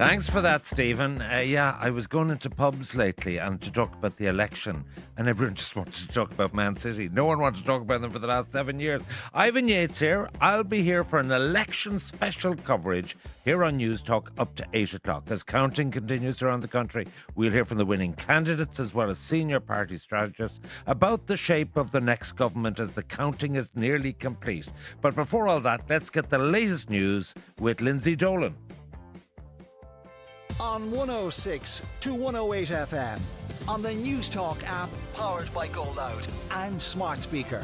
Thanks for that, Stephen. Yeah, I was going into pubs lately and to talk about the election, and everyone just wanted to talk about Man City. No one wanted to talk about them for the last 7 years. Ivan Yates here. I'll be here for an election special coverage here on Newstalk up to 8 o'clock. As counting continues around the country, we'll hear from the winning candidates as well as senior party strategists about the shape of the next government as the counting is nearly complete. But before all that, let's get the latest news with Lindsay Dolan. On 106 to 108 FM, on the Newstalk app powered by Gold Out and Smart Speaker.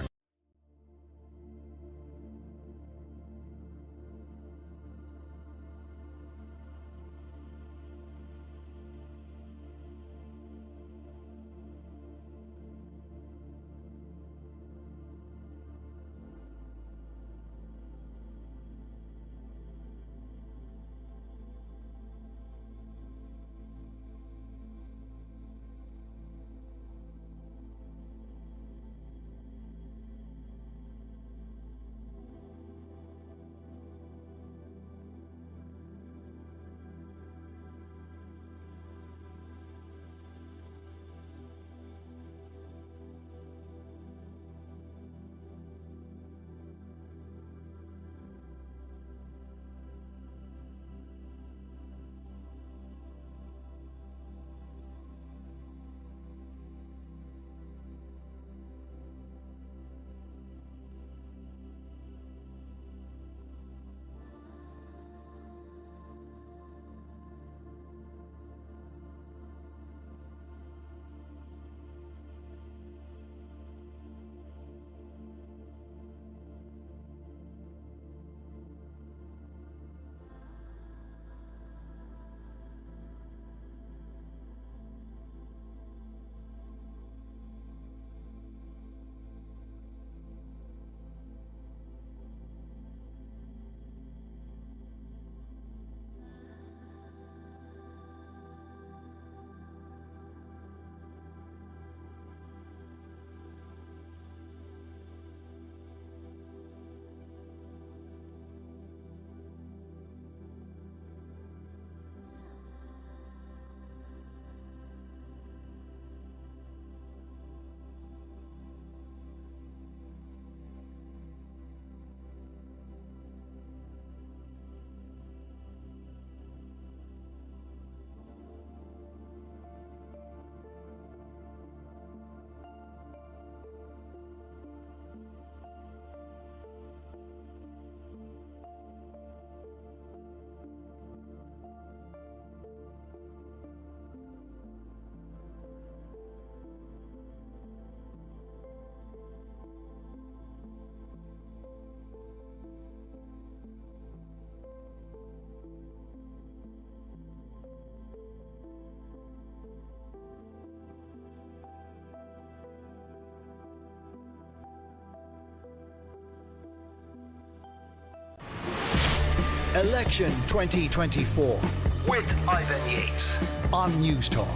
Election 2024 with Ivan Yates on Newstalk.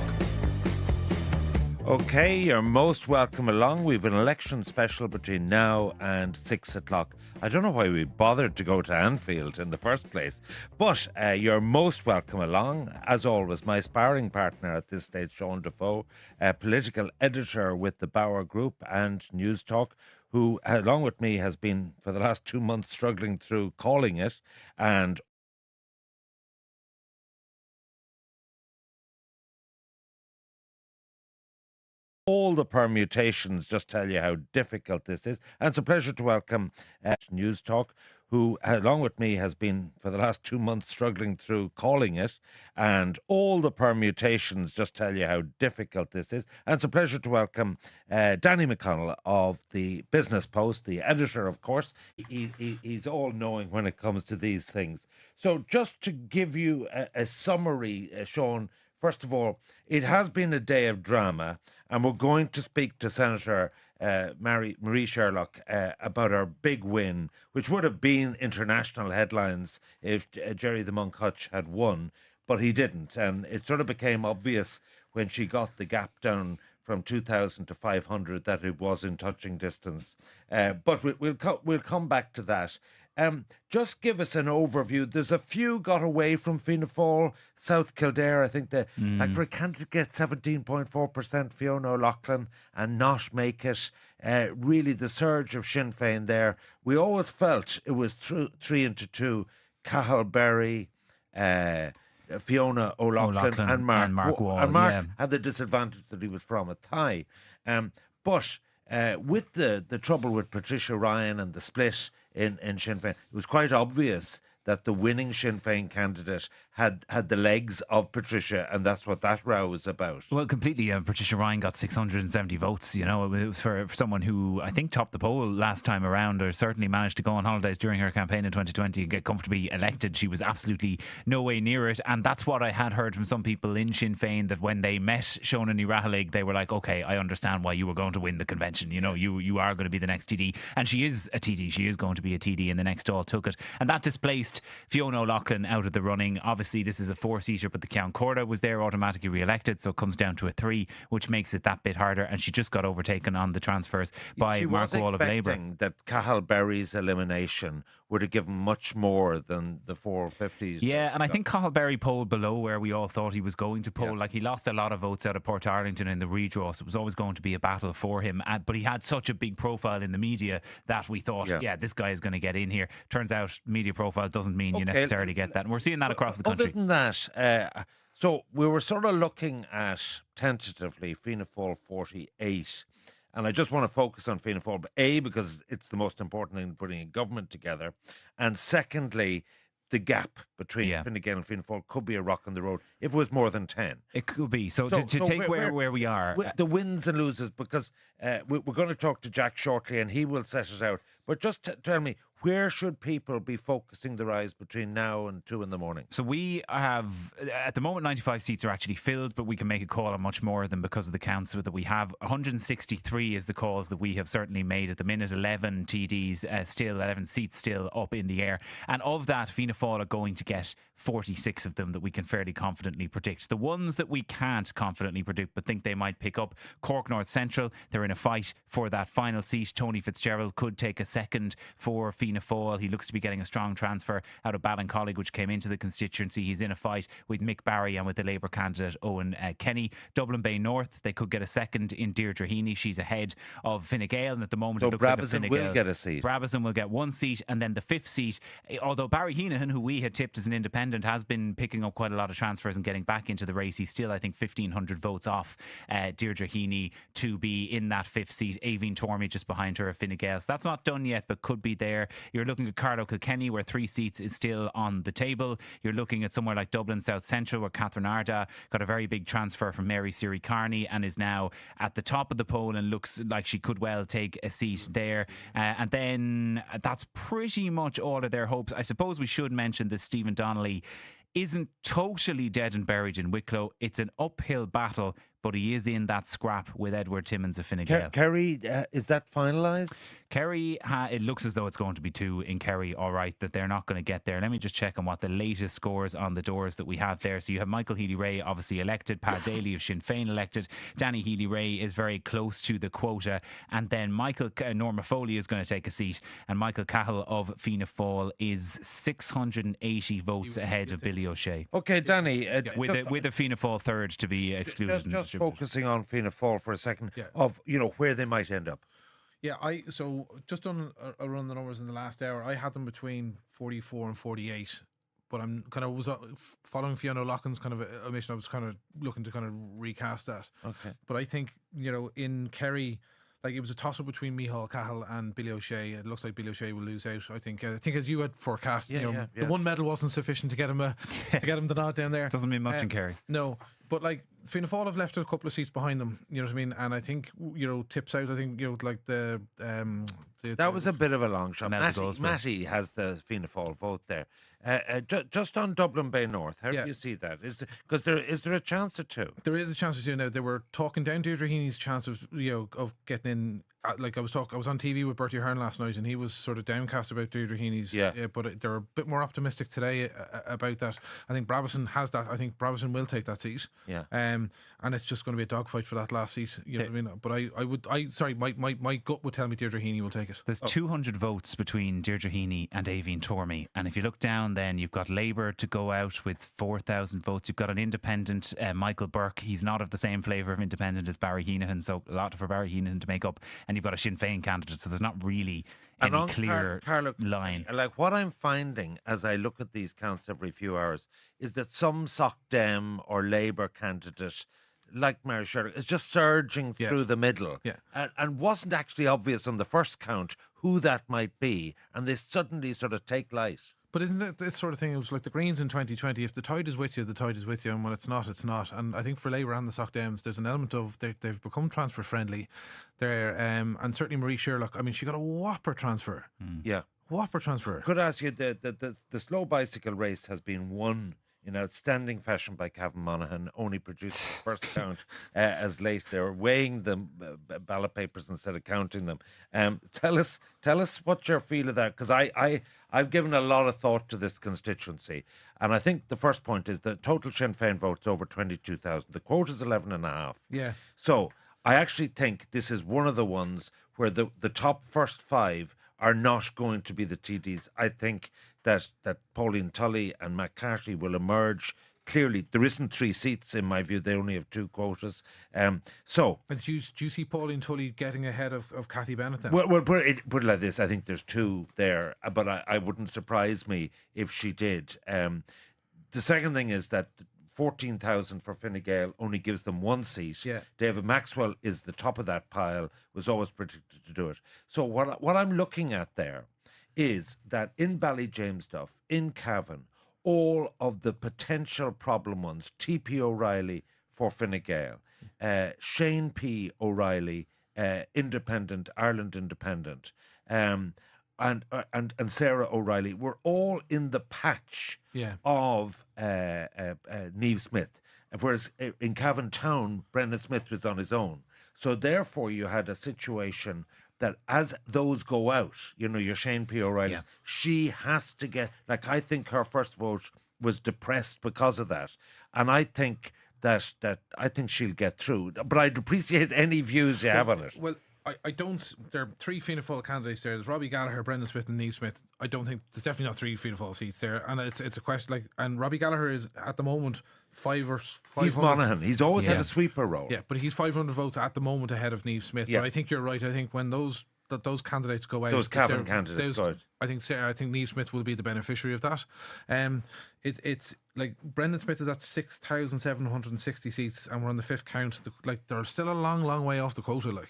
Okay, you're most welcome along. We've an election special between now and 6 o'clock. I don't know why we bothered to go to Anfield in the first place, but you're most welcome along. As always, my sparring partner at this stage, Sean Defoe, political editor with the Bauer Group and Newstalk, who, along with me, has been for the last 2 months struggling through calling it and all the permutations just tell you how difficult this is. And it's a pleasure to welcome Newstalk, who, along with me, has been for the last 2 months struggling through calling it. And all the permutations just tell you how difficult this is. And it's a pleasure to welcome Danny McConnell of the Business Post, the editor, of course. He's all-knowing when it comes to these things. So just to give you a summary, Sean, first of all, it has been a day of drama, and we're going to speak to Senator Marie Sherlock about our big win, which would have been international headlines if Gerry the Monk Hutch had won, but he didn't. And it sort of became obvious when she got the gap down from 2,000 to 500 that it was in touching distance. But we'll come back to that. Just give us an overview. There's a few got away from Fianna Fáil, South Kildare. I think like for a candidate get 17.4%, Fiona O'Loughlin, and not make it. Really, the surge of Sinn Féin there. We always felt it was 3 into 2. Cathal Berry, Fiona O'Loughlin and Mark Wall. And Mark had the disadvantage that he was from a Thai. But with the trouble with Patricia Ryan and the split in Sinn Féin, it was quite obvious that the winning Sinn Féin candidate had the legs of Patricia, and that's what that row was about. Well, completely. Patricia Ryan got 670 votes. You know, it was for someone who I think topped the poll last time around, or certainly managed to go on holidays during her campaign in 2020 and get comfortably elected. She was absolutely no way near it, and that's what I had heard from some people in Sinn Féin, that when they met Seona Ní Raghallaigh, they were like, okay, I understand why you were going to win the convention. You know, you are going to be the next TD, and she is a TD. She is going to be a TD, and the next all took it, and that displaced Fiona O'Loughlin out of the running. Obviously, this is a 4-seater, but the Count Corda was there, automatically re-elected, so it comes down to a 3, which makes it that bit harder, and she just got overtaken on the transfers by Mark Wall of Labour. That Cathal Berry's elimination would have given much more than the 450s. Yeah, and I think Cathal Berry polled below where we all thought he was going to poll. Yeah. Like, he lost a lot of votes out of Portarlington in the redraw, so it was always going to be a battle for him. But he had such a big profile in the media that we thought, yeah this guy is going to get in here. Turns out media profile doesn't mean you necessarily get that. And we're seeing that across the country. Other than that, so we were sort of looking at, tentatively, Fianna Fáil 48. And I just want to focus on Fianna Fáil, A, because it's the most important thing in putting a government together. And secondly, the gap between Fine Gael and Fianna Fáil could be a rock on the road if it was more than 10. It could be. So to take where we are. The wins and loses, because we're going to talk to Jack shortly and he will set it out. But just tell me, where should people be focusing their eyes between now and 2 in the morning? So we have, at the moment, 95 seats are actually filled, but we can make a call on much more of them because of the counts that we have. 163 is the calls that we have certainly made at the minute. 11 TDs still, 11 seats still up in the air. And of that, Fianna Fáil are going to get 46 of them that we can fairly confidently predict. The ones that we can't confidently predict but think they might pick up, Cork North Central, they're in a fight for that final seat. Tony Fitzgerald could take a second for Fianna Fáil. He looks to be getting a strong transfer out of Ballincollig, which came into the constituency. He's in a fight with Mick Barry and with the Labour candidate Owen Kenny. Dublin Bay North, they could get a second in Deirdre Heaney. She's ahead of Fine Gael, and at the moment it looks Brabazon like will get a seat. Brabazon will get 1 seat, and then the 5th seat, although Barry Heenahan, who we had tipped as an independent, has been picking up quite a lot of transfers and getting back into the race. He's still, I think, 1,500 votes off Deirdre Heaney to be in that 5th seat. Aoibhinn Tormey just behind her of Fine Gael. So that's not done yet, but could be there. You're looking at Carlow Kilkenny, where 3 seats is still on the table. You're looking at somewhere like Dublin South Central, where Catherine Arda got a very big transfer from Mary Siri Carney and is now at the top of the poll and looks like she could well take a seat there. And then that's pretty much all of their hopes. I suppose we should mention that Stephen Donnelly isn't totally dead and buried in Wicklow. It's an uphill battle, but he is in that scrap with Edward Timmins of Fine Gael. Kerry, is that finalised? Kerry, it looks as though it's going to be 2 in Kerry, all right, that they're not going to get there. Let me just check on what the latest scores on the doors that we have there. So you have Michael Healy-Rae, obviously elected, Pat Daly of Sinn Féin elected, Danny Healy-Rae is very close to the quota, and then Norma Foley is going to take a seat, and Michael Cahill of Fianna Fáil is 680 votes ahead of Billy O'Shea. Okay, Danny. With a Fianna Fáil third to be excluded. Just focusing on Fianna Fáil for a second, of where they might end up. Yeah, so just done a run the numbers in the last hour. I had them between 44 and 48, but I'm kind of was following Fiona O'Loughlin's kind of a mission. I was kind of looking to kind of recast that. Okay, but I think in Kerry, like, it was a toss-up between Micheál Cahill and Billy O'Shea. It looks like Billy O'Shea will lose out. I think as you had forecast, the one medal wasn't sufficient to get him the nod down there. Doesn't mean much in Kerry. No, but like Fianna Fáil have left a couple of seats behind them. You know what I mean? And I think tips out. I think like that was a bit of a long shot. Matty has the Fianna Fáil vote there. Just on Dublin Bay North, how do you see that? Is there a chance of 2? There is a chance of 2 now. They were talking down Deirdre Heaney's chance of of getting in. Like I was on TV with Bertie Ahern last night, and he was sort of downcast about Deirdre Heaney's. But they're a bit more optimistic today about that. I think Brabazon has that. I think Brabazon will take that seat. Yeah. And it's just going to be a dogfight for that last seat. You know what I mean? But sorry, my gut would tell me Deirdre Heaney will take it. There's 200 votes between Deirdre Heaney and Aoibhinn Tormey. And if you look down, then you've got Labour to go out with 4,000 votes. You've got an independent, Michael Burke. He's not of the same flavour of independent as Barry Heenan, so a lot for Barry Heenan to make up. And you've got a Sinn Féin candidate, so there's not really any clear line. Like what I'm finding as I look at these counts every few hours is that some Soc Dem or Labour candidate like Mary Sherlock is just surging through the middle, and wasn't actually obvious on the first count who that might be, and they suddenly sort of take light. But isn't it this sort of thing? It was like the Greens in 2020. If the tide is with you, the tide is with you, and when it's not, it's not. And I think for Labour and the Soc Dems, there's an element of they've become transfer friendly there, and certainly Marie Sherlock. I mean, she got a whopper transfer. Yeah, whopper transfer. Could I ask you, the slow bicycle race has been won in outstanding fashion by Cavan Monaghan, only produced the first count as late. They were weighing the ballot papers instead of counting them. Tell us what your feel of that, because I've given a lot of thought to this constituency, and I think the first point is the total Sinn Féin votes over 22,000. The quote is 11.5. Yeah. So I actually think this is one of the ones where the top first five are not going to be the TDs. I think that Pauline Tully and Matt Carty will emerge clearly. There isn't 3 seats in my view. They only have 2 quotas. And do you see Pauline Tully getting ahead of Cathy Bennett then? Well, put it like this. I think there's 2 there, but I wouldn't surprise me if she did. The second thing is that 14,000 for Fine Gael only gives them 1 seat. Yeah. David Maxwell is the top of that pile, was always predicted to do it. So what I'm looking at there is that in Ballyjamestuff, in Cavan, all of the potential problem ones, T.P. O'Reilly for Fine Gael, Shane P. O'Reilly, Independent, Ireland Independent, and Sarah O'Reilly were all in the patch of Niamh Smith, whereas in Cavan Town, Brendan Smith was on his own. So therefore you had a situation that as those go out, you know, your Shane P. O'Reilly's, she has to get, like, I think her first vote was depressed because of that. And I think that I think she'll get through. But I'd appreciate any views you have on it. Well, I don't. There are 3 Fianna Fáil candidates there. There's Robbie Gallagher, Brendan Smith, and Niamh Smith. I don't think there's definitely not 3 Fianna Fáil seats there, and it's a question like. And Robbie Gallagher is at the moment 500. He's Monaghan. He's always had a sweeper role. Yeah, but he's 500 votes at the moment ahead of Niamh Smith. But I think you're right. I think when those candidates go out, those Cavan candidates go out, I think Niamh Smith will be the beneficiary of that. It's like Brendan Smith is at 6,760 seats, and we're on the 5th count. They're still a long way off the quota.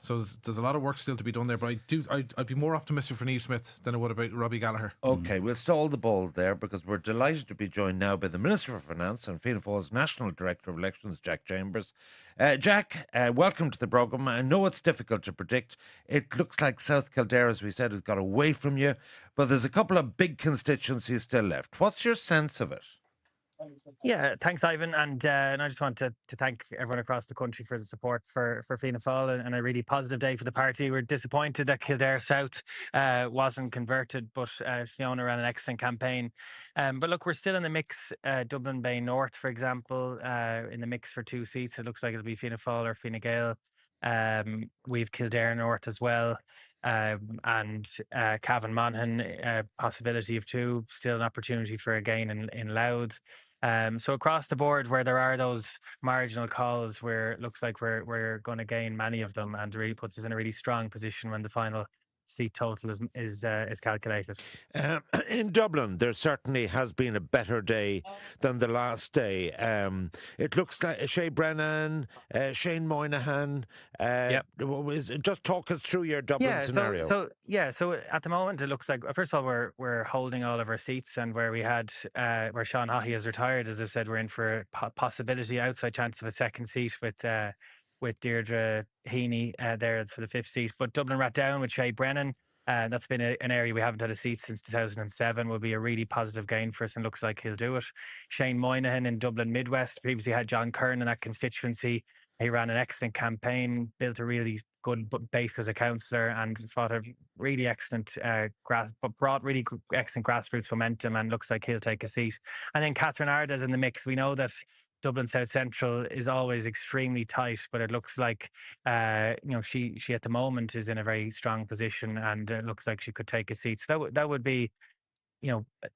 So there's a lot of work still to be done there. But I'd be more optimistic for Niamh Smith than I would about Robbie Gallagher. Okay, we'll stall the ball there because we're delighted to be joined now by the Minister for Finance and Fianna Fáil's National Director of Elections, Jack Chambers. Jack, welcome to the programme. I know it's difficult to predict. It looks like South Kildare, as we said, has got away from you, but there's a couple of big constituencies still left. What's your sense of it? Yeah, thanks, Ivan. And I just want to thank everyone across the country for the support for Fianna Fáil and a really positive day for the party. We're disappointed that Kildare South wasn't converted, but Fiona ran an excellent campaign. But look, we're still in the mix. Dublin Bay North, for example, in the mix for 2 seats. It looks like it'll be Fianna Fáil or Fine Gael. We've Kildare North as well. And Cavan Monaghan, possibility of 2, still an opportunity for a gain in Louth. So across the board, where there are those marginal calls, where it looks like we're going to gain many of them, and really puts us in a really strong position when the final seat total is calculated. In Dublin, there certainly has been a better day than the last day. It looks like Shea Brennan, Shane Moynihan. Just talk us through your Dublin scenario. So at the moment, it looks like, first of all, we're holding all of our seats, and where we had where Sean Haughey has retired, as I've said, we're in for a possibility, outside chance of a second seat with Deirdre Heaney there for the 5th seat. But Dublin Rathdown with Shea Brennan, that's been an area we haven't had a seat since 2007, will be a really positive gain for us, and looks like he'll do it. Shane Moynihan in Dublin Midwest, previously had John Kern in that constituency. He ran an excellent campaign, built a really good base as a councillor and fought a really excellent brought really excellent grassroots momentum, and looks like he'll take a seat. And then Catherine Arda's in the mix. We know that Dublin South Central is always extremely tight, but it looks like she at the moment is in a very strong position, and it looks like she could take a seat. So that would be,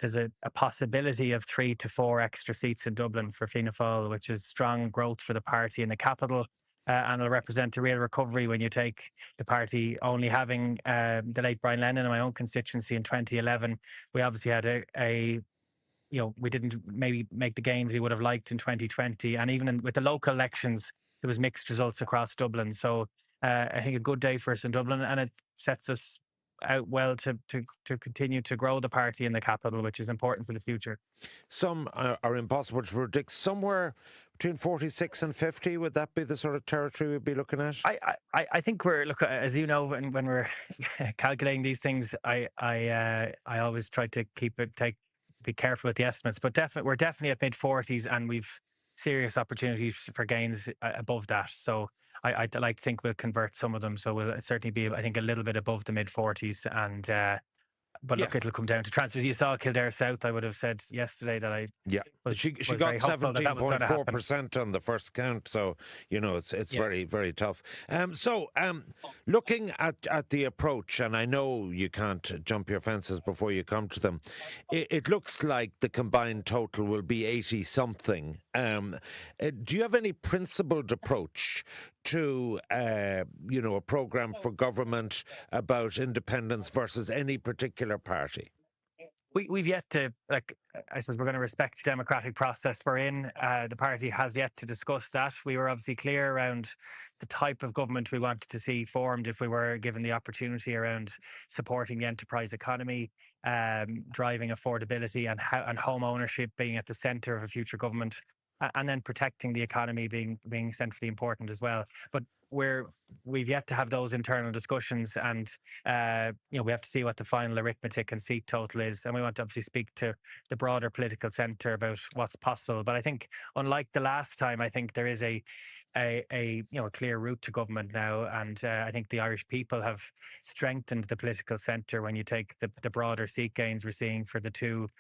there's a possibility of 3 to 4 extra seats in Dublin for Fianna Fáil, which is strong growth for the party in the capital. And it'll represent a real recovery when you take the party only having the late Brian Lennon in my own constituency in 2011. We obviously had we didn't maybe make the gains we would have liked in 2020. And even with the local elections, there was mixed results across Dublin. So I think a good day for us in Dublin, and it sets us out well to continue to grow the party in the capital, which is important for the future. Some are impossible to predict. Somewhere between 46 and 50, would that be the sort of territory we'd be looking at? I think as you know, when we're calculating these things, I always try to be careful with the estimates, but we're definitely at mid-40s, and we've serious opportunities for gains above that. So I'd like to think we'll convert some of them. So we'll certainly be, I think, a little bit above the mid-40s. And but look, it'll come down to transfers. You saw Kildare South. I would have said yesterday that she got 17.4% on the first count. So it's very, very tough. Looking at the approach, and I know you can't jump your fences before you come to them. It looks like the combined total will be 80 something. Do you have any principled approach to a programme for government about independence versus any particular party? We've yet to, I suppose we're going to respect the democratic process we're in. The party has yet to discuss that. We were obviously clear around the type of government we wanted to see formed if we were given the opportunity around supporting the enterprise economy, driving affordability, and home ownership being at the centre of a future government, and then protecting the economy being centrally important as well. But we've yet to have those internal discussions, and we have to see what the final arithmetic and seat total is, and we want to obviously speak to the broader political centre about what's possible. But I think, unlike the last time, I think there is a clear route to government now, and I think the Irish people have strengthened the political centre when you take the broader seat gains we're seeing for the two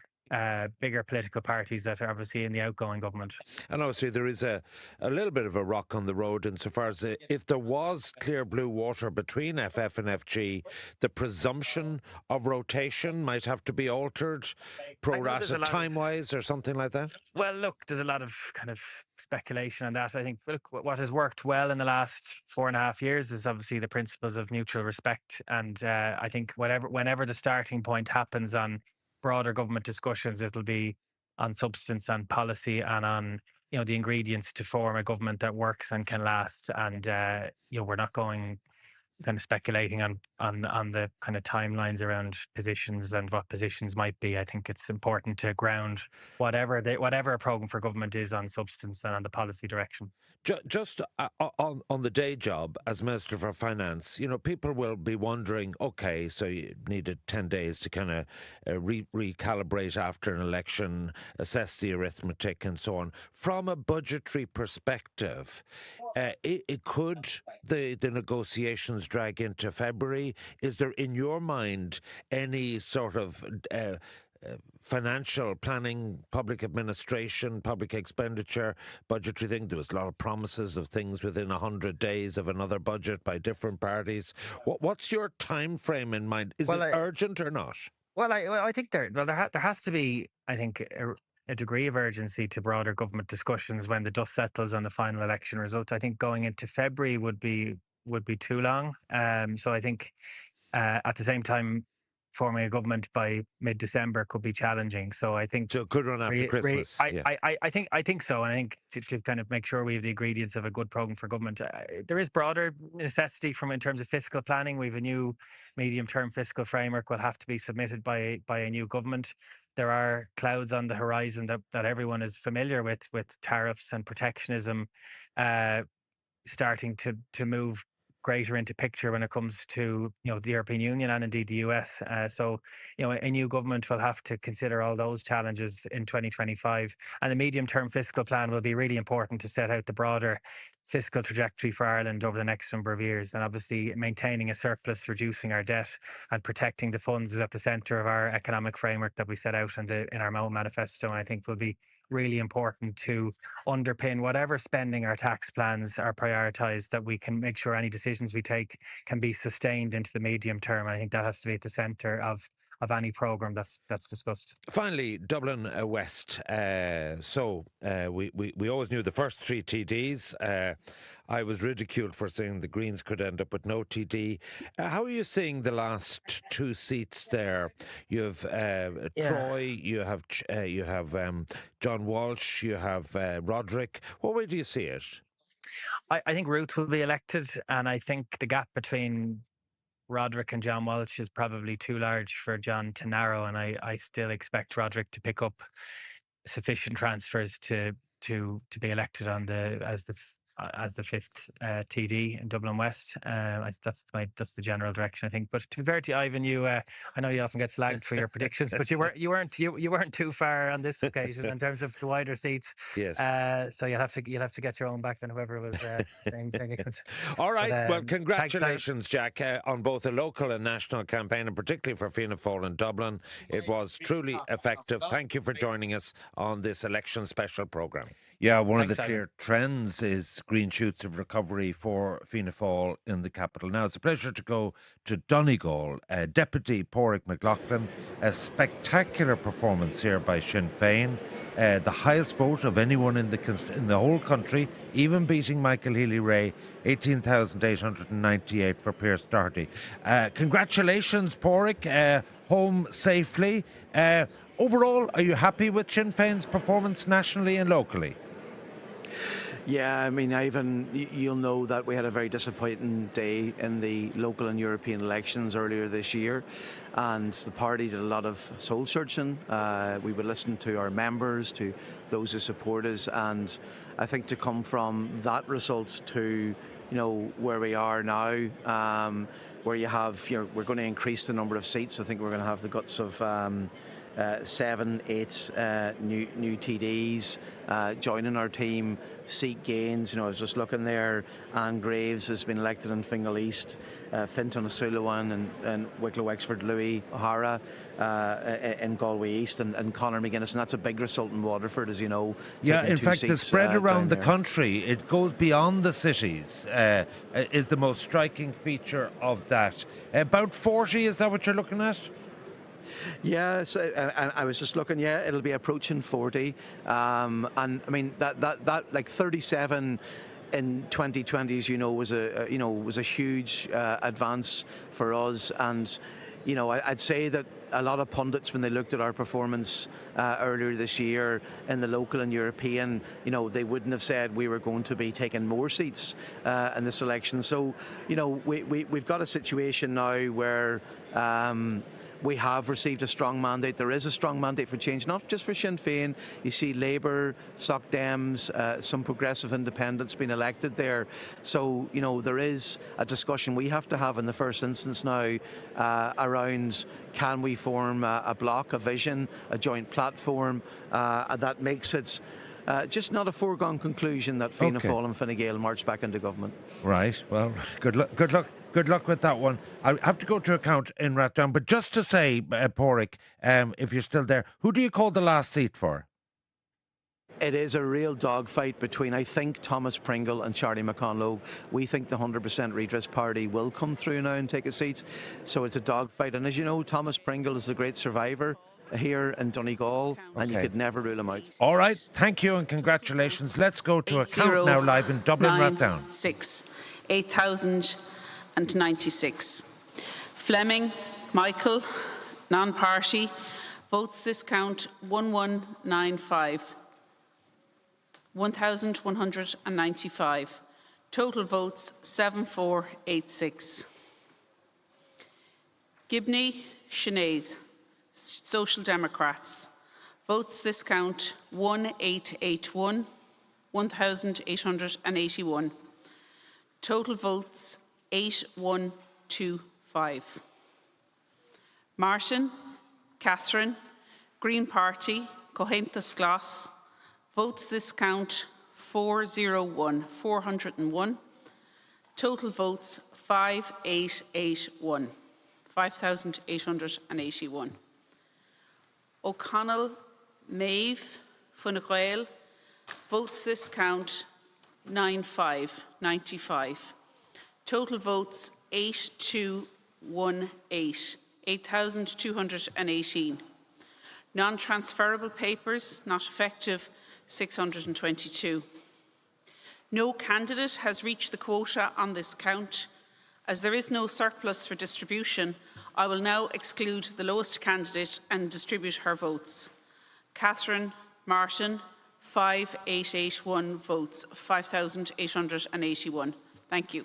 bigger political parties that are obviously in the outgoing government. And obviously there is a little bit of a rock on the road insofar as if there was clear blue water between FF and FG, the presumption of rotation might have to be altered pro rata time-wise or something like that? Well, look, there's a lot of kind of speculation on that. I think, look, what has worked well in the last 4.5 years is obviously the principles of mutual respect. And I think whenever the starting point happens on broader government discussions, it'll be on substance, on policy, and on the ingredients to form a government that works and can last. And we're not going kind of speculating on the kind of timelines around positions and what positions might be. I think it's important to ground whatever a programme for government is on substance and on the policy direction. Just on the day job as Minister for Finance, people will be wondering, okay, so you needed 10 days to kind of recalibrate after an election, assess the arithmetic and so on. From a budgetary perspective, could the negotiations drag into February? Is there, in your mind, any sort of financial planning, public administration, public expenditure, budgetary thing? There was a lot of promises of things within 100 days of another budget by different parties. What's your time frame in mind? Is it urgent or not? Well, I think there has to be, I think, a degree of urgency to broader government discussions when the dust settles on the final election result. I think going into February would be too long. So I think at the same time, forming a government by mid-December could be challenging. So I think it could run after Christmas. I think so. And I think to kind of make sure we have the ingredients of a good programme for government, there is broader necessity in terms of fiscal planning. We have a new medium-term fiscal framework will have to be submitted by a new government. There are clouds on the horizon that everyone is familiar with tariffs and protectionism starting to move greater into picture when it comes to the European Union and indeed the US. So a new government will have to consider all those challenges in 2025, and the medium-term fiscal plan will be really important to set out the broader fiscal trajectory for Ireland over the next number of years. And obviously maintaining a surplus, reducing our debt and protecting the funds is at the centre of our economic framework that we set out in our own manifesto, and I think will be really important to underpin whatever spending our tax plans are prioritised, that we can make sure any decisions we take can be sustained into the medium term. I think that has to be at the centre of any programme that's discussed. Finally, Dublin West. We always knew the first three TDs. I was ridiculed for saying the Greens could end up with no TD. How are you seeing the last two seats there? You have Troy, you have John Walsh, you have Roderick. What way do you see it? I think Ruth will be elected, and I think the gap between Roderick and John Walsh is probably too large for John to narrow, and I still expect Roderick to pick up sufficient transfers to be elected as the fifth TD in Dublin West. That's the general direction, I think. But to be fair to you, Ivan, I know you often get slagged for your predictions, but you weren't too far on this occasion in terms of the wider seats. Yes. So you'll have to get your own back on whoever was saying it. All right. Well, congratulations, Jack, on both the local and national campaign, and particularly for Fianna Fail in Dublin. It was truly effective. Thank you for joining us on this election special programme. Yeah, one of the clear trends is green shoots of recovery for Fianna Fail in the capital. Now, it's a pleasure to go to Donegal. Deputy Pádraig McLaughlin, a spectacular performance here by Sinn Féin. The highest vote of anyone in the whole country, even beating Michael Healy-Rae, 18,898 for Pierce Doherty. Congratulations, Pádraig, home safely. Overall, are you happy with Sinn Féin's performance nationally and locally? Yeah, I mean, Ivan, you'll know that we had a very disappointing day in the local and European elections earlier this year, and the party did a lot of soul searching. We would listen to our members, to those who support us, and I think to come from that result to where we are now, where you have we're going to increase the number of seats. I think we're going to have the guts of 7, 8 new TDs joining our team. Seat gains, I was just looking there. Anne Graves has been elected in Fingal East, Fintan O'Sullivan and Wicklow Wexford Louis O'Hara in Galway East, and Conor McGuinness, and that's a big result in Waterford, as you know. Yeah, in fact, the spread around the country, it goes beyond the cities, is the most striking feature of that. About 40, is that what you're looking at? Yeah, so, I was just looking. Yeah, it'll be approaching 40, and I mean that like 37 in 2020, as was a huge advance for us. And I'd say that a lot of pundits, when they looked at our performance earlier this year in the local and European, they wouldn't have said we were going to be taking more seats in this election. So we've got a situation now where we have received a strong mandate. There is a strong mandate for change, not just for Sinn Féin. You see Labour, Soc Dems, some progressive independents being elected there. So, there is a discussion we have to have in the first instance now around, can we form a bloc, a vision, a joint platform that makes it just not a foregone conclusion that Fianna Fáil and Fine Gael march back into government. Right. Well, good luck with that one. I have to go to account in Rathdown, but just to say, Pádraig, if you're still there, who do you call the last seat for? It is a real dogfight between, I think, Thomas Pringle and Charlie McConlogue. We think the 100% Redress Party will come through now and take a seat. So it's a dogfight. And as you know, Thomas Pringle is the great survivor here in Donegal, and you could never rule him out. All right, thank you and congratulations. Let's go to account now live in Dublin, Rathdown. 8,096. Fleming, Michael, non-party, votes this count 1195. 1,195. Total votes 7486. Gibney, Sinead, Social Democrats. Votes this count 1881. 1,881. Total votes 8125. Martin, Catherine, Green Party, Cohentas Glas. Votes this count 401. 401. Total votes 5881. 5,881. O'Connell, Maeve, Fine Gael. Votes this count 95. Total votes 8218. 8,218. Non-transferable papers not effective 622. No candidate has reached the quota on this count. As there is no surplus for distribution, I will now exclude the lowest candidate and distribute her votes. Catherine Martin, 5881 votes, 5,881. Thank you.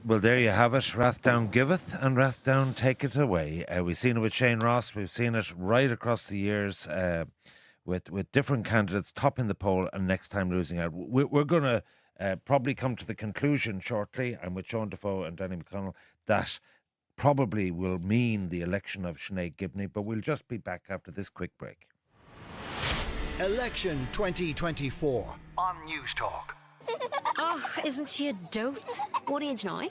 Well, there you have it. Rathdown giveth and Rathdown taketh away. We've seen it with Shane Ross. We've seen it right across the years with different candidates topping the poll and next time losing out. We're going to probably come to the conclusion shortly, and with Sean Defoe and Danny McConnell, that probably will mean the election of Sinead Gibney, but we'll just be back after this quick break. Election 2024 on Newstalk. Oh, isn't she a dote? What age now?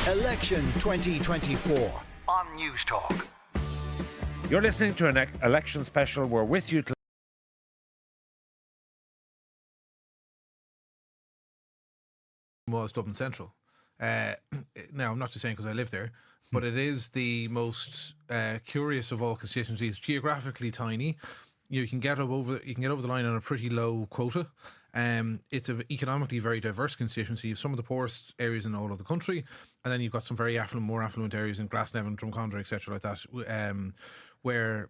Election 2024 on Newstalk. You're listening to an election special. We're with you till was Dublin Central. Now, I'm not just saying because I live there, but it is the most curious of all constituencies. Geographically tiny, you can get over the line on a pretty low quota. It's an economically very diverse constituency. You have some of the poorest areas in all of the country, and then you've got some very more affluent areas in Glasnevin, Drumcondra, etc., like that, where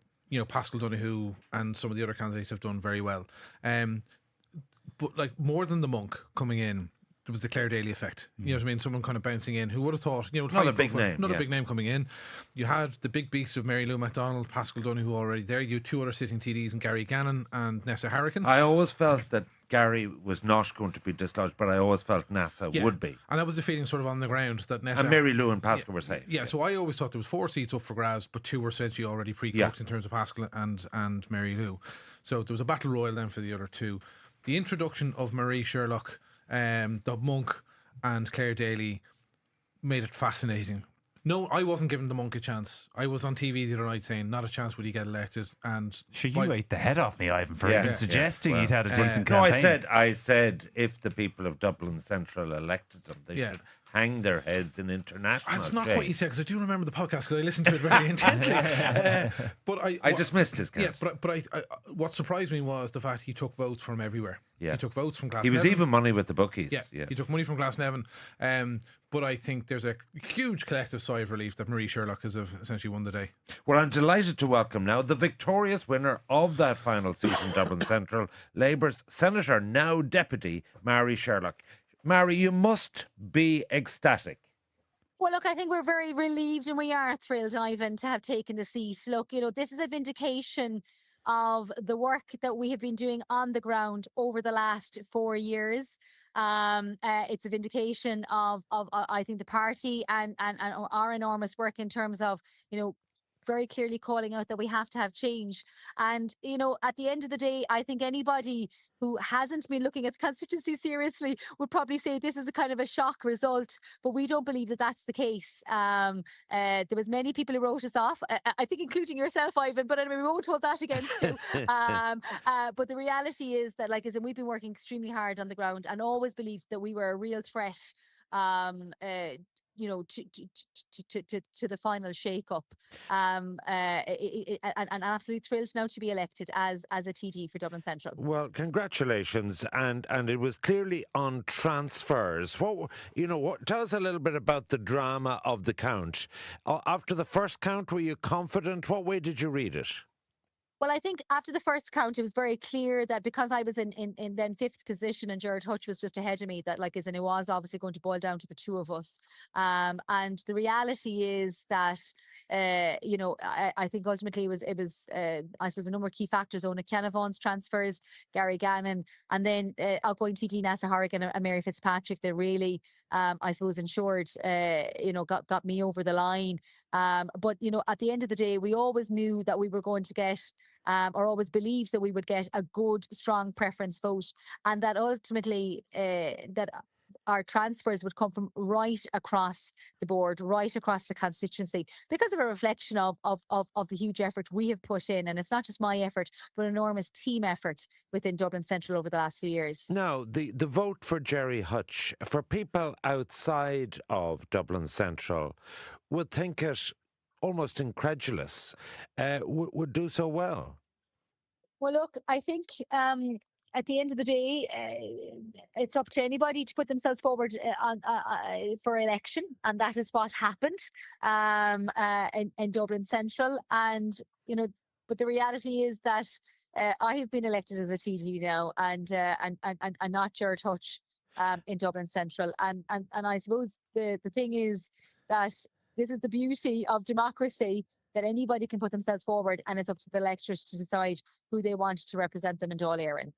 Pascal Donoghue and some of the other candidates have done very well. But like more than the Monk coming in, there was the Claire Daly effect. You know what I mean? Someone kind of bouncing in. Who would have thought? You know, Another big name. Another big name coming in. You had the big beasts of Mary Lou MacDonald, Pascal Donoghue already there. You had 2 other sitting TDs, and Gary Gannon and Nessa Harrigan. I always felt that Gary was not going to be dislodged, but I always felt Nessa would be. And that was the feeling sort of on the ground that Nessa... And Mary Lou and Pascal were safe. Yeah, so I always thought there was 4 seats up for grabs, but 2 were essentially already pre-cooked in terms of Pascal and Mary Lou. So there was a battle royal then for the other 2. The introduction of Marie Sherlock, the monk, and Claire Daly made it fascinating. No, I wasn't giving the monk a chance. I was on TV the other night saying, not a chance would he get elected. And sure, you ate the head off me, Ivan, for even suggesting he'd had a decent campaign. campaign. No, I said if the people of Dublin Central elected them, they should hang their heads in international That's not shame. what you said, because I do remember the podcast, because I listened to it very intently. But I dismissed his case. Yeah, but what surprised me was the fact he took votes from everywhere. Yeah. He took votes from Glasnevin. He was even money with the bookies. Yeah, he took money from Glasnevin. But I think there's a huge collective sigh of relief that Marie Sherlock has essentially won the day. Well, I'm delighted to welcome now the victorious winner of that final seat in Dublin Central, Labour's Senator, now Deputy, Marie Sherlock. Marie, you must be ecstatic. Well, look, I think we're very relieved and we are thrilled, Ivan, to have taken the seat. Look, you know, this is a vindication of the work that we have been doing on the ground over the last 4 years. It's a vindication of I think the party and our enormous work in terms of, you know, very clearly calling out that we have to have change. And, you know, at the end of the day, I think anybody who hasn't been looking at the constituency seriously would probably say this is a kind of a shock result, but we don't believe that that's the case. There was many people who wrote us off, I think including yourself, Ivan, but anyway, we won't hold that against you. But the reality is that, like, we've been working extremely hard on the ground and always believed that we were a real threat, you know, to the final shake-up. And absolutely thrilled now to be elected as a TD for Dublin Central. Well, congratulations, and it was clearly on transfers. Tell us a little bit about the drama of the count. After the first count, were you confident? What way did you read it? Well, I think after the first count, it was very clear that because I was in then 5th position and Gerry Hutch was just ahead of me, that it was obviously going to boil down to the 2 of us. And the reality is that, you know, I think ultimately it was I suppose a number of key factors: Ona Canavan's transfers, Gary Gannon, and then outgoing TD Nessa Harrigan and Mary Fitzpatrick that really, I suppose, ensured, you know, got me over the line. But, you know, at the end of the day, we always knew that we were going to get, or always believed that we would get a good, strong preference vote, and that ultimately that our transfers would come from right across the board, right across the constituency, because of a reflection of the huge effort we have put in. And it's not just my effort, but an enormous team effort within Dublin Central over the last few years. Now, the vote for Gerry Hutch, for people outside of Dublin Central, would think it almost incredulous, would do so well. Well, look, I think at the end of the day, it's up to anybody to put themselves forward for election, and that is what happened in Dublin Central. And, you know, but the reality is that I have been elected as a TD now, and not Gerry Hutch in Dublin Central. And I suppose the thing is that this is the beauty of democracy, that anybody can put themselves forward, and it's up to the electorate to decide who they want to represent them in Dáil Éireann.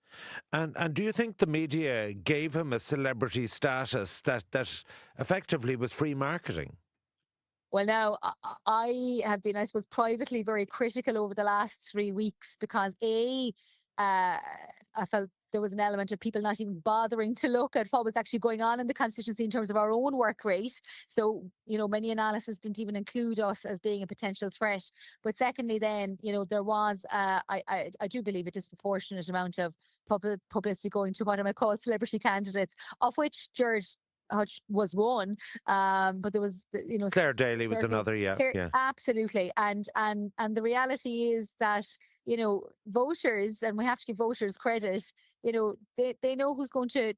And do you think the media gave him a celebrity status that effectively was free marketing? Well, now, I have been, I suppose, privately very critical over the last 3 weeks because, I felt there was an element of people not even bothering to look at what was actually going on in the constituency in terms of our own work rate. So, you know, many analysis didn't even include us as being a potential threat. But secondly, then, you know, there was, I do believe, a disproportionate amount of publicity going to what I might call celebrity candidates, of which Gerry Hutch was one, but there was, you know, Claire Daly was another, yeah. Absolutely. And the reality is that, you know, voters, and we have to give voters credit, you know, they know who's going to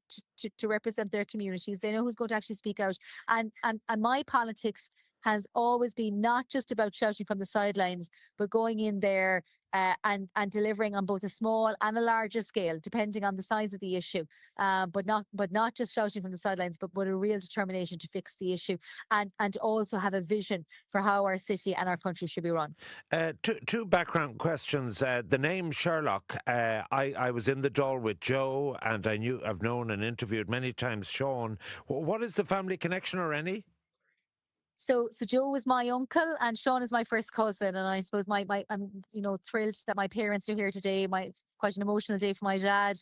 represent their communities. They know who's going to actually speak out. And my politics has always been not just about shouting from the sidelines, but going in there and delivering on both a small and a larger scale, depending on the size of the issue. But not just shouting from the sidelines, but a real determination to fix the issue and also have a vision for how our city and our country should be run. Two background questions. The name Sherlock, I was in the Dáil with Joe, and I've known and interviewed many times Sean. What is the family connection, or any? So Joe was my uncle and Sean is my first cousin, and I suppose I'm thrilled that my parents are here today. It's quite an emotional day for my dad.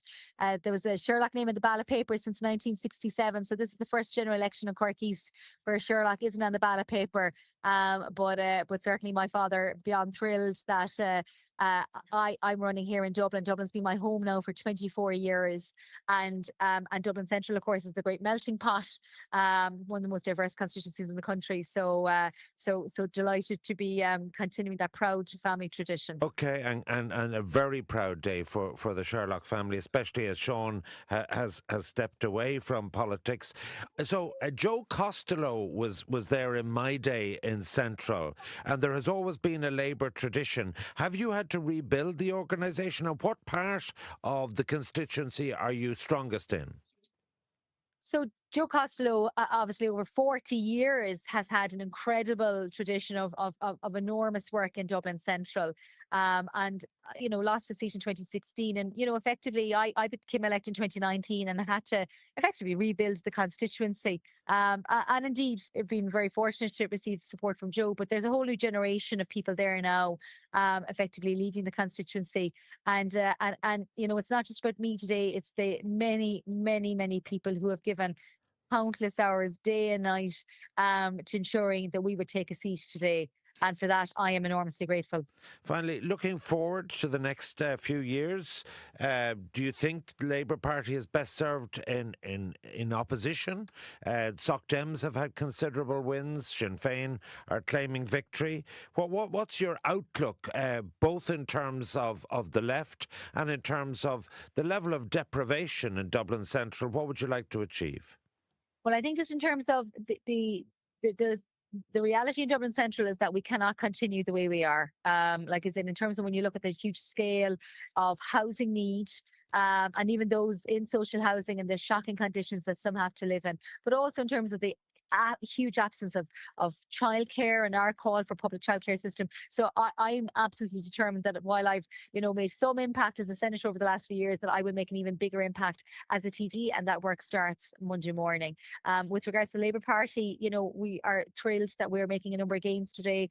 There was a Sherlock name in the ballot paper since 1967, so this is the first general election in Cork East where Sherlock isn't on the ballot paper. But certainly my father beyond thrilled that I'm running here in Dublin. Dublin's been my home now for 24 years, and Dublin Central, of course, is the great melting pot, one of the most diverse constituencies in the country. So delighted to be continuing that proud family tradition. Okay, and a very proud day for the Sherlock family, especially as Sean has stepped away from politics. So Joe Costello was there in my day in Central, and there has always been a Labour tradition. Have you had to rebuild the organisation, and what part of the constituency are you strongest in? So Joe Costello, obviously over 40 years, has had an incredible tradition of enormous work in Dublin Central, and lost his seat in 2016, and effectively I became elected in 2019 and had to effectively rebuild the constituency, and indeed I've been very fortunate to receive support from Joe. But there's a whole new generation of people there now, effectively leading the constituency, and it's not just about me today. It's the many people who have given countless hours day and night to ensuring that we would take a seat today. And for that, I am enormously grateful. Finally, looking forward to the next few years, do you think the Labour Party is best served in opposition? Soc Dems have had considerable wins. Sinn Féin are claiming victory. What's your outlook, both in terms of the left and in terms of the level of deprivation in Dublin Central? What would you like to achieve? Well, I think just in terms of the reality in Dublin Central is that we cannot continue the way we are. In terms of when you look at the huge scale of housing need, and even those in social housing and the shocking conditions that some have to live in, but also in terms of the huge absence of childcare and our call for public childcare system. So I'm absolutely determined that while I've made some impact as a senator over the last few years, that I will make an even bigger impact as a TD, and that work starts Monday morning. With regards to the Labour Party, we are thrilled that we're making a number of gains today.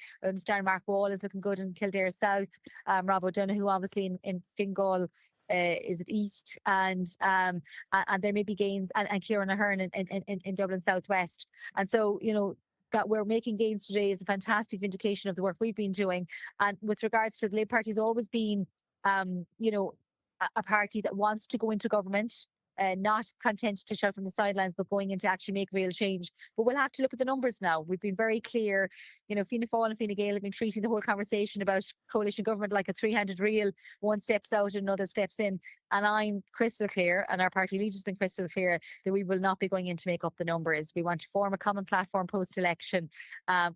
Mark Wall is looking good in Kildare South. Rob O'Donoghue obviously in Fingal is it East, and there may be gains, and Kieran Ahern in Dublin Southwest. And so, that we're making gains today is a fantastic vindication of the work we've been doing. And with regards to the Labour Party, has always been, a party that wants to go into government, not content to shout from the sidelines, but going in to actually make real change. But we'll have to look at the numbers now. We've been very clear. Fianna Fail and Fine Gael have been treating the whole conversation about coalition government like a three-handed reel. One steps out, another steps in. And I'm crystal clear, and our party leader's been crystal clear, that we will not be going in to make up the numbers. We want to form a common platform post-election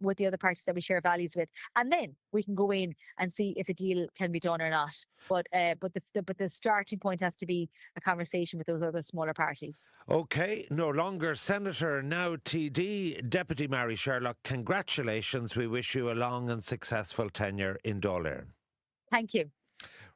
with the other parties that we share values with, and then we can go in and see if a deal can be done or not. But the starting point has to be a conversation with those other smaller parties. Okay, no longer Senator, now TD. Deputy Mary Sherlock, congratulations. We wish you a long and successful tenure in Dáil Éireann. Thank you.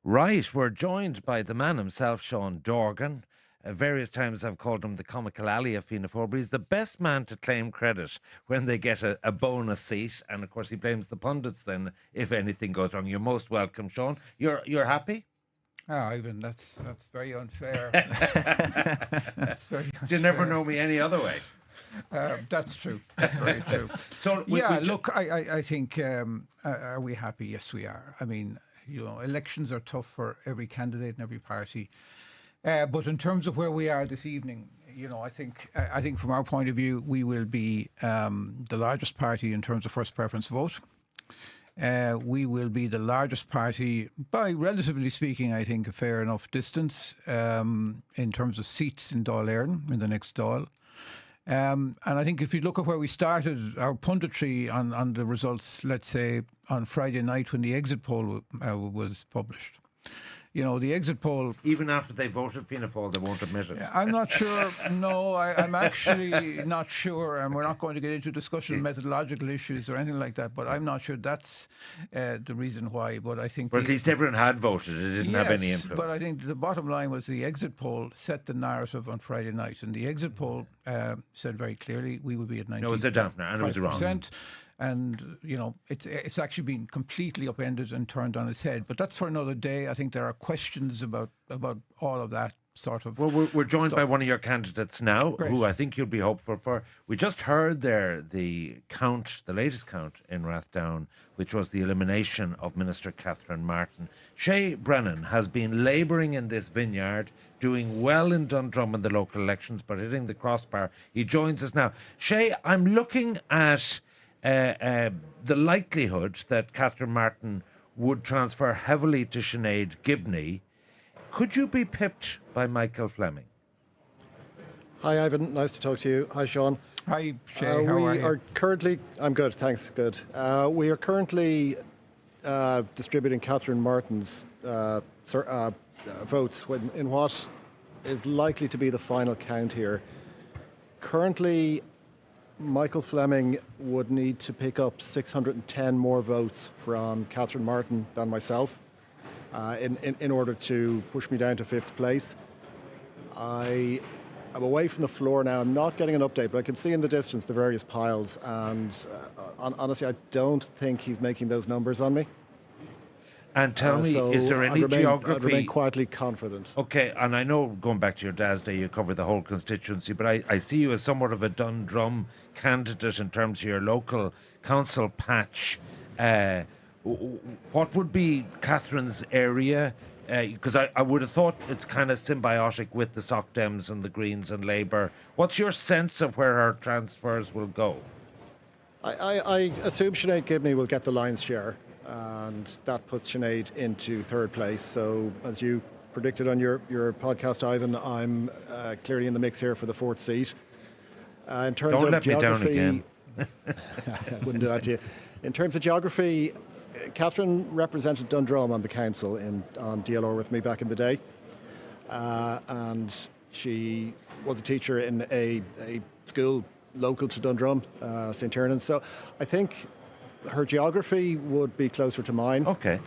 Right, we're joined by the man himself, Sean Dorgan. Various times I've called him the comical alley of Fianna Fail, but he's the best man to claim credit when they get a bonus seat. And of course he blames the pundits then if anything goes wrong. You're most welcome, Sean. You're happy? Oh, Ivan, that's very unfair. That's very unfair. You never know me any other way. That's true. That's very true. So look, I think, are we happy? Yes, we are. I mean, elections are tough for every candidate and every party. But in terms of where we are this evening, I think from our point of view, we will be the largest party in terms of first preference vote. We will be the largest party by, relatively speaking, I think, a fair enough distance in terms of seats in Dáil Éireann, in the next Dáil. And I think if you look at where we started, our punditry on the results, let's say on Friday night when the exit poll was published. You know, the exit poll... Even after they voted Fianna Fáil, they won't admit it. I'm not sure. No, I'm actually not sure. And we're not going to get into discussion of methodological issues or anything like that. But I'm not sure that's the reason why. But I think... But at least everyone had voted. It didn't have any influence. But I think the bottom line was the exit poll set the narrative on Friday night. And the exit poll said very clearly we would be at 90%. No, it was a dampener and it was wrong. And, you know, it's actually been completely upended and turned on its head. But that's for another day. I think there are questions about all of that sort of... Well, we're joined by one of your candidates now, Great. who I think you'll be hopeful for. We just heard there the latest count in Rathdown, which was the elimination of Minister Catherine Martin. Shay Brennan has been labouring in this vineyard, doing well in Dundrum in the local elections, but hitting the crossbar. He joins us now. Shay, I'm looking at... the likelihood that Catherine Martin would transfer heavily to Sinead Gibney. Could you be pipped by Michael Fleming? Hi, Ivan. Nice to talk to you. Hi, Sean. Hi, Shay. How are you? Are currently... I'm good, thanks. Good. We are currently distributing Catherine Martin's votes in what is likely to be the final count here. Currently, Michael Fleming would need to pick up 610 more votes from Catherine Martin than myself in order to push me down to 5th place. I am away from the floor now. I'm not getting an update, but I can see in the distance the various piles, and honestly, I don't think he's making those numbers on me. And tell me, is there any geography? I'd remain quietly confident. Okay, and I know going back to your dad's day, you cover the whole constituency, but I see you as somewhat of a Dundrum candidate in terms of your local council patch. What would be Catherine's area? Because I would have thought it's kind of symbiotic with the Soc Dems and the Greens and Labour. What's your sense of where our transfers will go? I assume Sinead Gibney will get the lion's share, and that puts Sinead into 3rd place. So, as you predicted on your podcast, Ivan, I'm clearly in the mix here for the 4th seat. In terms Don't of let geography, me down again. I wouldn't do that to you. In terms of geography, Catherine represented Dundrum on the council on DLR with me back in the day, and she was a teacher in a school local to Dundrum, St. Tiernan. So I think her geography would be closer to mine. Okay.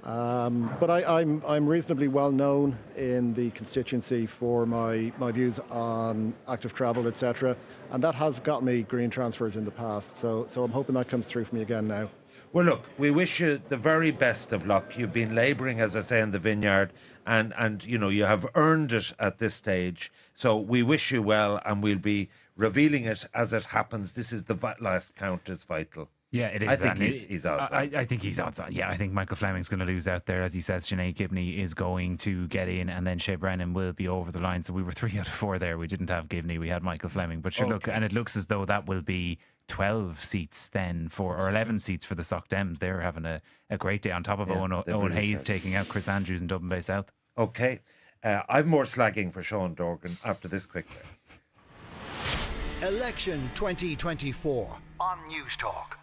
But I'm reasonably well known in the constituency for my views on active travel, etc. And that has got me green transfers in the past. So I'm hoping that comes through for me again now. Well, look, we wish you the very best of luck. You've been labouring, as I say, in the vineyard, and you know, you have earned it at this stage. So we wish you well, and we'll be revealing it as it happens. This is the last count is vital. Yeah, it is. I think he's odds on. I think he's odds on. Yeah, I think Michael Fleming's going to lose out there. As he says, Sinead Gibney is going to get in, and then Shay Brennan will be over the line. So we were 3 out of 4 there. We didn't have Gibney, we had Michael Fleming. But sure, look, and it looks as though that will be 12 seats then or 11 seats for the Soc Dems. They're having a great day on top of Owen Hayes taking out Chris Andrews in Dublin Bay South. Okay. I've more slagging for Sean Dorgan after this quick break. Election 2024 on Newstalk.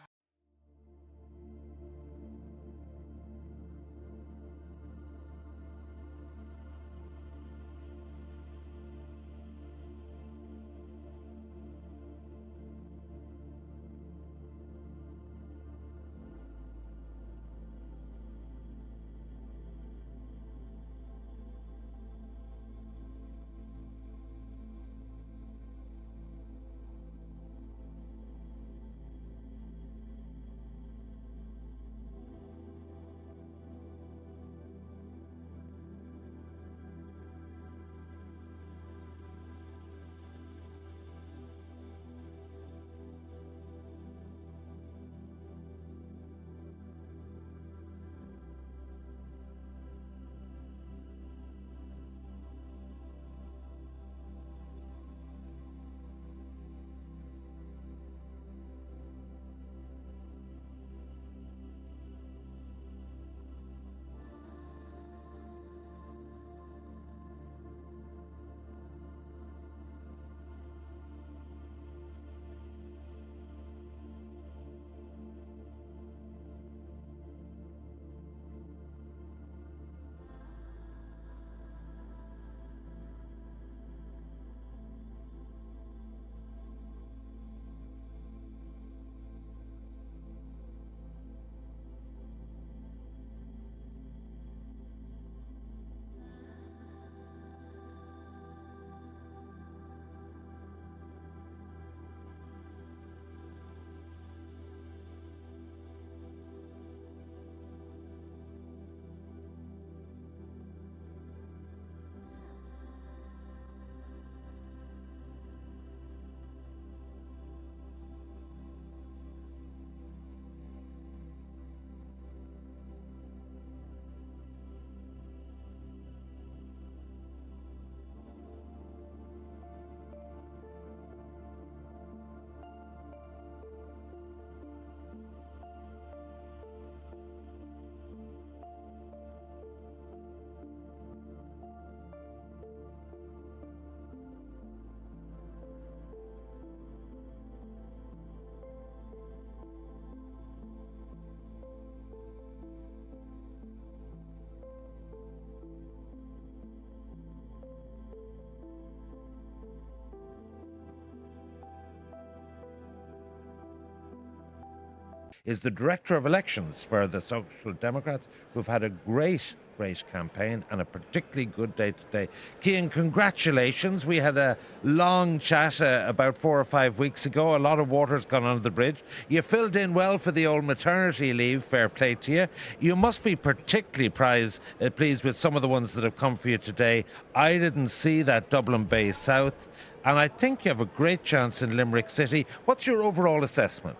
is the Director of Elections for the Social Democrats, who've had a great campaign and a particularly good day today. Cian, congratulations. We had a long chat about 4 or 5 weeks ago. A lot of water's gone under the bridge. You filled in well for the old maternity leave. Fair play to you. You must be particularly pleased with some of the ones that have come for you today. I didn't see that Dublin Bay South, and I think you have a great chance in Limerick City. What's your overall assessment?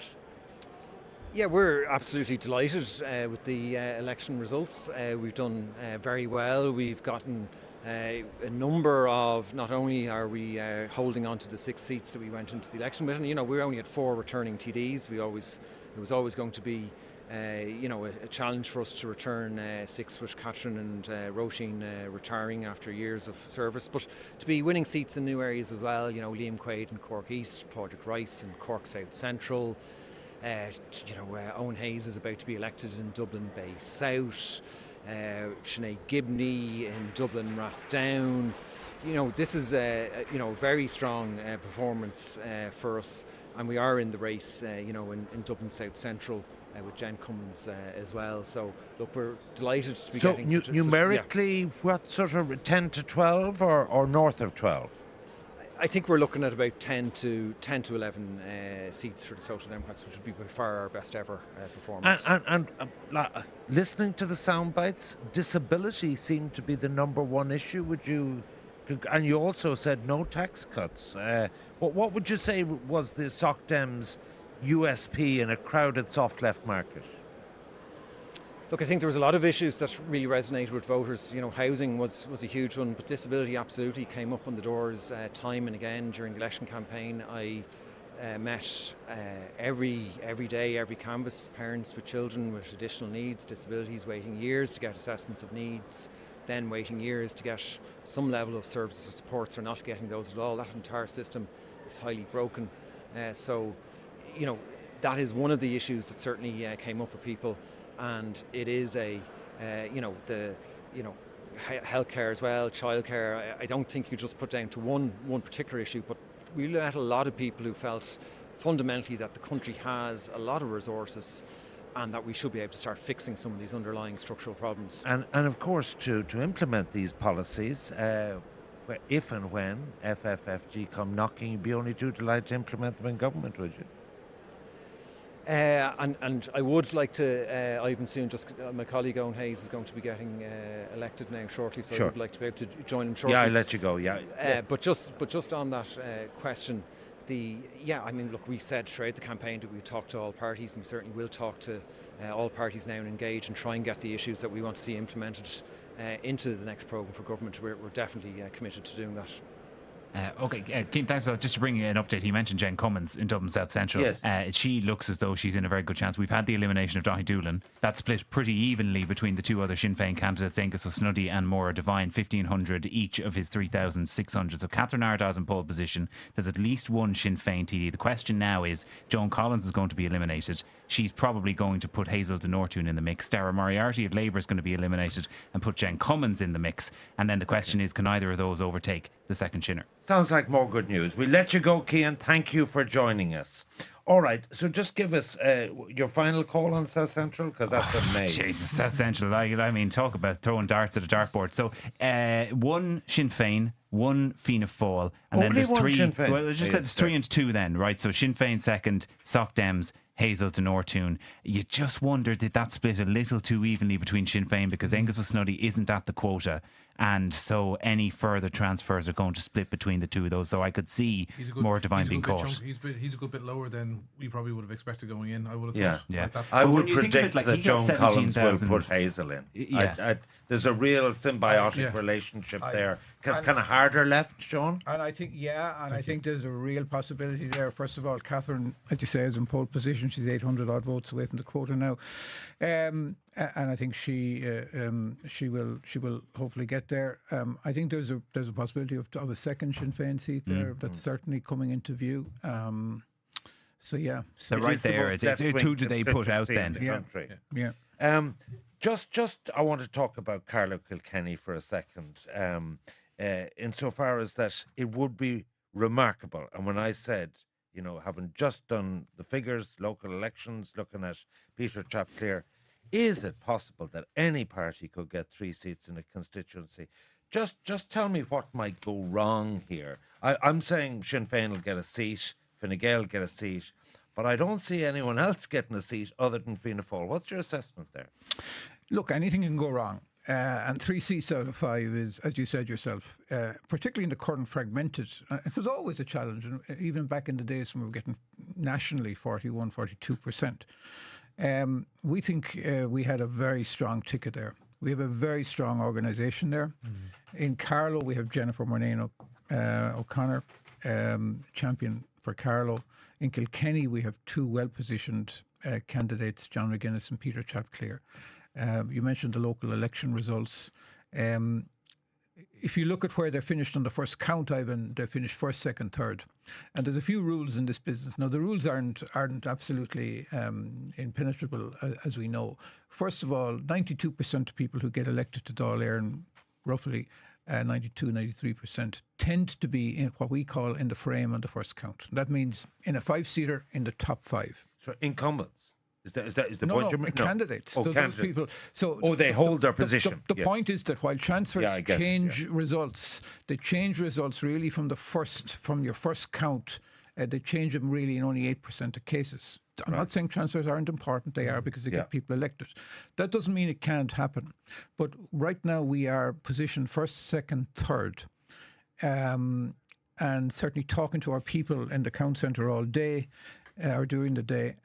Yeah, we're absolutely delighted with the election results. We've done very well. We've gotten a number of, not only are we holding on to the 6 seats that we went into the election with, and you know, we only had 4 returning TDs. It was always going to be you know, a challenge for us to return 6 with Catherine and Roisin retiring after years of service. But to be winning seats in new areas as well, you know, Liam Quaid in Cork East, Project Rice in Cork South Central. You know, Owen Hayes is about to be elected in Dublin Bay South. Sinead Gibney in Dublin Rathdown. You know, this is a you know, very strong performance for us, and we are in the race. You know, in Dublin South Central with Jen Cummins as well. So look, we're delighted to be getting numerically, what sort of 10 to 12 or north of 12? I think we're looking at about 10 to 11 seats for the Social Democrats, which would be by far our best ever performance. And listening to the sound bites, disability seemed to be the #1 issue. Would you? And you also said no tax cuts. What would you say was the Soc Dems' USP in a crowded soft left market? Look, I think there was a lot of issues that really resonated with voters. You know, housing was a huge one, but disability absolutely came up on the doors time and again during the election campaign. I met every day, every canvass, parents with children with additional needs, disabilities, waiting years to get assessments of needs, then waiting years to get some level of services or supports, or not getting those at all. That entire system is highly broken. So, you know, that is one of the issues that certainly came up with people. And it is you know, healthcare as well, childcare. I don't think you just put down to one particular issue, but we met a lot of people who felt fundamentally that the country has a lot of resources and that we should be able to start fixing some of these underlying structural problems. And of course, to implement these policies, if and when FFFG come knocking, you'd be only too delighted to implement them in government, would you? And I would like to, Ivan soon, my colleague Owen Hayes is going to be getting elected now shortly, so sure. I would like to be able to join him shortly. Yeah, I'll let you go, But just on that question, I mean, look, we said throughout the campaign that we would talk to all parties, and we certainly will talk to all parties now and engage and try and get the issues that we want to see implemented into the next programme for government. We're definitely committed to doing that. Okay, Cian, thanks. Just to bring you an update, he mentioned Jen Cummins in Dublin South Central. Yes. She looks as though she's in a very good chance. We've had the elimination of Daithí Doolan. That split pretty evenly between the 2 other Sinn Féin candidates, Angus O'Snuddy and Maura Devine, 1,500 each of his 3,600. So Catherine Ardagh in pole position. There's at least one Sinn Féin TD. The question now is, Joan Collins is going to be eliminated. She's probably going to put Hazel de Nortoun in the mix. Dara Moriarty of Labour is going to be eliminated and put Jen Cummins in the mix. And then the question is, can either of those overtake the second Shinner? Sounds like more good news. We'll let you go, Cian. Thank you for joining us. All right, so just give us your final call on South Central, because that's amazing. Jesus, South Central. I mean, talk about throwing darts at a dartboard. So, 1 Sinn Féin, 1 Fianna Fáil, and Only then there's 3. Sinn Féin. Well, there's 3 and 2 then, right? So Sinn Féin second, Soc Dems, Hazel de Nortoun. You just wonder, did that split a little too evenly between Sinn Féin, because Angus O'Snuddy isn't at the quota, and so any further transfers are going to split between the two of those. So I could see more Devine being caught. He's a good bit lower than we probably would have expected going in. I would have thought. Yeah. I would predict that Joan Collins will put Hazel in. Yeah. There's a real symbiotic relationship there. It's kind of harder left, Sean. And I think, I think there's a real possibility there. First of all, Catherine, as you say, is in pole position. She's 800 odd votes away from the quota now, and I think she will hopefully get there. I think there's a possibility of a second Sinn Féin seat there. That's certainly coming into view. So right there. Who do they put out then? Yeah. Just I want to talk about Carlo Kilkenny for a second. Insofar as that it would be remarkable, and when I said, you know, having just done the figures, local elections, looking at Peter Chapclear, is it possible that any party could get 3 seats in a constituency? Just tell me what might go wrong here. I'm saying Sinn Féin will get a seat, Fine Gael will get a seat, but I don't see anyone else getting a seat other than Fianna Fáil. What's your assessment there? Look, anything can go wrong. And 3 seats out of 5 is, as you said yourself, particularly in the current fragmented, it was always a challenge, and even back in the days when we were getting nationally 41, 42%. We think we had a very strong ticket there. We have a very strong organisation there. In Carlow, we have Jennifer Mornane O'Connor, champion for Carlow. In Kilkenny, we have 2 well-positioned candidates, John McGuinness and Peter Chapclear. You mentioned the local election results. If you look at where they finished on the first count, Ivan, they finished first, second, third. And there's a few rules in this business. Now, the rules aren't absolutely impenetrable, as we know. First of all, 92% of people who get elected to Dáil Éireann, roughly 92, 93%, tend to be in what we call in the frame on the first count. That means in a 5-seater in the top 5. So incumbents? Is the no, point no, you're making? candidates. Oh, So candidates. those people. So they hold their position. The Yes. point is that while transfers Yeah, I get it, change results, they change results really from your first count. They change them really in only 8% of cases. I'm not saying transfers aren't important. They are, because they get people elected. That doesn't mean it can't happen. But right now we are positioned first, second, third. And certainly talking to our people in the count centre all day or during the day,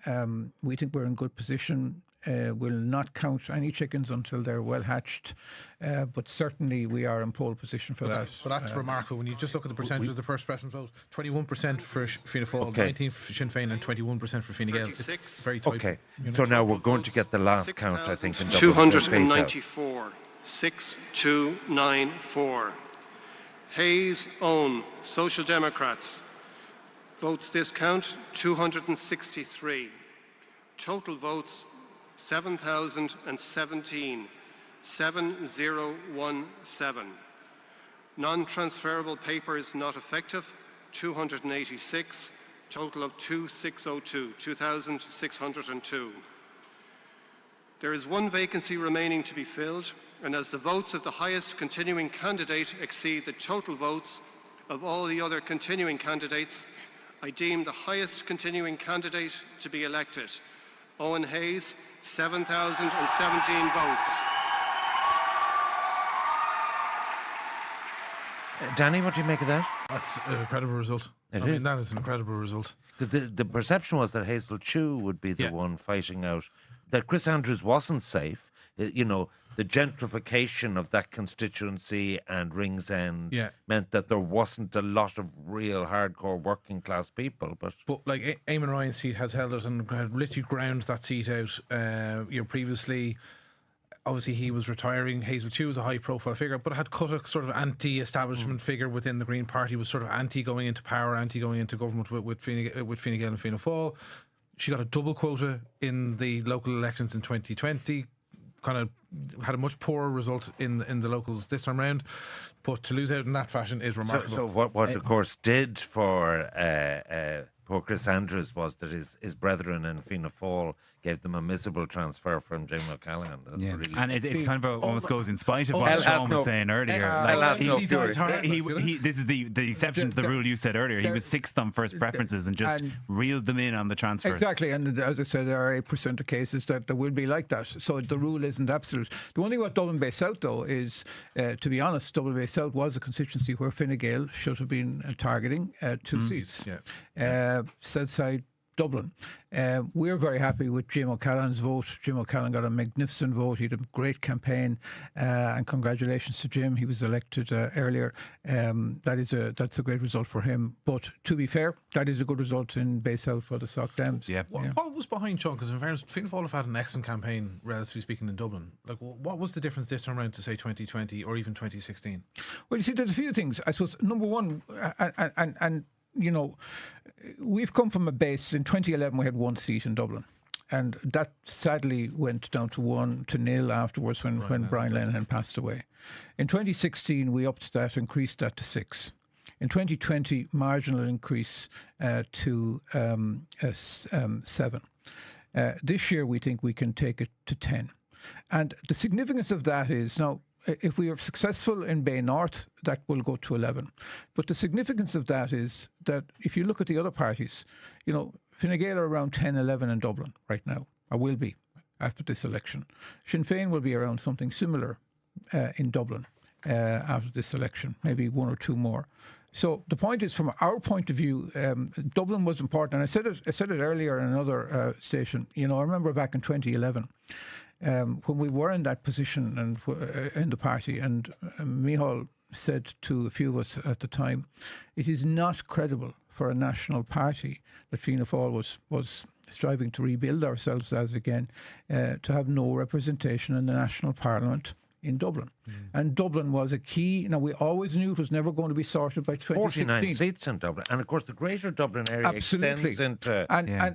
we think we're in good position. We'll not count any chickens until they're well hatched, but certainly we are in pole position for that. But that's remarkable when you just look at the percentage of the first preference vote: 21% for Fianna Fáil, 19% for Sinn Féin, and 21% for Fine Gael. It's very tight. Okay, so now we're going to get the last count, I think, in Dublin. 294, 6294. Hayes Own, Social Democrats. Votes this count, 263. Total votes, 7,017, 7017. Non-transferable papers not effective, 286. Total of 2,602. There is 1 vacancy remaining to be filled, and as the votes of the highest continuing candidate exceed the total votes of all the other continuing candidates, I deem the highest continuing candidate to be elected. Owen Hayes, 7,017 votes. Danny, what do you make of that? That's an incredible result. I mean, that is an incredible result. Because the perception was that Hazel Chu would be the one fighting out, that Chris Andrews wasn't safe. You know, the gentrification of that constituency and Ringsend meant that there wasn't a lot of real hardcore working class people. But like Eamon Ryan's seat has held it and literally ground that seat out. Previously, obviously he was retiring. Hazel Chu was a high profile figure, but had cut a sort of anti-establishment figure within the Green Party, was sort of anti going into power, anti going into government with Fine Gael and Fianna Fáil. She got a double quota in the local elections in 2020. Kind of had a much poorer result in the locals this time round, but to lose out in that fashion is remarkable. So what of course did for poor Chris Andrews was that his brethren in Fianna Fáil gave them a miserable transfer from Jim O'Callaghan. And it kind of almost goes in spite of what Sean was saying earlier. This is the exception to the rule you said earlier. He was 6th on first preferences and just reeled them in on the transfers. Exactly, and as I said, there are 8% of cases that will be like that. So the rule isn't absolute. The one thing about Dublin Bay South, though, is, to be honest, Dublin Bay South was a constituency where Fine Gael should have been targeting 2 seats. Southside Dublin. We're very happy with Jim O'Callaghan's vote. Jim O'Callaghan got a magnificent vote. He had a great campaign, and congratulations to Jim. He was elected earlier. That's a great result for him. But to be fair, that is a good result in Bay South for the Sock Dams. What was behind Sean? Because in fairness, Fianna Fáil have had an excellent campaign, relatively speaking, in Dublin. Like, what was the difference this time around to say 2020 or even 2016? Well, you see, there's a few things. I suppose number one, and you know, we've come from a base. In 2011 we had 1 seat in Dublin, and that sadly went down to 1-0 afterwards when Brian Lenihan passed away. In 2016 we upped that, increased that to 6. In 2020, marginal increase to 7. This year, we think we can take it to 10. And the significance of that is, now, if we are successful in Bay North, that will go to 11. But the significance of that is that if you look at the other parties, Fine Gael are around 10, 11 in Dublin right now, or will be after this election. Sinn Féin will be around something similar in Dublin after this election, maybe 1 or 2 more. So the point is, from our point of view, Dublin was important. And I said it earlier in another station. I remember back in 2011, when we were in that position and in the party, and Micheál said to a few of us at the time, it is not credible for a national party that Fianna Fail was striving to rebuild ourselves as again, to have no representation in the national parliament in Dublin. And Dublin was a key. Now, we always knew it was never going to be sorted by 2016. 49 seats in Dublin. And of course, the greater Dublin area extends into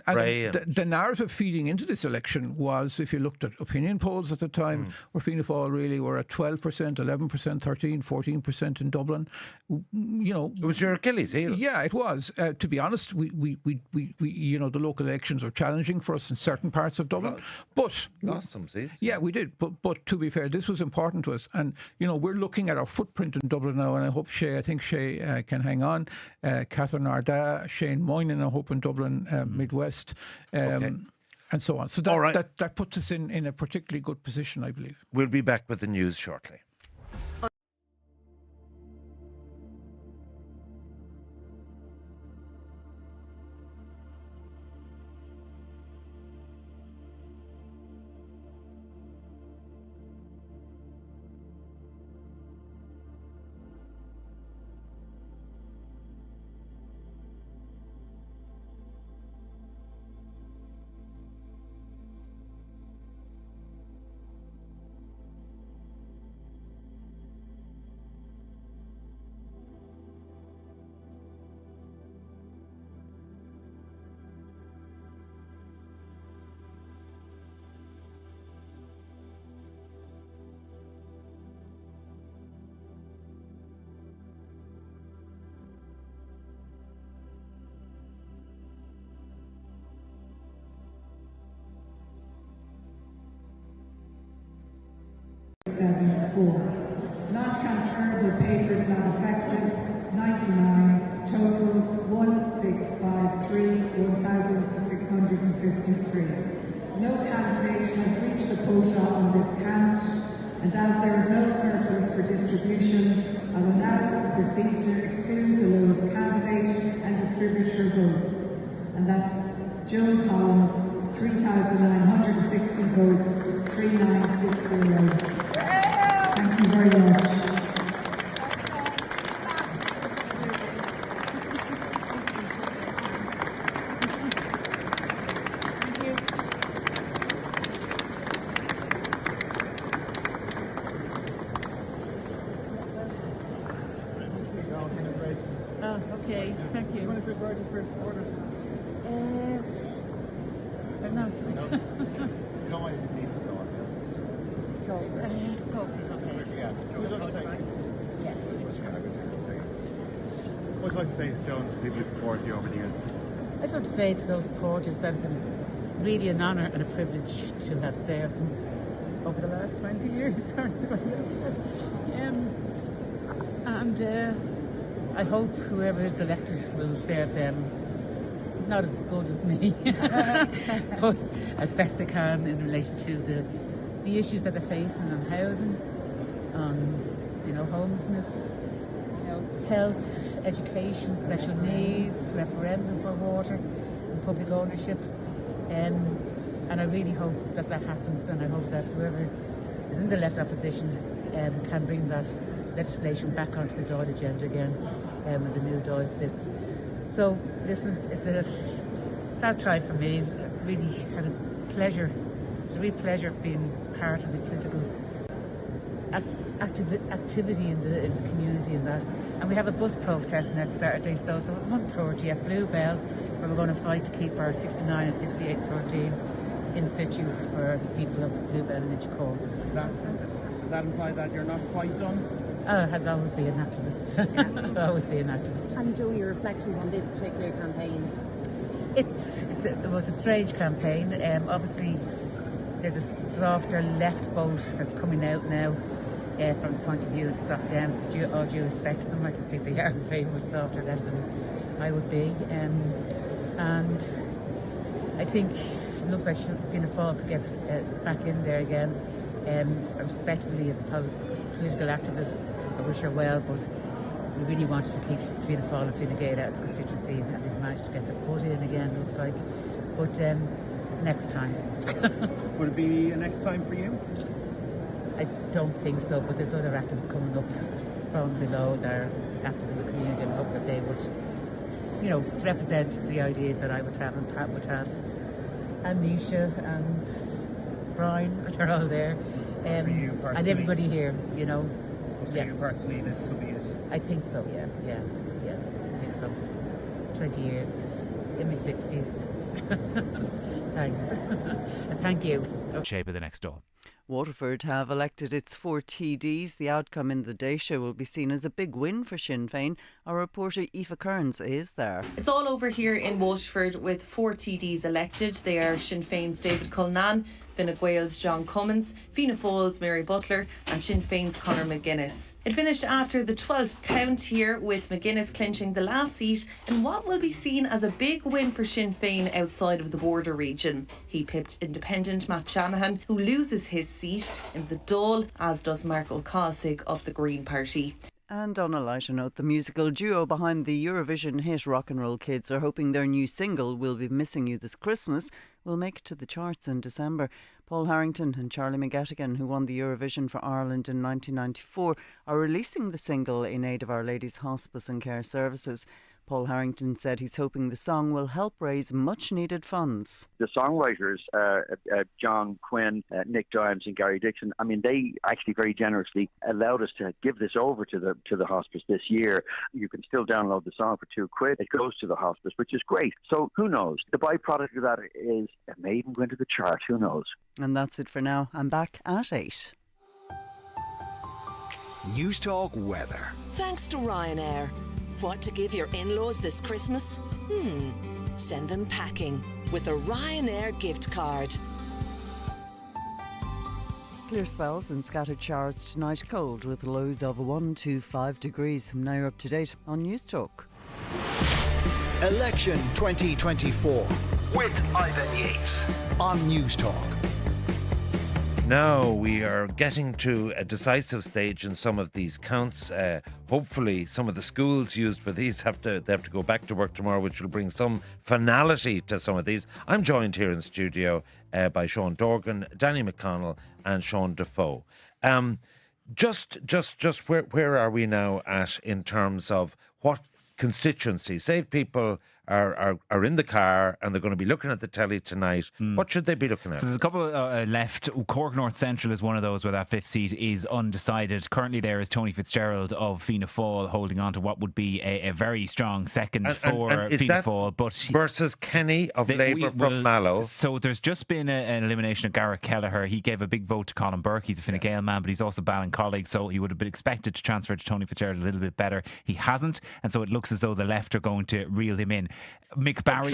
Bray. The narrative feeding into this election was, if you looked at opinion polls at the time, where Fianna Fail really were at 12%, 11%, 13, 14% in Dublin. It was your Achilles heel. Yeah, it was. To be honest, we the local elections were challenging for us in certain parts of Dublin. But lost some seats. Yeah, we did. But to be fair, this was important to us. And, we're looking at our footprint in Dublin now, and I think Shay can hang on. Catherine Arda, Shane Moynihan, I hope, in Dublin, Midwest, and so on. So that puts us in a particularly good position, I believe. We'll be back with the news shortly. Non-transferable papers not affected, 99. Total 1653, 1,653. No candidate has reached the quota on this count, and as there is no surplus for distribution, I will now proceed to exclude the lowest candidate and distribute her votes. And that's Joan Collins, 3,960 votes, 3960. Thank you very much. Okay, thank you. One of your words for supporters. I'm not. No, I didn't need to go on. Go, What would you like to say to Joan, to people who support you over the years? I just want to say to those supporters that it's been really an honour and a privilege to have served them over the last 20 years. I hope whoever is elected will serve them not as good as me, but as best they can in relation to the issues that they're facing on housing, on homelessness, health, education, special needs, referendum for water and public ownership. And I really hope that happens, and I hope that whoever is in the left opposition can bring that legislation back onto the Dáil agenda again when the new Dáil sits. So listen, it's a sad time for me. I really had a pleasure. It's a real pleasure being part of the political activity in the community and that. And we have a bus protest next Saturday, so it's at 1:30 at Bluebell, where we're going to fight to keep our 69 and 68 13 in situ for the people of Bluebell and Inchicore. Does that imply that you're not quite done? I'll always be an activist. I'll always be an activist. And Joe, your reflections on this particular campaign? It was a strange campaign. Obviously, there's a softer left vote that's coming out now from the point of view of the Soc Dems. All due respect to them, I just think they are in favour of softer left than I would be. And I think it looks like Fianna Fail could get back in there again. Respectfully, as a political activist, I wish her well, but we really wanted to keep Fianna Fail and Fine Gael out of the constituency, and we've managed to get the vote in again, looks like. But next time. Would it be a next time for you? I don't think so, but there's other activists coming up from below that are active in the community, and I hope that they would, represent the ideas that I would have and Pat would have. And Nisha and Brian, they're all there. And everybody here, For you personally, this could be it. I think so, yeah, I think so. 20 years, in my 60s. Thanks. And thank you. Shape of the next door. Waterford have elected its 4 TDs. The outcome in the Daoise will be seen as a big win for Sinn Féin. Our reporter Aoife Kearns is there. It's all over here in Waterford with 4 TDs elected. They are Sinn Féin's David Cullinan, Fine Gael's John Cummins, Fianna Fáil's Mary Butler and Sinn Féin's Conor McGuinness. It finished after the 12th count here, with McGuinness clinching the last seat in what will be seen as a big win for Sinn Féin outside of the border region. He pipped independent Matt Shanahan, who loses his seat in the Dáil, as does Mark O'Cosig of the Green Party. And on a lighter note, the musical duo behind the Eurovision hit Rock and Roll Kids are hoping their new single, We'll Be Missing You This Christmas, will make it to the charts in December. Paul Harrington and Charlie McGettigan, who won the Eurovision for Ireland in 1994, are releasing the single in aid of Our Lady's Hospice and Care Services. Paul Harrington said he's hoping the song will help raise much needed funds. The songwriters, John Quinn, Nick Dimes and Gary Dixon, they actually very generously allowed us to give this over to the hospice this year. You can still download the song for £2. It goes to the hospice, which is great. So who knows? The byproduct of that is it may even go into the chart. Who knows? And that's it for now. I'm back at 8. Newstalk weather. Thanks to Ryanair. What to give your in-laws this Christmas? Send them packing with a Ryanair gift card. Clear spells and scattered showers tonight. Cold with lows of 1 to 5 degrees. Now you're up to date on Newstalk. Election 2024 with Ivan Yates on Newstalk. Now we are getting to a decisive stage in some of these counts. Hopefully some of the schools used for these have to go back to work tomorrow, which will bring some finality to some of these. I'm joined here in studio by Sean Dorgan, Danny McConnell and Sean Defoe. Just where are we now at in terms of what constituency? Say if people are in the car and they're going to be looking at the telly tonight, what should they be looking at? So there's a couple left. Cork North Central is one of those where that 5th seat is undecided. Currently there is Tony Fitzgerald of Fianna Fail holding on to what would be a very strong second for Fianna Fail. But versus Kenny of Labour from Mallow. So there's just been an elimination of Gareth Kelleher. He gave a big vote to Colin Burke. He's a Fine Gael man, but he's also Ballin colleague, so he would have been expected to transfer to Tony Fitzgerald a little bit better. He hasn't, and so it looks as though the left are going to reel him in. Mick Barry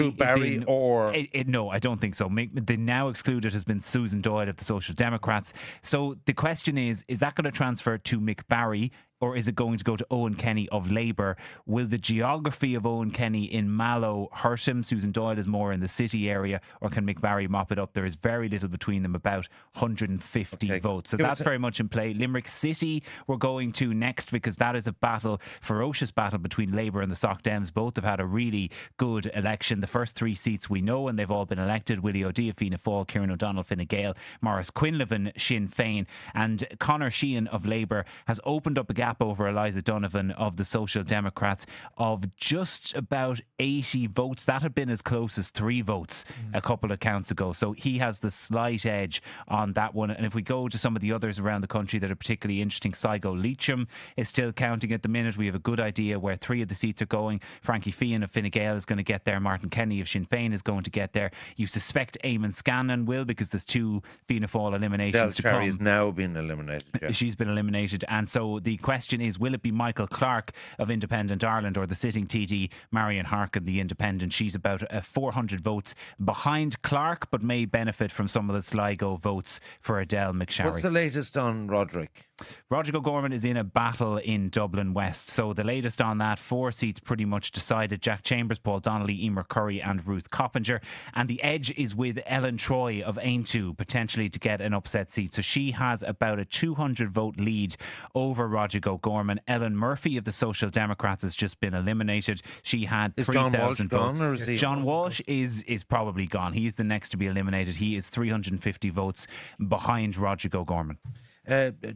no, I don't think so. The now excluded has been Susan Doyle of the Social Democrats. So the question is that going to transfer to Mick Barry, or is it going to go to Owen Kenny of Labour? Will the geography of Owen Kenny in Mallow hurt him? Susan Doyle is more in the city area, or can Mick Barry mop it up? There is very little between them, about 150 votes. So that's very much in play. Limerick City we're going to next, because that is a ferocious battle between Labour and the Soc Dems. Both have had a really good election. The first 3 seats we know, and they've all been elected. Willie O'Dea of Fianna Fáil, Kieran O'Donnell Fine Gael, Maurice Quinlivan Sinn Féin, and Conor Sheehan of Labour has opened up a gap over Eliza Donovan of the Social Democrats of just about 80 votes. That had been as close as 3 votes a couple of counts ago. So he has the slight edge on that one. And if we go to some of the others around the country that are particularly interesting, Sligo Leitrim is still counting at the minute. We have a good idea where 3 of the seats are going. Frankie Feehan of Fine Gael is going to get there. Martin Kenny of Sinn Féin is going to get there. You suspect Eamon Scanlon will, because there's 2 Fianna Fáil eliminations to come. Has now been eliminated. Yeah. She's been eliminated. And so the question question is, will it be Michael Clark of Independent Ireland or the sitting TD Marion Harkin, the Independent? She's about 400 votes behind Clark, but may benefit from some of the Sligo votes for Adele McSharry. What's the latest on Roderick? Roderick O'Gorman is in a battle in Dublin West. So the latest on that, 4 seats pretty much decided. Jack Chambers, Paul Donnelly, Emer Curry and Ruth Coppinger. And the edge is with Ellen Troy of Aintu, potentially to get an upset seat. So she has about a 200 vote lead over Roderick O'Gorman. Ellen Murphy of the Social Democrats has just been eliminated. She had 3,000 votes. Or is he? John Walsh is probably gone. He's the next to be eliminated. He is 350 votes behind Roderick O'Gorman.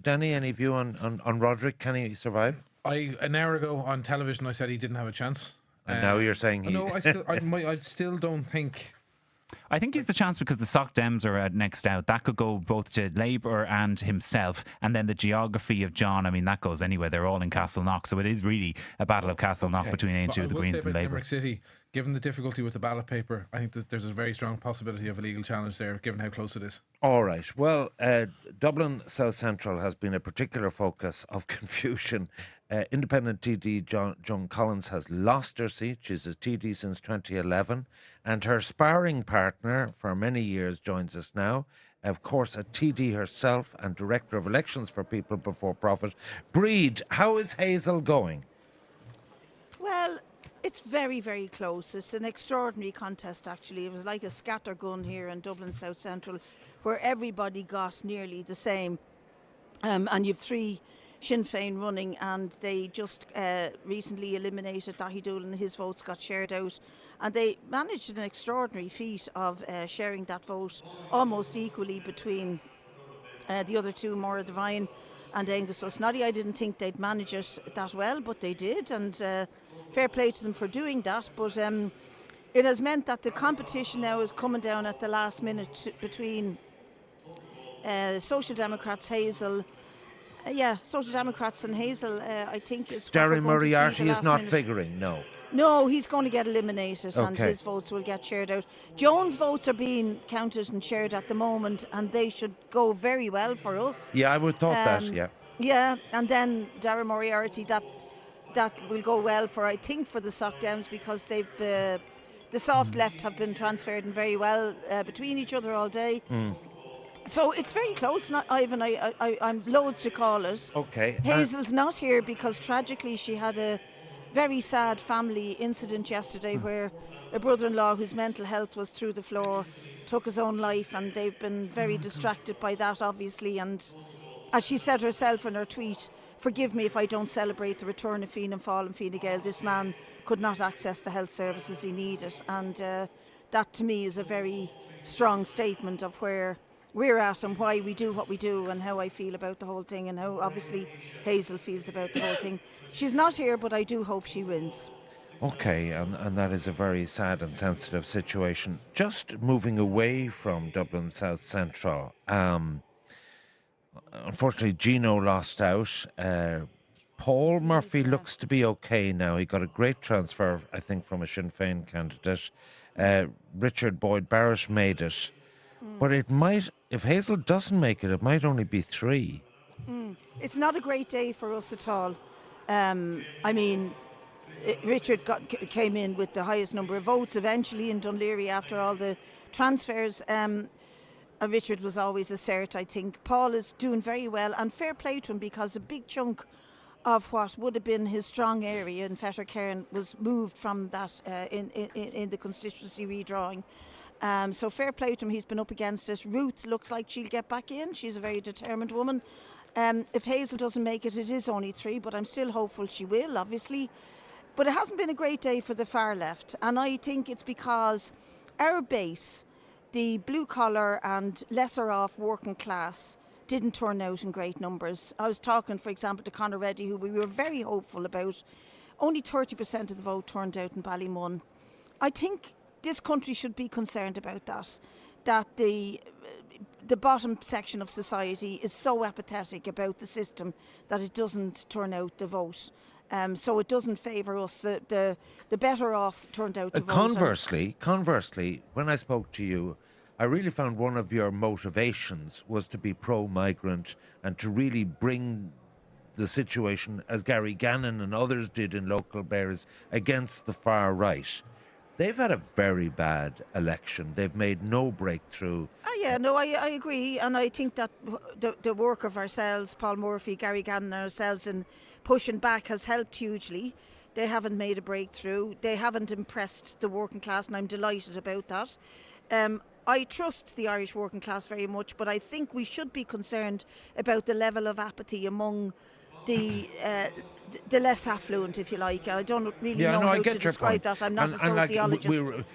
Danny, any view on Roderick? Can he survive? An hour ago on television I said he didn't have a chance. And now you're saying he... No, I still don't think... I think he's the chance because the Soc Dems are next out. That could go both to Labour and himself. And then the geography of John, I mean, that goes anywhere. They're all in Castleknock. So it is really a battle of Castleknock between Aintu, the Greens and Labour. Limerick City, given the difficulty with the ballot paper, I think that there's a very strong possibility of a legal challenge there, given how close it is. All right. Well, Dublin South Central has been a particular focus of confusion. Independent TD Joan Collins has lost her seat. She's a TD since 2011. And her sparring partner for many years joins us now. Of course, a TD herself and Director of Elections for People Before Profit. Breed, how is Hazel going? Well, it's very, very close. It's an extraordinary contest, actually. It was like a scattergun here in Dublin South Central, where everybody got nearly the same. And you've 3 Sinn Féin running, and they just recently eliminated Daithí Doolan. His votes got shared out, and they managed an extraordinary feat of sharing that vote almost equally between the other 2, Maura Devine and Angus O'Snoddy. I didn't think they'd manage it that well, but they did, and fair play to them for doing that. But it has meant that the competition now is coming down at the last minute between Social Democrats, Hazel. Social Democrats and Hazel, I think is... Darren Moriarty is not figuring, no. No, he's going to get eliminated, and his votes will get shared out. Joan's votes are being counted and shared at the moment, and they should go very well for us. Yeah, I would thought that, yeah. Yeah, and then Darren Moriarty, that will go well for, I think, for the Soc Dems, because they've the soft left have been transferred and very well between each other all day. So it's very close, Ivan. I'm loath to call it. Okay. Hazel's not here because tragically she had a very sad family incident yesterday where a brother-in-law whose mental health was through the floor took his own life, and they've been very distracted by that, obviously. And as she said herself in her tweet, "Forgive me if I don't celebrate the return of Fianna Fail and Fine Gael. This man could not access the health services he needed." And that to me is a very strong statement of where we're at and why we do what we do, and how I feel about the whole thing, and how obviously Hazel feels about the whole thing. She's not here, but I do hope she wins. Okay, and that is a very sad and sensitive situation. Just moving away from Dublin South Central, unfortunately Gino lost out. Paul Murphy looks to be okay now. He got a great transfer, I think, from a Sinn Féin candidate. Richard Boyd Barrett made it. But it might, if Hazel doesn't make it, it might only be 3. It's not a great day for us at all. I mean, Richard came in with the highest number of votes eventually in Dunleary after all the transfers. Richard was always a cert, I think. Paul is doing very well, and fair play to him, because a big chunk of what would have been his strong area in Fettercairn was moved from that in the constituency redrawing. So fair play to him, he's been up against it. Ruth looks like she'll get back in. She's a very determined woman. If Hazel doesn't make it, it is only 3, but I'm still hopeful she will, obviously. But it hasn't been a great day for the far left, and I think it's because our base, the blue collar and lesser off working class, didn't turn out in great numbers. I was talking, for example, to Conor Reddy, who we were very hopeful about. Only 30% of the vote turned out in Ballymun. I think this country should be concerned about that the bottom section of society is so apathetic about the system that it doesn't turn out the vote. So it doesn't favour us. The better off turned out to vote. Conversely, when I spoke to you, I really found one of your motivations was to be pro-migrant and to really bring the situation as Gary Gannon and others did in local boroughs against the far right. They've had a very bad election. They've made no breakthrough. Yeah, no, I agree, and I think that the work of ourselves, Paul Murphy, Gary Gannon, and ourselves in pushing back has helped hugely. They haven't made a breakthrough. They haven't impressed the working class, and I'm delighted about that. I trust the Irish working class very much, but I think we should be concerned about the level of apathy among the less affluent, if you like. I don't really know how to describe that. I'm not a sociologist.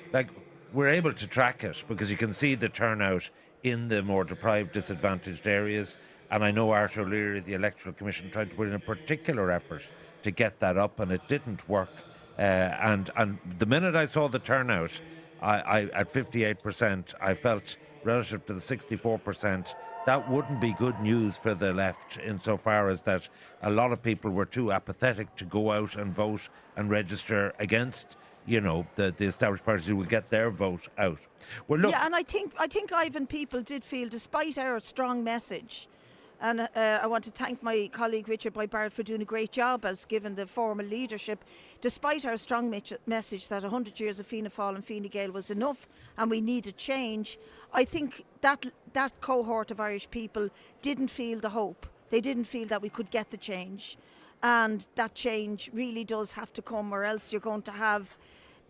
We're able to track it because you can see the turnout in the more deprived, disadvantaged areas. And I know Arthur O'Leary, the Electoral Commission, tried to put in a particular effort to get that up, and it didn't work. And the minute I saw the turnout, I at 58%, I felt relative to the 64%, that wouldn't be good news for the left, insofar as that a lot of people were too apathetic to go out and vote and register against, the established parties who will get their vote out. Well, look, yeah, and I think Ivan, people did feel, despite our strong message, and I want to thank my colleague Richard Boyd Barrett for doing a great job as given the formal leadership, despite our strong message that 100 years of Fianna Fáil and Fine Gael was enough and we needed change. I think that cohort of Irish people didn't feel the hope. They didn't feel that we could get the change, and that change really does have to come, or else you're going to have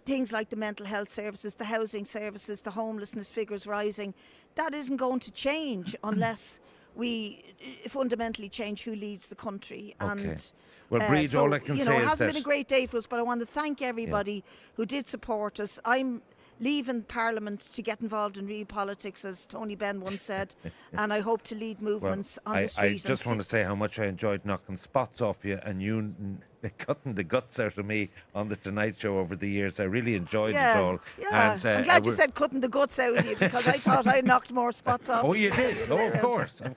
things like the mental health services, the housing services, the homelessness figures rising. That isn't going to change unless we fundamentally change who leads the country. Okay. And well, Breed, all I can say is it hasn't been a great day for us, but I want to thank everybody who did support us. I'm leaving Parliament to get involved in real politics, as Tony Benn once said, and I hope to lead movements on the street. I just want to say how much I enjoyed knocking spots off you and you cutting the guts out of me on the Tonight Show over the years. I really enjoyed it all. Yeah, and, I'm glad you said cutting the guts out of you, because I thought I knocked more spots off. Oh, you did? Oh, of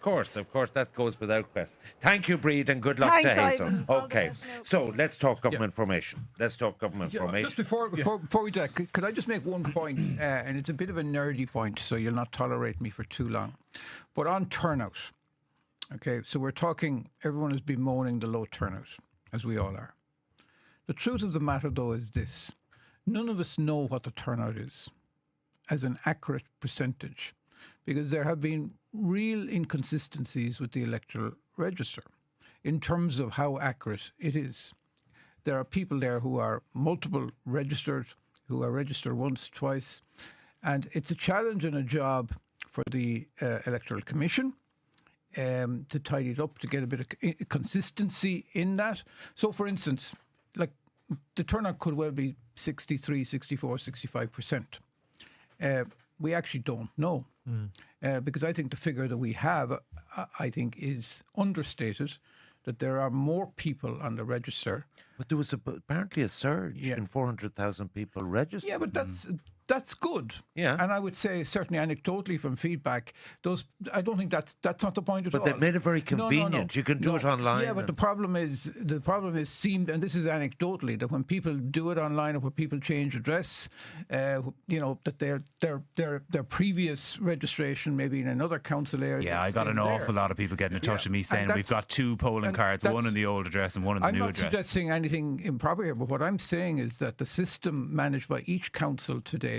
course. That goes without question. Thank you, Breed, and good luck to Hazel. Okay, so let's talk government formation. Let's talk government formation. Just before we do that, could I just make one point, and it's a bit of a nerdy point, so you'll not tolerate me for too long. But on turnout, okay, so we're talking, everyone has been moaning the low turnout, as we all are. The truth of the matter, though, is this. None of us know what the turnout is as an accurate percentage, because there have been real inconsistencies with the electoral register in terms of how accurate it is. There are people there who are multiple registered, who are registered once, twice, and it's a challenge and a job for the Electoral Commission to tidy it up, to get a bit of consistency in that. So, for instance, like the turnout could well be 63, 64, 65%. We actually don't know because I think the figure that we have, I think, is understated, that there are more people on the register. But there was apparently a surge in 400,000 people registered. Yeah, but that's good. Yeah. And I would say, certainly anecdotally from feedback, I don't think that's not the point at all. But they've made it very convenient. No. You can do it online. Yeah, but the problem is seemed, and this is anecdotally, that when people do it online or when people change address, that their previous registration maybe in another council area. Yeah, I got an awful lot of people getting in touch with me saying we've got two polling cards, one in the old address and one in the new address. I'm not suggesting anything improper here, but what I'm saying is that the system managed by each council to date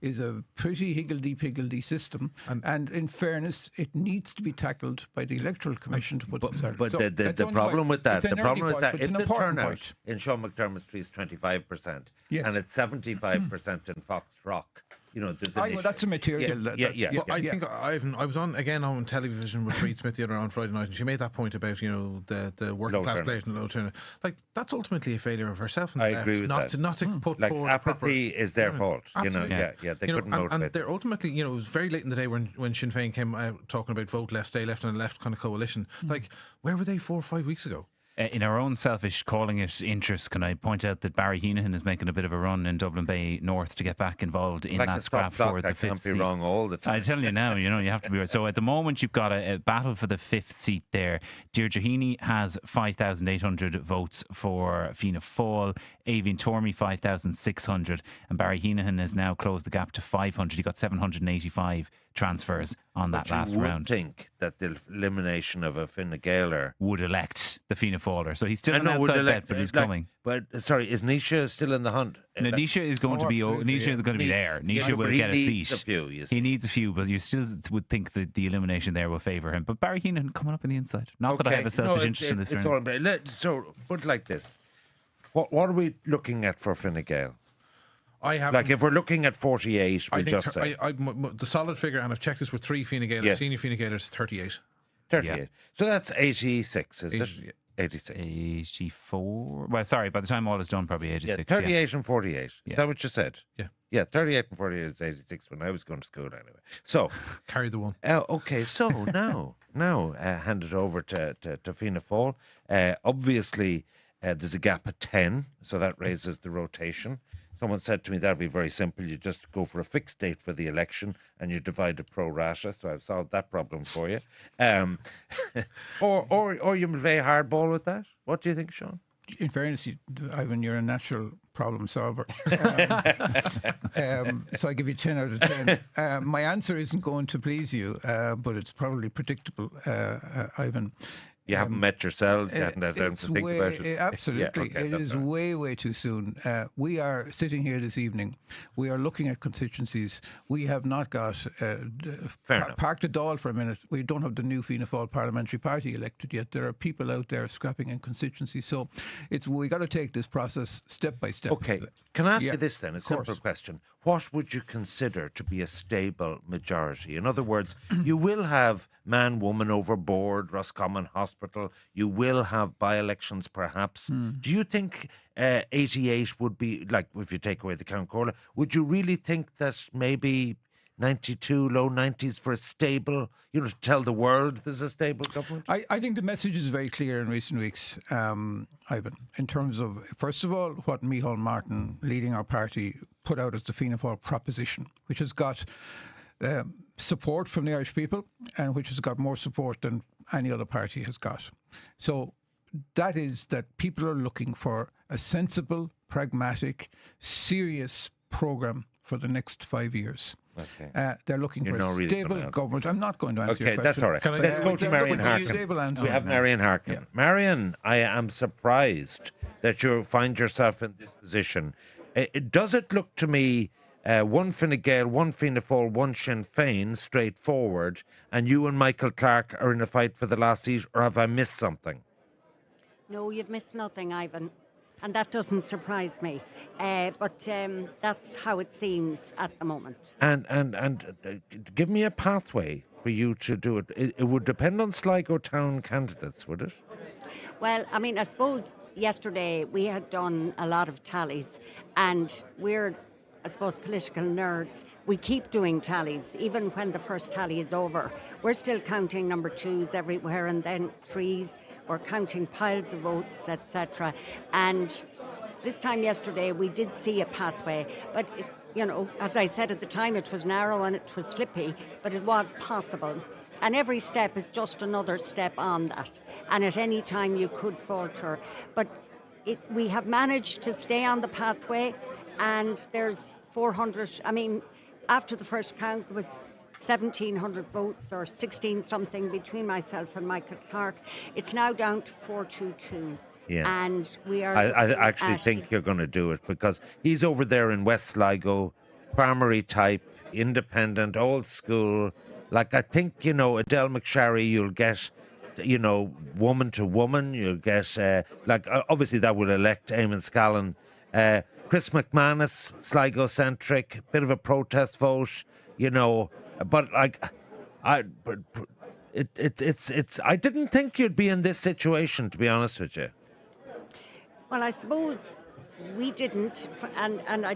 is a pretty higgledy-piggledy system, and in fairness, it needs to be tackled by the Electoral Commission to put this out. But the problem with that, if the turnout in Sean McDermott Street is 25% and it's 75% in Foxrock, there's an issue. That's a material. Well, I think I was on television with Reid Smith the other on Friday night, and she made that point about the working class players and low turnout. Like, that's ultimately a failure of herself. And I agree with that. Not to put forward apathy is their fault. Absolutely. They couldn't motivate. And they're ultimately, it was very late in the day when Sinn Féin came out talking about vote left, stay left, and a left kind of coalition. Like, where were they 4 or 5 weeks ago? In our own selfish calling it interest, can I point out that Barry Heenahan is making a bit of a run in Dublin Bay North to get back involved in that scrap for the fifth seat? Can't be wrong all the time. I tell you now, you have to be right. So at the moment, you've got a battle for the fifth seat there. Deirdre Heaney has 5,800 votes for Fianna Fáil, Aoibhinn Tormey 5,600, and Barry Heenahan has now closed the gap to 500. He got 785 transfers on that last would round. think that the elimination of a Fine Gaeler would elect the Fianna Fáiler. So he's still an would outside elect, bet, but he's like, coming. But sorry, is Nisha still in the hunt? No, Nisha is going to be. Nisha is going to be there. Nisha will get a seat. He needs a few, but you still would think that the elimination there will favour him. But Barry Keenan coming up in the inside. Not that I have a selfish interest in this round. So put it like this: what are we looking at for Fine Gael? I have if we're looking at 48, we'll just say the solid figure, and I've checked this with 3 Fine Gaelers. Senior Fine Gaelers, 38. 38. Yeah. So that's 86, is it? 86. 84. Well, sorry, by the time all is done, probably 86. Yeah, 38 and 48. Yeah. Is that what you said? Yeah. Yeah, 38 and 48 is 86 when I was going to school anyway. So carry the one. Okay, so now hand it over to Fianna Fáil. Obviously, there's a gap of 10, so that raises the rotation. Someone said to me that'd be very simple. You just go for a fixed date for the election and you divide it pro rata. So I've solved that problem for you. Or you play hardball with that. What do you think, Sean? In fairness, Ivan, you're a natural problem solver. So I give you 10 out of 10. My answer isn't going to please you, but it's probably predictable, Ivan. You haven't met yourselves, you haven't had time to think about it. Absolutely. Yeah, okay, it is way too soon. We are sitting here this evening. We are looking at constituencies. We have not got, park the doll for a minute, we don't have the new Fianna Fáil parliamentary party elected yet. There are people out there scrapping in constituencies. So we got to take this process step by step. Okay. Can I ask you this then, a simple question. What would you consider to be a stable majority? In other words, you will have man, woman overboard, Roscommon Hospital. You will have by-elections perhaps. Do you think 88 would be, like if you take away the Count Corla, would you really think that maybe 92, low 90s for a stable, to tell the world there's a stable government? I think the message is very clear in recent weeks, Ivan, in terms of, first of all, what Micheál Martin, leading our party, put out as the Fianna Fáil proposition, which has got support from the Irish people and which has got more support than any other party has got. So that is that people are looking for a sensible, pragmatic, serious programme for the next 5 years. Okay. They're looking for a stable government. I'm not going to answer your question. That's all right. Let's go to Marion Harkin. We have Marion Harkin. Yeah. Marion, I am surprised that you find yourself in this position. Does it look to me one Fine Gael, one Fianna Fáil, one Sinn Féin, straightforward, and you and Michael Clark are in a fight for the last seat, or have I missed something? No, you've missed nothing, Ivan. And that doesn't surprise me. But that's how it seems at the moment. And give me a pathway for you to do it. It would depend on Sligo town candidates, would it? Well, I mean, I suppose yesterday we had done a lot of tallies, and we're, I suppose, political nerds. We keep doing tallies, even when the first tally is over. We're still counting number 2s everywhere and then 3s. We're counting piles of votes, etc. And this time yesterday, we did see a pathway. But, as I said at the time, it was narrow and it was slippy, but it was possible. And every step is just another step on that. And at any time, you could falter. But we have managed to stay on the pathway, and there's 400, after the first count, there was 1,700 votes or 16 something between myself and Michael Clark. It's now down to 422. Yeah. And we are. I actually think you're going to do it because he's over there in West Sligo, primary type, independent, old school. Like, I think, Adele McSharry, you'll get, woman to woman. You'll get, obviously that will elect Eamon Scallon. Chris McManus, Sligo-centric, bit of a protest vote, But I didn't think you'd be in this situation, to be honest with you. Well, I suppose we didn't, and I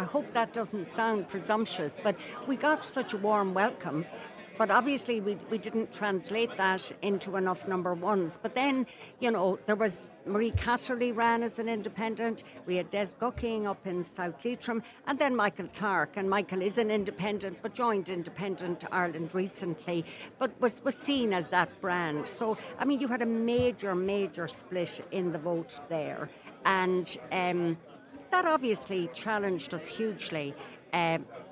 hope that doesn't sound presumptuous, but we got such a warm welcome. But obviously we didn't translate that into enough number 1s. But then, there was Marie Casserly ran as an independent. We had Des Gucking up in South Leitrim. And then Michael Clark. And Michael is an independent, but joined Independent Ireland recently, but was seen as that brand. So, you had a major split in the vote there. And that obviously challenged us hugely.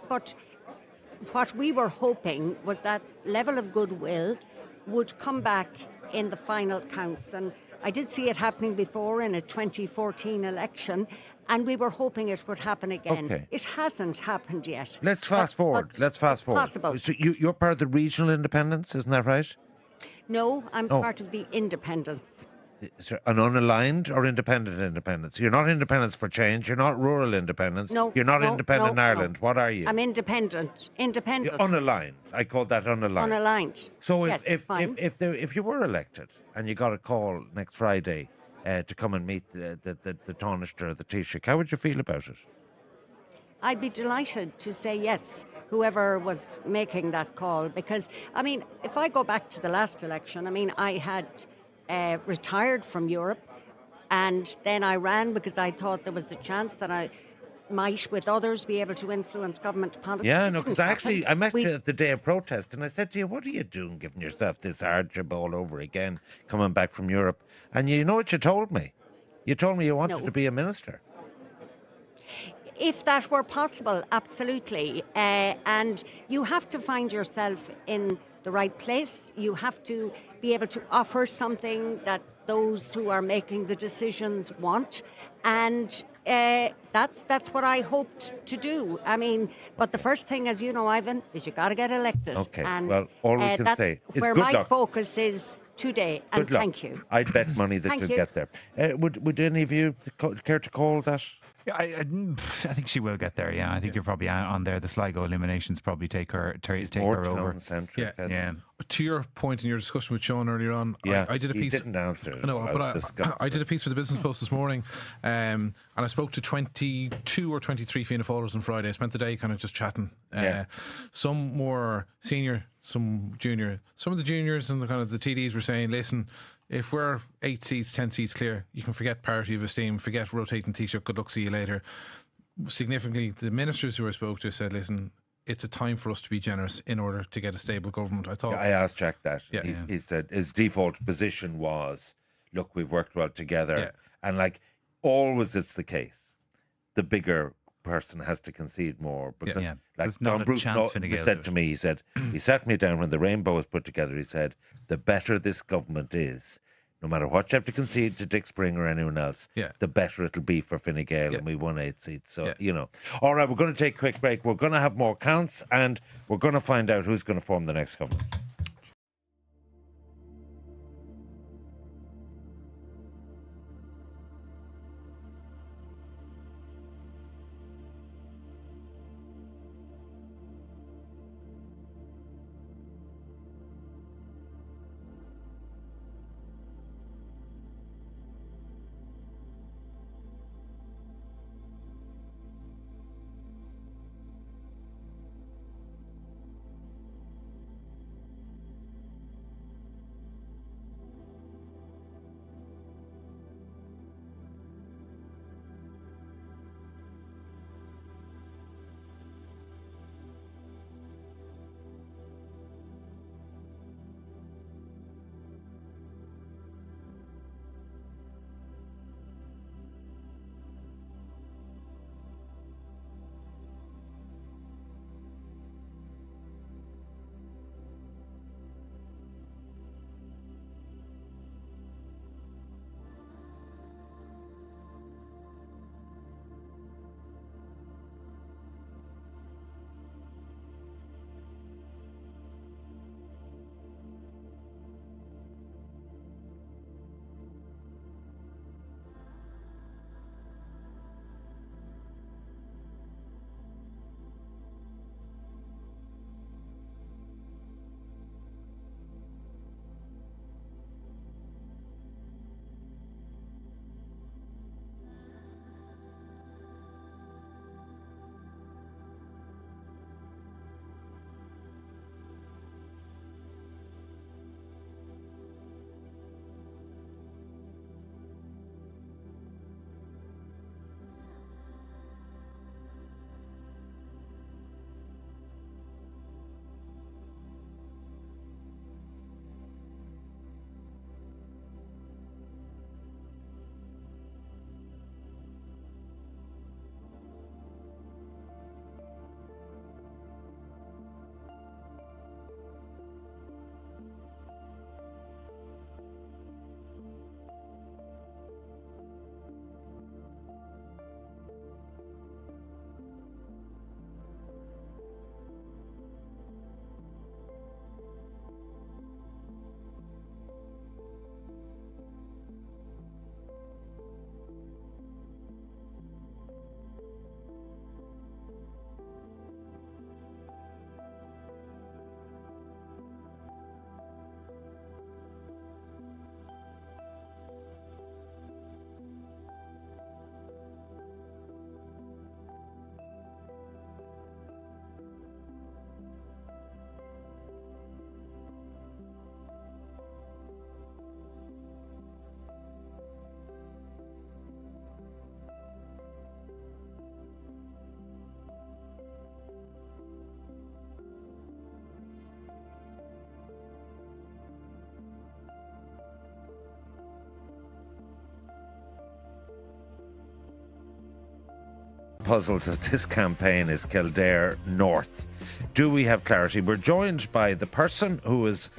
But what we were hoping was that level of goodwill would come back in the final counts. And I did see it happening before in a 2014 election, and we were hoping it would happen again. Okay. It hasn't happened yet. Let's fast forward. Let's fast forward. Possible. So you're part of the regional independents, isn't that right? No, I'm Oh. part of the independents. So an unaligned or independent independence? You're not independence for change. You're not rural independence. No, You're not no, independent no, Ireland. no. What are you? I'm independent. Independent. You're unaligned. I call that unaligned. Unaligned. So Yes, fine. if you were elected and you got a call next Friday to come and meet the Taoiseach or the Taoiseach, how would you feel about it? I'd be delighted to say yes, whoever was making that call, because, I mean, if I go back to the last election, I mean, I had retired from Europe, and then I ran because I thought there was a chance that I might, with others, be able to influence government policy. Yeah, no, because Didn't I met happen. you at the day of protest, and I said to you, "What are you doing, giving yourself this hardship all over again, coming back from Europe?" And you know what you told me? You told me you wanted to be a minister. If that were possible, absolutely. And you have to find yourself in the right place. You have to be able to offer something that those who are making the decisions want. And that's what I hoped to do. I mean, but the first thing, as you know, Ivan, is you got to get elected. Okay, And, well, all we can that's say is where good my luck. focus is today. And Good luck. thank you. I'd bet money that Thank you'll you. get there. Would any of you care to call that? Yeah, I think she will get there. Yeah, I think you're probably on there. The Sligo eliminations probably take her more her over. town-centric, Yeah. Yeah. To your point in your discussion with Sean earlier on, Yeah, I did a he piece. didn't answer it. No, I but was disgusted I did a piece for the Business Post this morning, and I spoke to 22 or 23 Fianna Fáilers on Friday. I spent the day kind of just chatting. Yeah. Some more senior, some junior. Some of the juniors and the kind of the TDs were saying, "Listen, if we're 8 seats, 10 seats clear, you can forget parity of esteem, forget rotating Taoiseach. Good luck, see you later." Significantly, the ministers who I spoke to said, "Listen, it's a time for us to be generous in order to get a stable government." I thought. Yeah, I asked Jack that. Yeah. He said his default position was, "Look, we've worked well together," Yeah. and like always, it's the case. The bigger person has to concede more because, Yeah. like There's not Don a Bruce chance Fine Gael said do to it. me, he said he sat me down when the rainbow was put together. He said, "The better this government is, no matter what you have to concede to Dick Spring or anyone else, Yeah. the better it'll be for Fine Gael." And we won 8 seats. So, you know. All right, we're going to take a quick break. We're going to have more counts and we're going to find out who's going to form the next government. puzzles of this campaign is Kildare North. Do we have clarity? We're joined by the person who was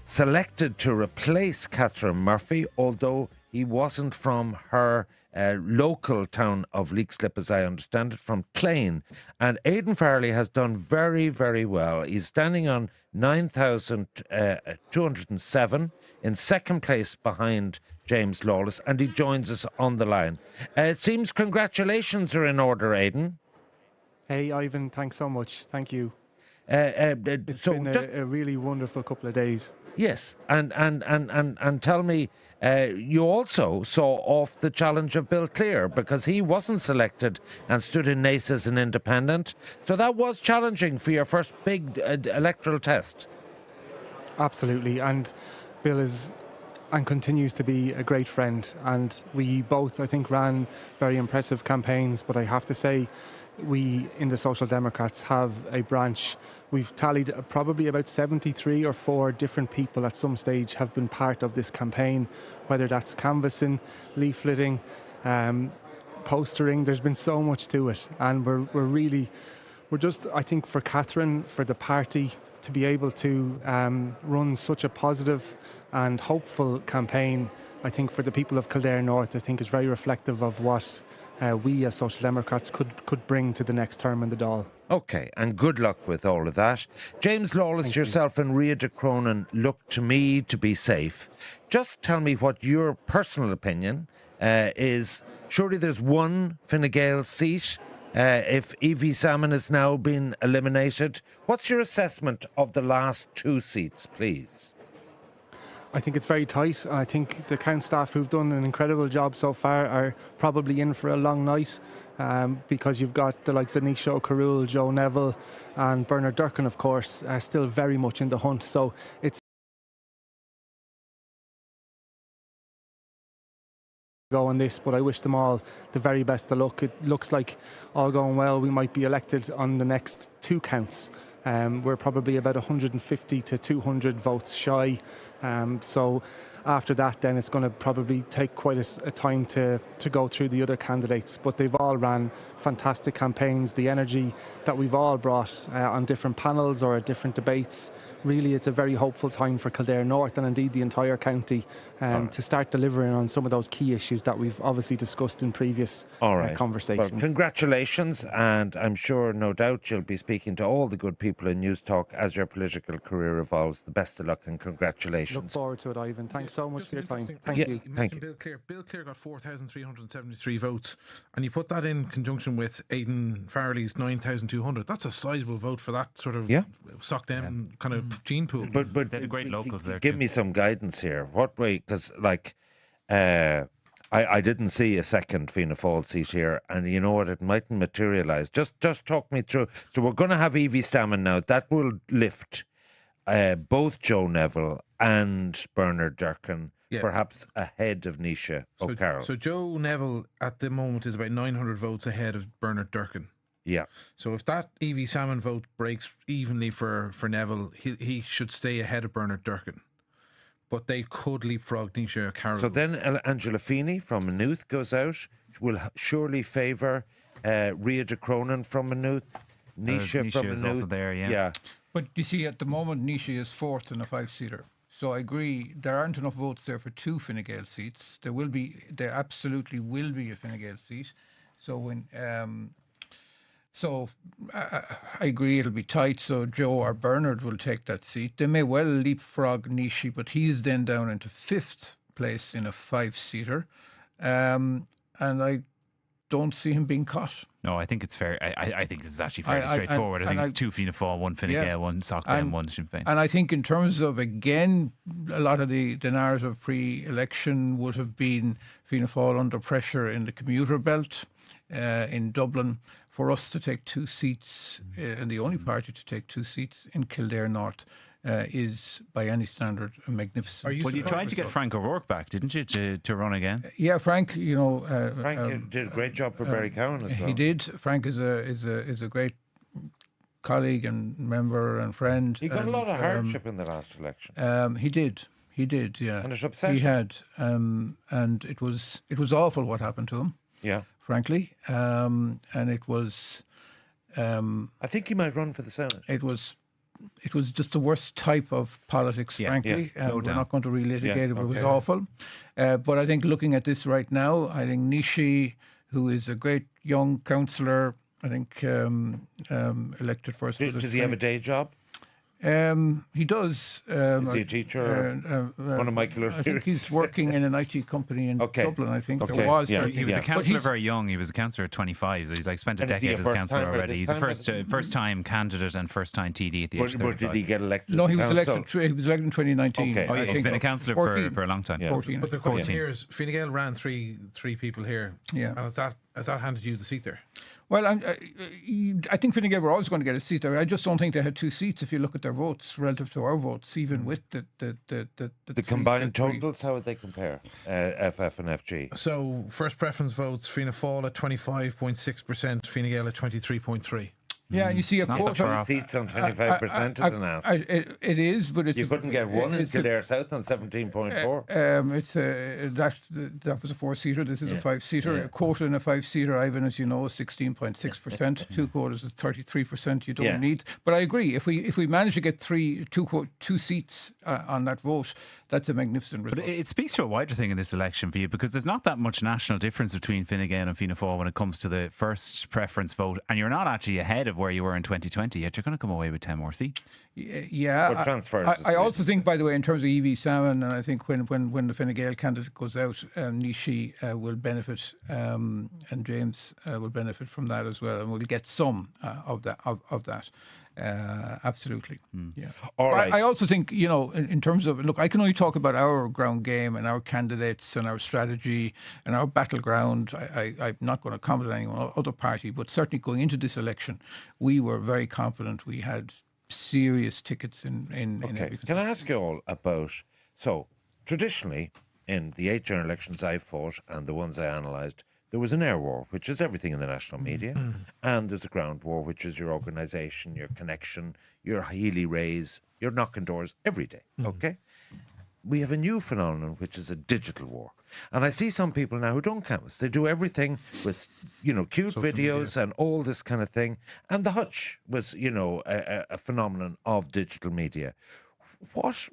selected to replace Catherine Murphy, although he wasn't from her local town of Leixlip, as I understand it, from Clane. And Aidan Farley has done very, very well. He's standing on 9,207 in second place behind James Lawless, and he joins us on the line. It seems congratulations are in order, Aidan. Hey, Ivan, thanks so much. Thank you. It's So been a really wonderful couple of days. Yes, and tell me, you also saw off the challenge of Bill Clear, because he wasn't selected and stood in Naas as an independent. So that was challenging for your first big electoral test. Absolutely, and Bill is and continues to be a great friend, and we both, I think, ran very impressive campaigns, but I have to say, we in the Social Democrats have a branch. We've tallied probably about 73 or 4 different people at some stage have been part of this campaign, whether that's canvassing, leafleting, postering. There's been so much to it, and we're just, I think, for Catherine, for the party to be able to run such a positive and hopeful campaign, I think for the people of Kildare North, I think is very reflective of what we as Social Democrats could bring to the next term in the Dáil. Okay, and good luck with all of that. James Lawless, yourself and Ria de Cronin look to me to be safe. Just tell me what your personal opinion is. Surely there's one Fine Gael seat if Evie Salmon has now been eliminated. What's your assessment of the last 2 seats, please? I think it's very tight. I think the count staff who've done an incredible job so far are probably in for a long night, because you've got the likes of Nisha O'Carroll, Joe Neville and Bernard Durkin, of course, still very much in the hunt. So it's go on this, but I wish them all the very best of luck. It looks like, all going well, we might be elected on the next 2 counts. We're probably about 150 to 200 votes shy. So after that, then it's going to probably take quite a time to go through the other candidates. But they've all ran fantastic campaigns. The energy that we've all brought on different panels or at different debates, really it's a very hopeful time for Kildare North and indeed the entire county to start delivering on some of those key issues that we've obviously discussed in previous conversations. Well, congratulations, and I'm sure, no doubt, you'll be speaking to all the good people in Newstalk as your political career evolves. The best of luck and congratulations. Look forward to it, Ivan. Thanks so much for your time. Thank you. Thank you. Bill Clear got 4,373 votes, and you put that in conjunction with Aidan Farley's 9,200. That's a sizable vote for that sort of sock them kind of gene pool. But they had great locals there. Give me some guidance here. What way? Because I didn't see a second Fianna Fail seat here, and you know what? It mightn't materialise. Just talk me through. So we're going to have Evie Salmon now. That will lift both Joe Neville and Bernard Durkin, perhaps ahead of Nisha O'Carroll. So Joe Neville at the moment is about 900 votes ahead of Bernard Durkin. Yeah. So if that Evie Salmon vote breaks evenly for Neville, he should stay ahead of Bernard Durkin. But they could leapfrog Nisha O'Carroll. So then Angela Feeney from Maynooth goes out, will surely favour Ria de Cronin from Maynooth. Nisha from is Maynooth. also there, yeah. But you see, at the moment, Nisha is 4th in a 5-seater. So I agree, there aren't enough votes there for 2 Fine Gael seats. There absolutely will be a Fine Gael seat. So when... I agree it'll be tight, so Joe or Bernard will take that seat. They may well leapfrog Nishi, but he's then down into 5th place in a 5-seater. And I don't see him being caught. No, I think it's fair. I think this is actually fairly straightforward. I think it's 2 Fianna Fáil, 1 Fine Gael, 1 Soc Dem, 1 Sinn Féin. And I think in terms of, again, a lot of the narrative pre-election would have been Fianna Fáil under pressure in the commuter belt in Dublin. For us to take 2 seats, and the only party to take 2 seats in Kildare North, is, by any standard, a magnificent. Well, you tried to get Frank O'Rourke back, didn't you, to run again? Yeah, Frank. Frank did a great job for Barry Cowan as well. He did. Frank is a great colleague and member and friend. He got a lot of hardship in the last election. He did. Yeah, and it upset he him. had, and it was awful what happened to him. Yeah. frankly, and it was. I think he might run for the Senate. It was just the worst type of politics, frankly. no We're doubt. not going to relitigate it, but it was okay. awful. But I think looking at this right now, I think Nishi, who is a great young councillor, I think elected first. Does he have a day job? He does. Is he a teacher? One of Michael I think he's working in an IT company in Dublin, I think. There was. He was a councillor very young. He was a councillor at 25, so he's like spent a decade as a councillor already. He's a first-time candidate and first-time TD at the age of 35. But did he get elected? No, he was elected. He was elected in 2019. Okay. Oh, yeah, he's been a councillor for a long time. 14. But the question here is, Fine Gael ran three people here. Yeah. And has that handed you the seat there? Well, I think Fine Gael were always going to get a seat there. I just don't think they had two seats if you look at their votes relative to our votes, even with the combined totals. How would they compare, FF and FG? So first preference votes, Fianna Fáil at 25.6%, Fine Gael at 23.3%. Yeah, and you see a quota. Seats on 25% is an ask. It is, but it's you couldn't get one in Kildare South on 17.4. That was a 4-seater. This is a 5-seater. Yeah. A quota in a 5-seater, Ivan, as you know, is 16.6%. Two quotas is 33%. You don't need. But I agree. If we manage to get two seats on that vote, that's a magnificent result. But it speaks to a wider thing in this election for you, because there's not that much national difference between Fine Gael and Fianna Fáil when it comes to the first preference vote, and you're not actually ahead of where you were in 2020, yet you're going to come away with 10 more seats. Yeah, transfers. I also think, by the way, in terms of EV Salmon, and I think when the Fine Gael candidate goes out, Nishi will benefit, and James will benefit from that as well, and we'll get some of that. Absolutely. Yeah. All right. I also think, in terms of, look, I can only talk about our ground game and our candidates and our strategy and our battleground. I'm not going to comment on any other party, but certainly going into this election, we were very confident we had serious tickets in every. Can I ask you all about, so traditionally in the 8 general elections I fought and the ones I analysed, there was an air war, which is everything in the national media, and there's a ground war, which is your organisation, your connection, your Healy raise, you're knocking doors every day, okay? We have a new phenomenon, which is a digital war. And I see some people now who don't canvass. They do everything with, cute Social videos media. and all this kind of thing. And the Hutch was, a phenomenon of digital media. What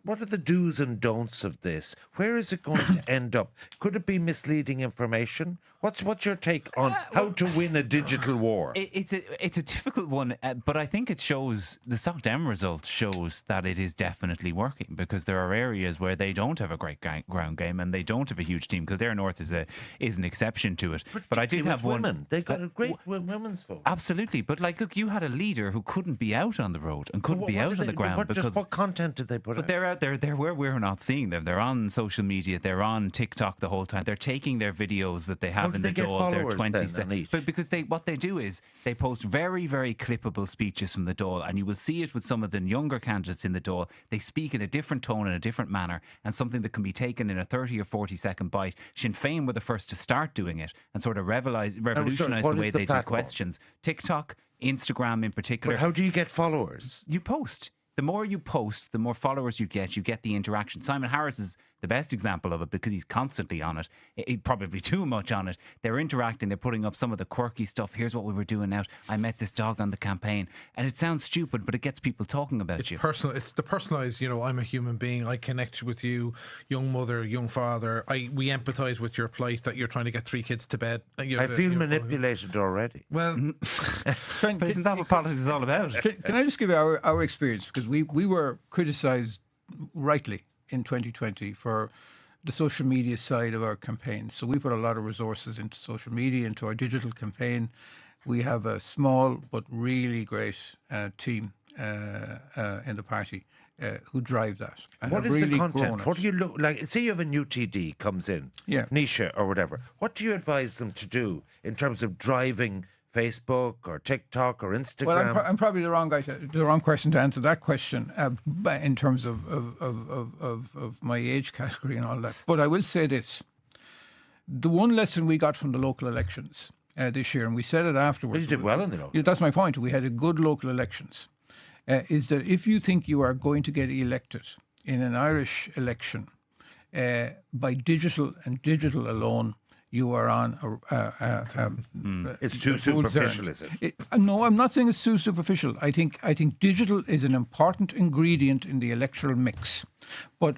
are the do's and don'ts of this? Where is it going to end up? Could it be misleading information? What's your take on how to win a digital war? It's a difficult one, but I think it shows, the Soc Dem result shows that it is definitely working, because there are areas where they don't have a great ground game and they don't have a huge team. Kildare North is an exception to it. But I did have one. Women. They got a great women's vote. Absolutely, but look, you had a leader who couldn't be out on the road and couldn't be out on the ground because what content did they put out? But they're out there. They're where we're not seeing them. They're on social media. They're on TikTok the whole time. They're taking their videos that they have in the Dáil. They're 20. But because what they do is they post very, very clippable speeches from the Dáil, and you will see it with some of the younger candidates in the Dáil. They speak in a different tone and a different manner, and something that can be taken in a 30 or 40 second bite. Sinn Féin were the first to start doing it and sort of revolutionise the way they do questions. TikTok, Instagram in particular. But how do you get followers? You post. The more you post, the more followers you get the interaction. Simon Harris is the best example of it because he's constantly on it. Probably too much on it. They're interacting, they're putting up some of the quirky stuff. Here's what we were doing out. I met this dog on the campaign. And it sounds stupid, but it gets people talking about you. Personal. It's the personalised, I'm a human being. I connect with you, young mother, young father. We empathise with your plight that you're trying to get 3 kids to bed. I feel manipulated already. Well, isn't that what politics is all about? Can I just give our experience? Because we were criticised rightly in 2020 for the social media side of our campaign. So we put a lot of resources into social media, into our digital campaign. We have a small but really great team in the party who drive that. And what is really the content? What do you look like? Say you have a new TD comes in, Nisha or whatever. What do you advise them to do in terms of driving Facebook or TikTok or Instagram? Well, I'm probably the wrong person to answer that question in terms of my age category and all that. But I will say this: the one lesson we got from the local elections this year, and we said it afterwards. Well, you did well in the local. That's my point. We had a good local elections. Is that if you think you are going to get elected in an Irish election by digital and digital alone, you are on it's too superficial, is it? No, I'm not saying it's too superficial. I think digital is an important ingredient in the electoral mix, but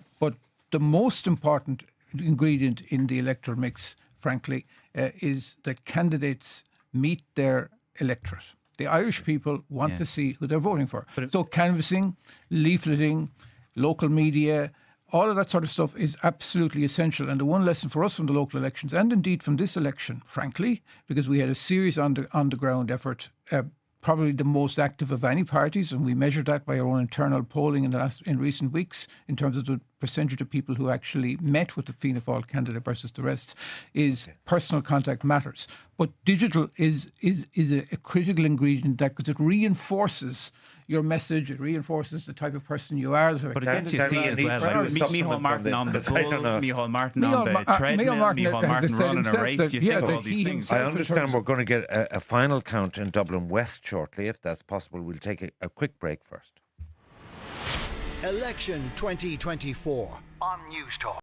the most important ingredient in the electoral mix, frankly, is that candidates meet their electorate. The Irish people want to see who they're voting for. So canvassing, leafleting, local media, all of that sort of stuff is absolutely essential. And the one lesson for us from the local elections, and indeed from this election, frankly, because we had a serious on-the-ground effort, probably the most active of any parties, and we measured that by our own internal polling in recent weeks in terms of the percentage of people who actually met with the Fianna Fail candidate versus the rest, is personal contact matters. But digital is a critical ingredient in that, because it reinforces your message, it reinforces the type of person you are. But it gets you see as well. Like Micheál Martin on the bull, Micheál Martin on the treadmill, Micheál Martin running a race. You think of all these things. I understand we're going to get a final count in Dublin West shortly. If that's possible, we'll take a quick break first. Election 2024 on Newstalk.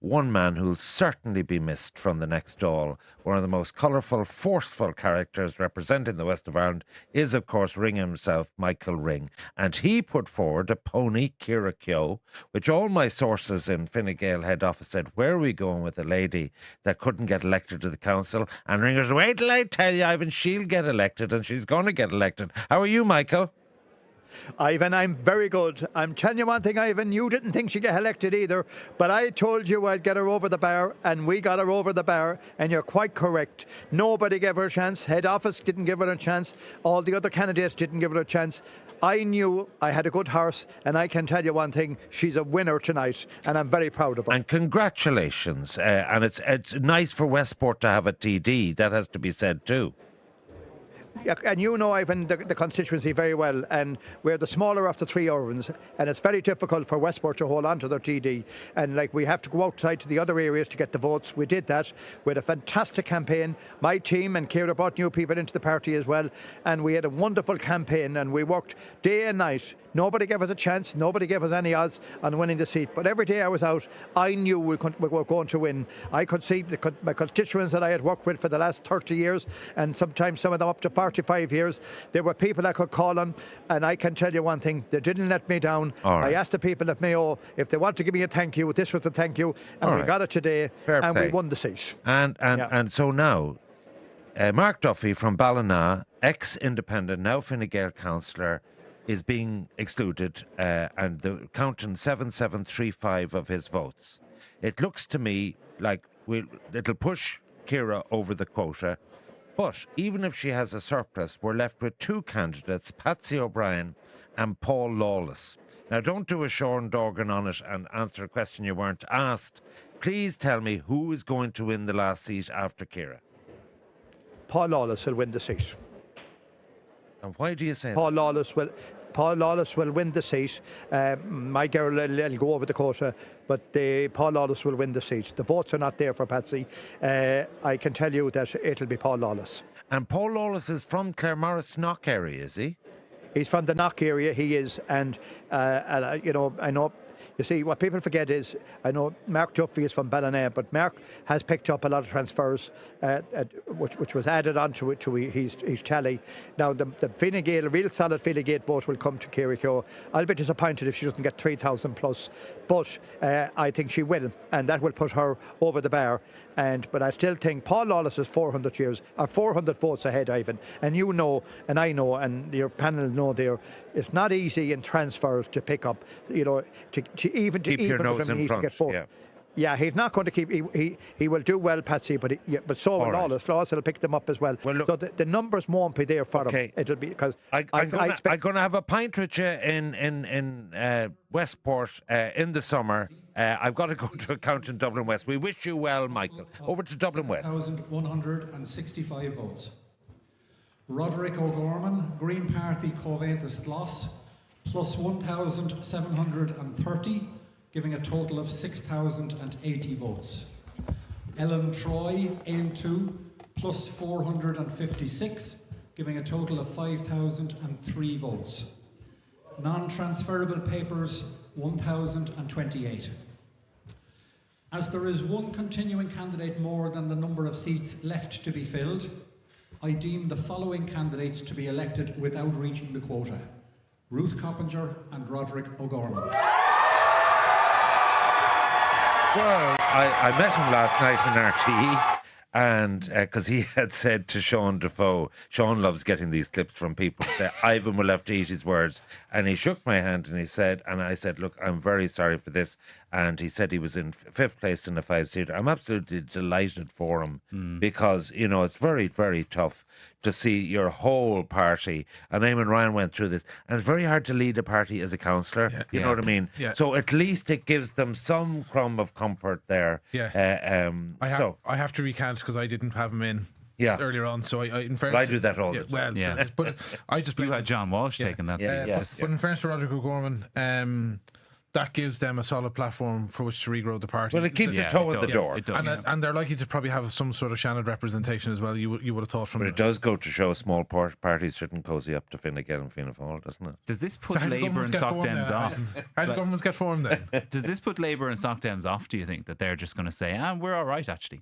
One man who'll certainly be missed from the next Dáil, one of the most colourful, forceful characters representing the west of Ireland, is of course Ring himself, Michael Ring. And he put forward a pony, Ciara Keogh, which all my sources in Fine Gael head office said, where are we going with a lady that couldn't get elected to the council? And Ringer's, wait till I tell you, Ivan, she'll get elected and she's going to get elected. How are you, Michael? Ivan, I'm very good. I'm telling you one thing, Ivan, you didn't think she'd get elected either, but I told you I'd get her over the bar, and we got her over the bar, and you're quite correct. Nobody gave her a chance. Head office didn't give her a chance. All the other candidates didn't give her a chance. I knew I had a good horse, and I can tell you one thing, she's a winner tonight, and I'm very proud of her. And congratulations. And it's nice for Westport to have a TD, that has to be said too. Yeah, and you know, Ivan, the constituency very well, and we're the smaller of the three urbans, and it's very difficult for Westport to hold on to their TD, and like we have to go outside to the other areas to get the votes. We did that. We had a fantastic campaign. My team and Ciara brought new people into the party as well, and we had a wonderful campaign, and we worked day and night. Nobody gave us a chance. Nobody gave us any odds on winning the seat. But every day I was out, I knew we were going to win. I could see my constituents that I had worked with for the last 30 years, and sometimes some of them up to 45 years. There were people I could call on, and I can tell you one thing, they didn't let me down. I asked the people at Mayo if they want to give me a thank you. This was a thank you, and we got it today, and we won the seat. And so now, Mark Duffy from Ballina, ex-independent, now Fine Gael councillor, is being excluded and the counting 7735 of his votes. It looks to me like it'll push Ciara over the quota, but even if she has a surplus, we're left with two candidates, Patsy O'Brien and Paul Lawless. Now, don't do a Sean Dorgan on it and answer a question you weren't asked. Please tell me who is going to win the last seat after Ciara. Paul Lawless will win the seat. And why do you say Paul Lawless will win the seat. My girl will go over the quota, but Paul Lawless will win the seat. The votes are not there for Patsy. I can tell you that it'll be Paul Lawless. And Paul Lawless is from Claremorris Knock area, is he? He's from the Knock area, he is. And you know, I know. You see, what people forget is, I know Mark Duffy is from Ballina, but Mark has picked up a lot of transfers, which was added on to his tally. Now, the Fine Gael, real solid Fine Gael vote will come to Ciara Keogh. I'll be disappointed if she doesn't get 3,000 plus, but I think she will, and that will put her over the bar. But I still think Paul Lawless is 400 votes ahead, Ivan. And you know, and I know, and your panel know there, it's not easy in transfers to pick up, you know, to keep your nose in front. Yeah, he's not going to keep. He will do well, Patsy, but so will Lawless. Lawless will pick them up as well. Well, look, so the numbers won't be there for him. It'll be because I'm going to have a pint with you in Westport in the summer. I've got to go to account in Dublin West. We wish you well, Michael. Over to Dublin West. 1,165 votes. Roderick O'Gorman, Green Party Coventus Gloss, plus 1,730. Giving a total of 6,080 votes. Ellen Troy, AIM2, plus 456, giving a total of 5,003 votes. Non-transferable papers, 1,028. As there is one continuing candidate more than the number of seats left to be filled, I deem the following candidates to be elected without reaching the quota: Ruth Coppinger and Roderick O'Gorman. Well, I met him last night in RTE, and because he had said to Sean Defoe, Sean loves getting these clips from people, say, Ivan will have to eat his words. And he shook my hand and he said, and I said, look, I'm very sorry for this. And he said he was in fifth place in the 5-seater. I'm absolutely delighted for him because, you know, it's very, very tough to see your whole party. And Eamon Ryan went through this. And it's very hard to lead a party as a councillor. Yeah. You know what I mean? Yeah. So at least it gives them some crumb of comfort there. Yeah. I have to recant because I didn't have him in. Yeah. Earlier on, so in fairness, I do that all the time. Well, yeah. But I just you had John Walsh taking that. Yes. But in fairness to Roderick O'Gorman, that gives them a solid platform for which to regrow the party. Well, it keeps a toe in the door. It does. And they're likely to probably have some sort of Shannon representation as well. You would have thought from. But it does go to show small parties shouldn't cozy up to Fine Gael and Fianna Fáil, doesn't it? Does this put Labour and Soc Dems off? How do governments get formed then? Does this put Labour and Soc Dems off, do you think, that they're just going to say, we're all right, actually?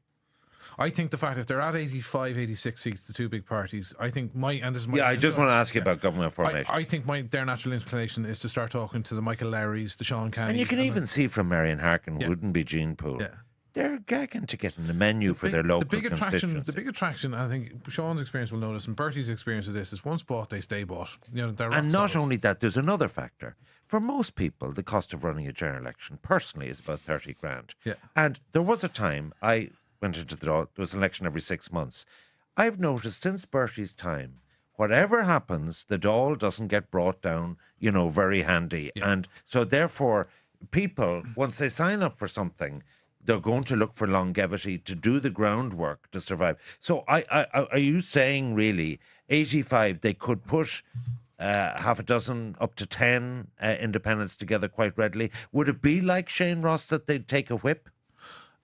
I think the fact if they're at 85, 86 seats, the two big parties, I think I just want to ask you about government formation. I think their natural inclination is to start talking to the Michael Lowrys, the Sean Cannys. And you can even see from Marion Harkin, wouldn't be Gene Poole. Yeah. they're gagging to get in the menu for their local the big constituency. attraction, I think Sean's experience will notice, and Bertie's experience of this is once bought, they stay bought. You know, they're rock And not solid. only that, there's another factor. For most people, the cost of running a general election personally is about 30 grand. Yeah. And there was a time I went into the Dáil, there was an election every 6 months. I've noticed since Bertie's time, whatever happens, the Dáil doesn't get brought down, you know, very handy. Yeah. And so therefore, people, once they sign up for something, they're going to look for longevity to do the groundwork to survive. So are you saying really 85, they could put half a dozen up to 10 independents together quite readily? Would it be like Shane Ross that they'd take a whip?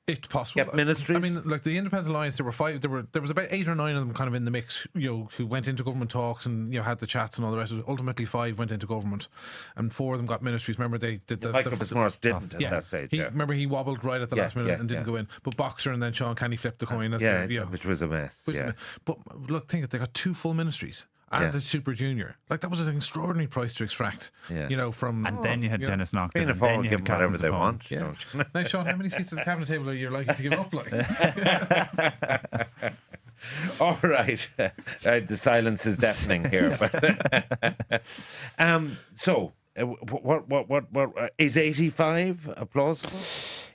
It's possible. Get ministries? I mean, like the Independent Alliance, there were 5. There was about 8 or 9 of them kind of in the mix. You know, who went into government talks and had the chats and all the rest of it. Ultimately, 5 went into government, and 4 of them got ministries. Remember, they did Michael Fitzmaurice didn't at that stage. Remember, he wobbled right at the last minute and didn't go in. But Boxer and then Sean Kenny flipped the coin. Which was a mess. But look, think it. They got 2 full ministries. And a Super Junior. Like, that was an extraordinary price to extract, you know, from... And then you had Dennis Knockton. Fianna Fail will give them whatever they want. Yeah. Now, Sean, how many seats at the cabinet table are you likely to give up, like? All right. The silence is deafening here. So... What is 85 plausible?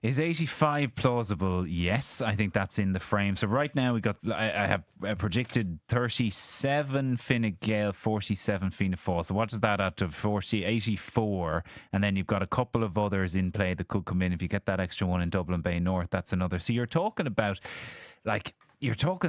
Is 85 plausible? Yes, I think that's in the frame. So right now I have predicted 37 Fine Gael, 47 Fianna Fáil. So what does that add to 84? And then you've got a couple of others in play that could come in. If you get that extra one in Dublin Bay North, that's another. So you're talking about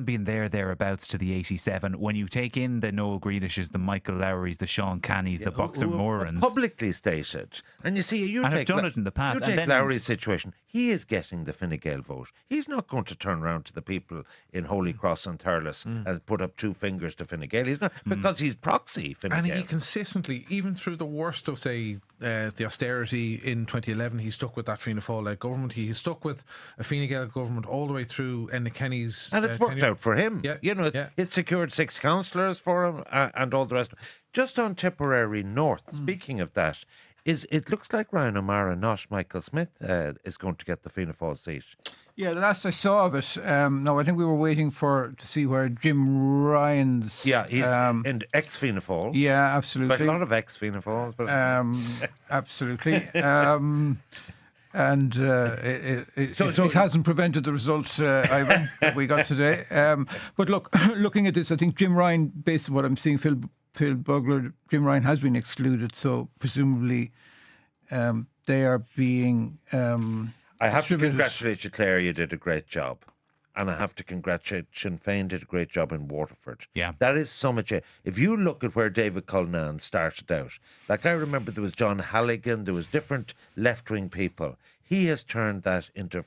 being thereabouts to the 87 when you take in the Noel Grealishes, the Michael Lowrys, the Sean Cannys, the Boxer Morans. Publicly stated. And you see, I've done it in the past. You take Lowry's situation. He is getting the Fine Gael vote. He's not going to turn around to the people in Holy Cross and Thurles and put up 2 fingers to Fine Gael. He's not, because he's proxy Fine Gael. And he consistently, even through the worst of, say, the austerity in 2011, he stuck with that Fianna Fáil-led government. He stuck with a Fine Gael government all the way through Enda Kenny's... And it's worked out for him. Yeah. You know, it secured 6 councillors for him and all the rest. Just on Tipperary North, speaking of that, it looks like Ryan O'Mara, not Michael Smith, is going to get the Fianna Fáil seat. Yeah, the last I saw of it, no, I think we were waiting to see where Jim Ryan's... Yeah, he's in ex-Fianna Fáil. Yeah, absolutely. But a lot of ex-Fianna Fáils. But absolutely. And it hasn't prevented the results, Ivan, that we got today. But looking at this, I think Jim Ryan, based on what I'm seeing, Phil Bugler, Jim Ryan has been excluded, so presumably they are being I have to congratulate you, Claire, you did a great job. And I have to congratulate Sinn Féin did a great job in Waterford. Yeah. That is so much. If you look at where David Cullinan started out, like I remember there was John Halligan, there was different left-wing people. He has turned that into...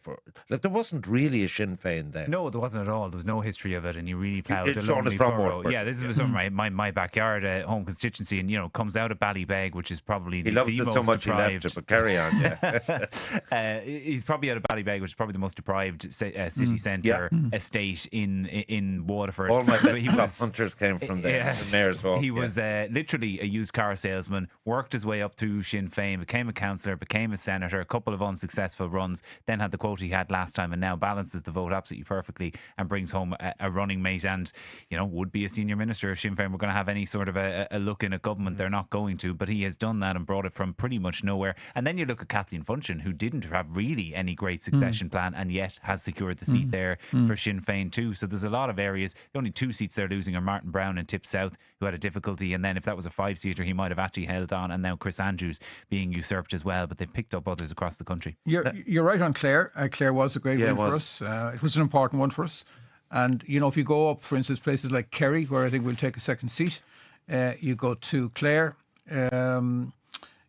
there wasn't really a Sinn Féin then. No, there wasn't at all. There was no history of it, and he really ploughed a Sean lovely is from furrow. Waterford. Yeah, this is my backyard home constituency, and, you know, comes out of Ballybeg, which is probably he the loves it most so much deprived. he left it, but carry on, yeah. He's probably out of Ballybeg, which is probably the most deprived city centre estate in Waterford. All my hunters came from there, the mayor's hall. He was literally a used car salesman, worked his way up through Sinn Féin, became a councillor, became a senator, a couple of unsuccessful runs, then had the quote he had last time, and now balances the vote absolutely perfectly and brings home a running mate and, you know, would be a senior minister if Sinn Féin were going to have any sort of a look in at government. They're not going to, but he has done that and brought it from pretty much nowhere. And then you look at Kathleen Funchion, who didn't have really any great succession plan and yet has secured the seat there for Sinn Féin too. So there's a lot of areas. The only 2 seats they're losing are Martin Brown and Tip South, who had a difficulty, and then if that was a 5-seater he might have actually held on, and now Chris Andrews being usurped as well, but they've picked up others across the country. You're right on Clare. Clare was a great win for us. It was an important one for us. And, you know, if you go up, for instance, places like Kerry, where I think we'll take a second seat, you go to Clare, you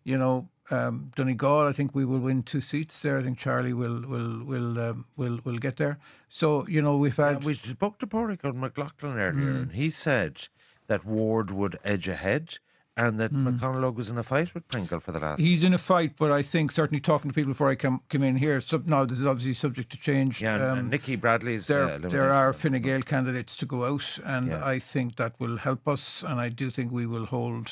know, Donegal, I think we will win 2 seats there. I think Charlie will get there. So, you know, we've had... we spoke to Porrick on McLaughlin earlier, and he said that Ward would edge ahead. and that McConnell was in a fight with Pringle for the last. He's in a fight, but I think certainly talking to people before I come in here. Now this is obviously subject to change. Yeah, and Nicky Bradley's. There are Fine Gael candidates to go out, and I think that will help us. And I do think we will hold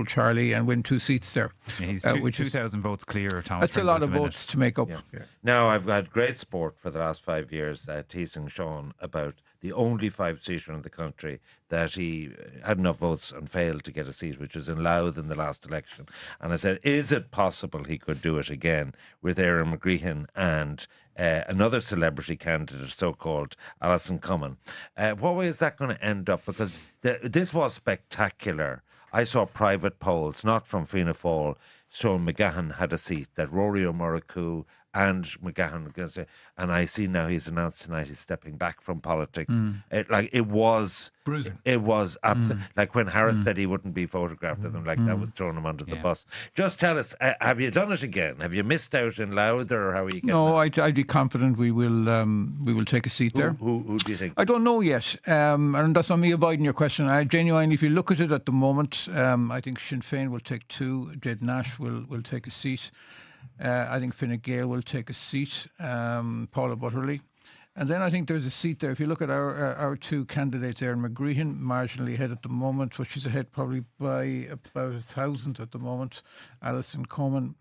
Charlie and win 2 seats there. Yeah, he's 2,000 votes clear. Thomas That's a lot of votes to make up. Now I've had great sport for the last 5 years teasing Sean about the only 5-seater in the country that he had enough votes and failed to get a seat, which was in Louth in the last election. And I said, is it possible he could do it again with Éireann McGreehan and another celebrity candidate, so-called Alison Cummin? What way is that going to end up? Because this was spectacular. I saw private polls, not from Fianna Fail, showing McGahan had a seat, that Rory O'Murrough and McGahan, and I see now he's announced tonight he's stepping back from politics. It was bruising. It was absolutely like when Harris said he wouldn't be photographed with him, like that was throwing him under the bus. Just tell us, have you done it again? Have you missed out in Louth, or how are you getting? No, I'd be confident we will take a seat there. Who do you think? I don't know yet, and that's not me avoiding your question. I genuinely, if you look at it at the moment, I think Sinn Féin will take 2. Jed Nash will take a seat. I think Fine Gael will take a seat, Paula Butterley. And then I think there's a seat there. If you look at our 2 candidates there, McGreehan, marginally ahead at the moment, but she's ahead probably by about 1,000 at the moment. Alison Coman.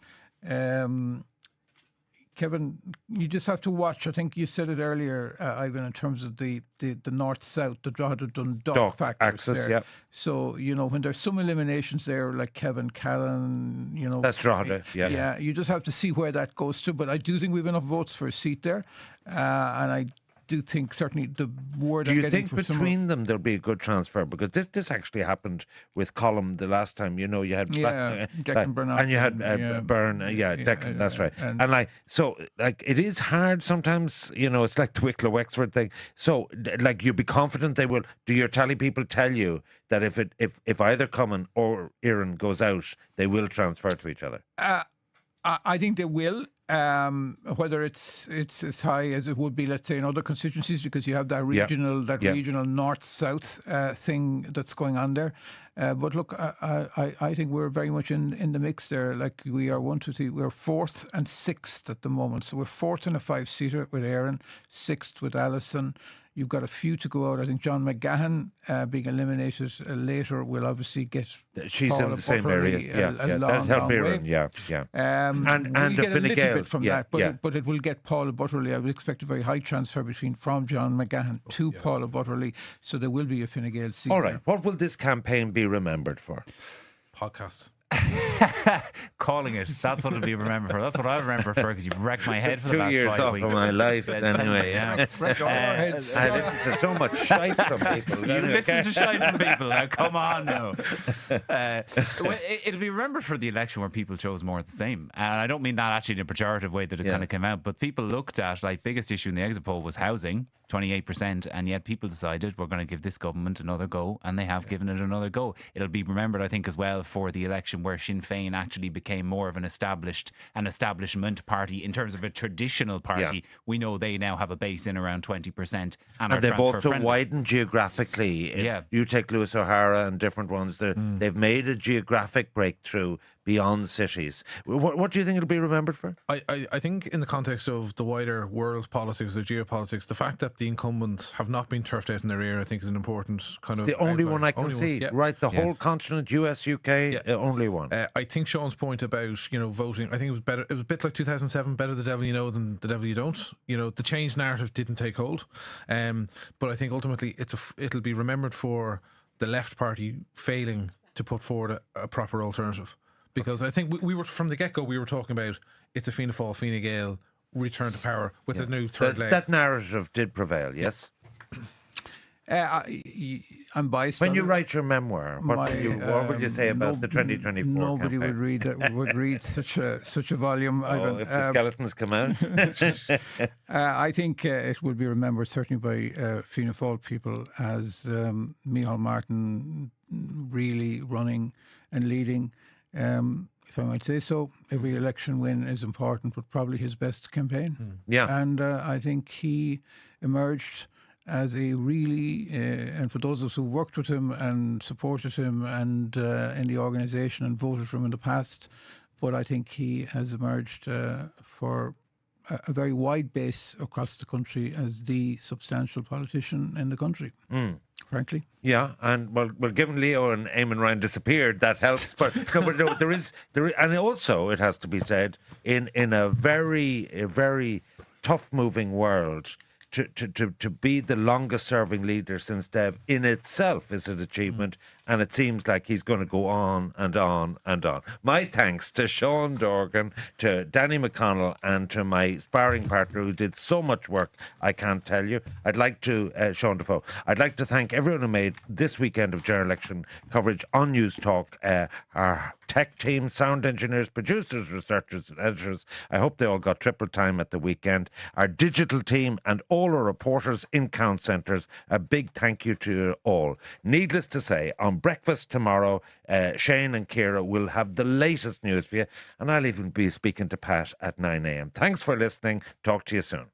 Kevin, you just have to watch. I think you said it earlier, Ivan, in terms of the north-south, the Drogheda Dundalk factors axis, there. yeah. So, when there's some eliminations there, like Kevin Callan, That's Drogheda, yeah. Yeah, you just have to see where that goes to. But I do think we have enough votes for a seat there. And I do think certainly the word Do I'm you getting think from between them there'll be a good transfer? Because this actually happened with Colum the last time. You had Declan Bernard, and you had Byrne. Declan. That's right. And it is hard sometimes. It's like the Wicklow Wexford thing. So you'd be confident they will. Do your tally people tell you that if either Cummin or Éireann goes out, they will transfer to each other? I think they will. Whether it's as high as it would be, let's say, in other constituencies, because you have that regional north-south thing that's going on there. But look, I think we're very much in the mix there. Like we are 1, 2, 3, we're 4th and 6th at the moment. So we're 4th in a 5-seater with Éireann, 6th with Alison. You've got a few to go out. I think John McGahan being eliminated later will obviously get. She's Paula in the same Butterley area. That'll help Éireann. Yeah. And we'll get a little bit from that, but yeah. But it will get Paula Butterley. I would expect a very high transfer from John McGahan to Paula Butterley. So there will be a Fine Gael seat. All right. There. What will this campaign be remembered for? Podcast. Calling it. That's what it'll be remembered for. That's what I remember for, because you've wrecked my head for the last 5 weeks. 2 years off of my life, anyway. Yeah. I listen to so much shite from people. You listen to shite from people. Now, come on now. It'll be remembered for the election where people chose more of the same. And I don't mean that actually in a pejorative way that it kind of came out, but people looked at, biggest issue in the exit poll was housing, 28%, and yet people decided we're going to give this government another go, and they have given it another go. It'll be remembered, I think, as well for the election where Sinn Féin actually became more of an establishment party in terms of a traditional party. Yeah. We know they now have a base in around 20%, and they've also widened geographically. You take Lewis O'Hara and different ones. They've made a geographic breakthrough beyond cities. What do you think it'll be remembered for? I think in the context of the wider world politics, the geopolitics, the fact that the incumbents have not been turfed out in their ear, I think is an important kind of... The only one I can see, right? The whole continent, US, UK, only one. I think Sean's point about, voting, I think it was better. It was a bit like 2007, better the devil you know than the devil you don't. The change narrative didn't take hold. But I think ultimately it'll be remembered for the left party failing to put forward a proper alternative. Because I think we were, from the get-go, we were talking about it's a Fianna Fáil, Fine Gael return to power with a new third leg. That narrative did prevail, yes? I'm biased. When you write your memoir, what will you say about the 2024 Nobody campaign? would read such a volume. If the skeletons come out. I think it will be remembered certainly by Fianna Fáil people as Micheál Martin really running and leading. If I might say so, every election win is important, but probably his best campaign. Yeah. And I think he emerged as a really, and for those of us who worked with him and supported him and in the organisation and voted for him in the past, but I think he has emerged for a very wide base across the country as the substantial politician in the country, frankly. Yeah, and well, given Leo and Eamon Ryan disappeared, that helps. But no, there is, and also it has to be said, in a very tough-moving world, to be the longest-serving leader since Dev in itself is an achievement, and it seems like he's going to go on and on and on. My thanks to Sean Dorgan, to Danny McConnell, and to my sparring partner who did so much work, I can't tell you. I'd like to, Sean Defoe, I'd like to thank everyone who made this weekend of general election coverage on Newstalk, our tech team, sound engineers, producers, researchers and editors. I hope they all got triple time at the weekend. Our digital team and all our reporters in count centres, a big thank you to you all. Needless to say, on Breakfast tomorrow, Shane and Ciara will have the latest news for you, and I'll even be speaking to Pat at 9 a.m. Thanks for listening. Talk to you soon.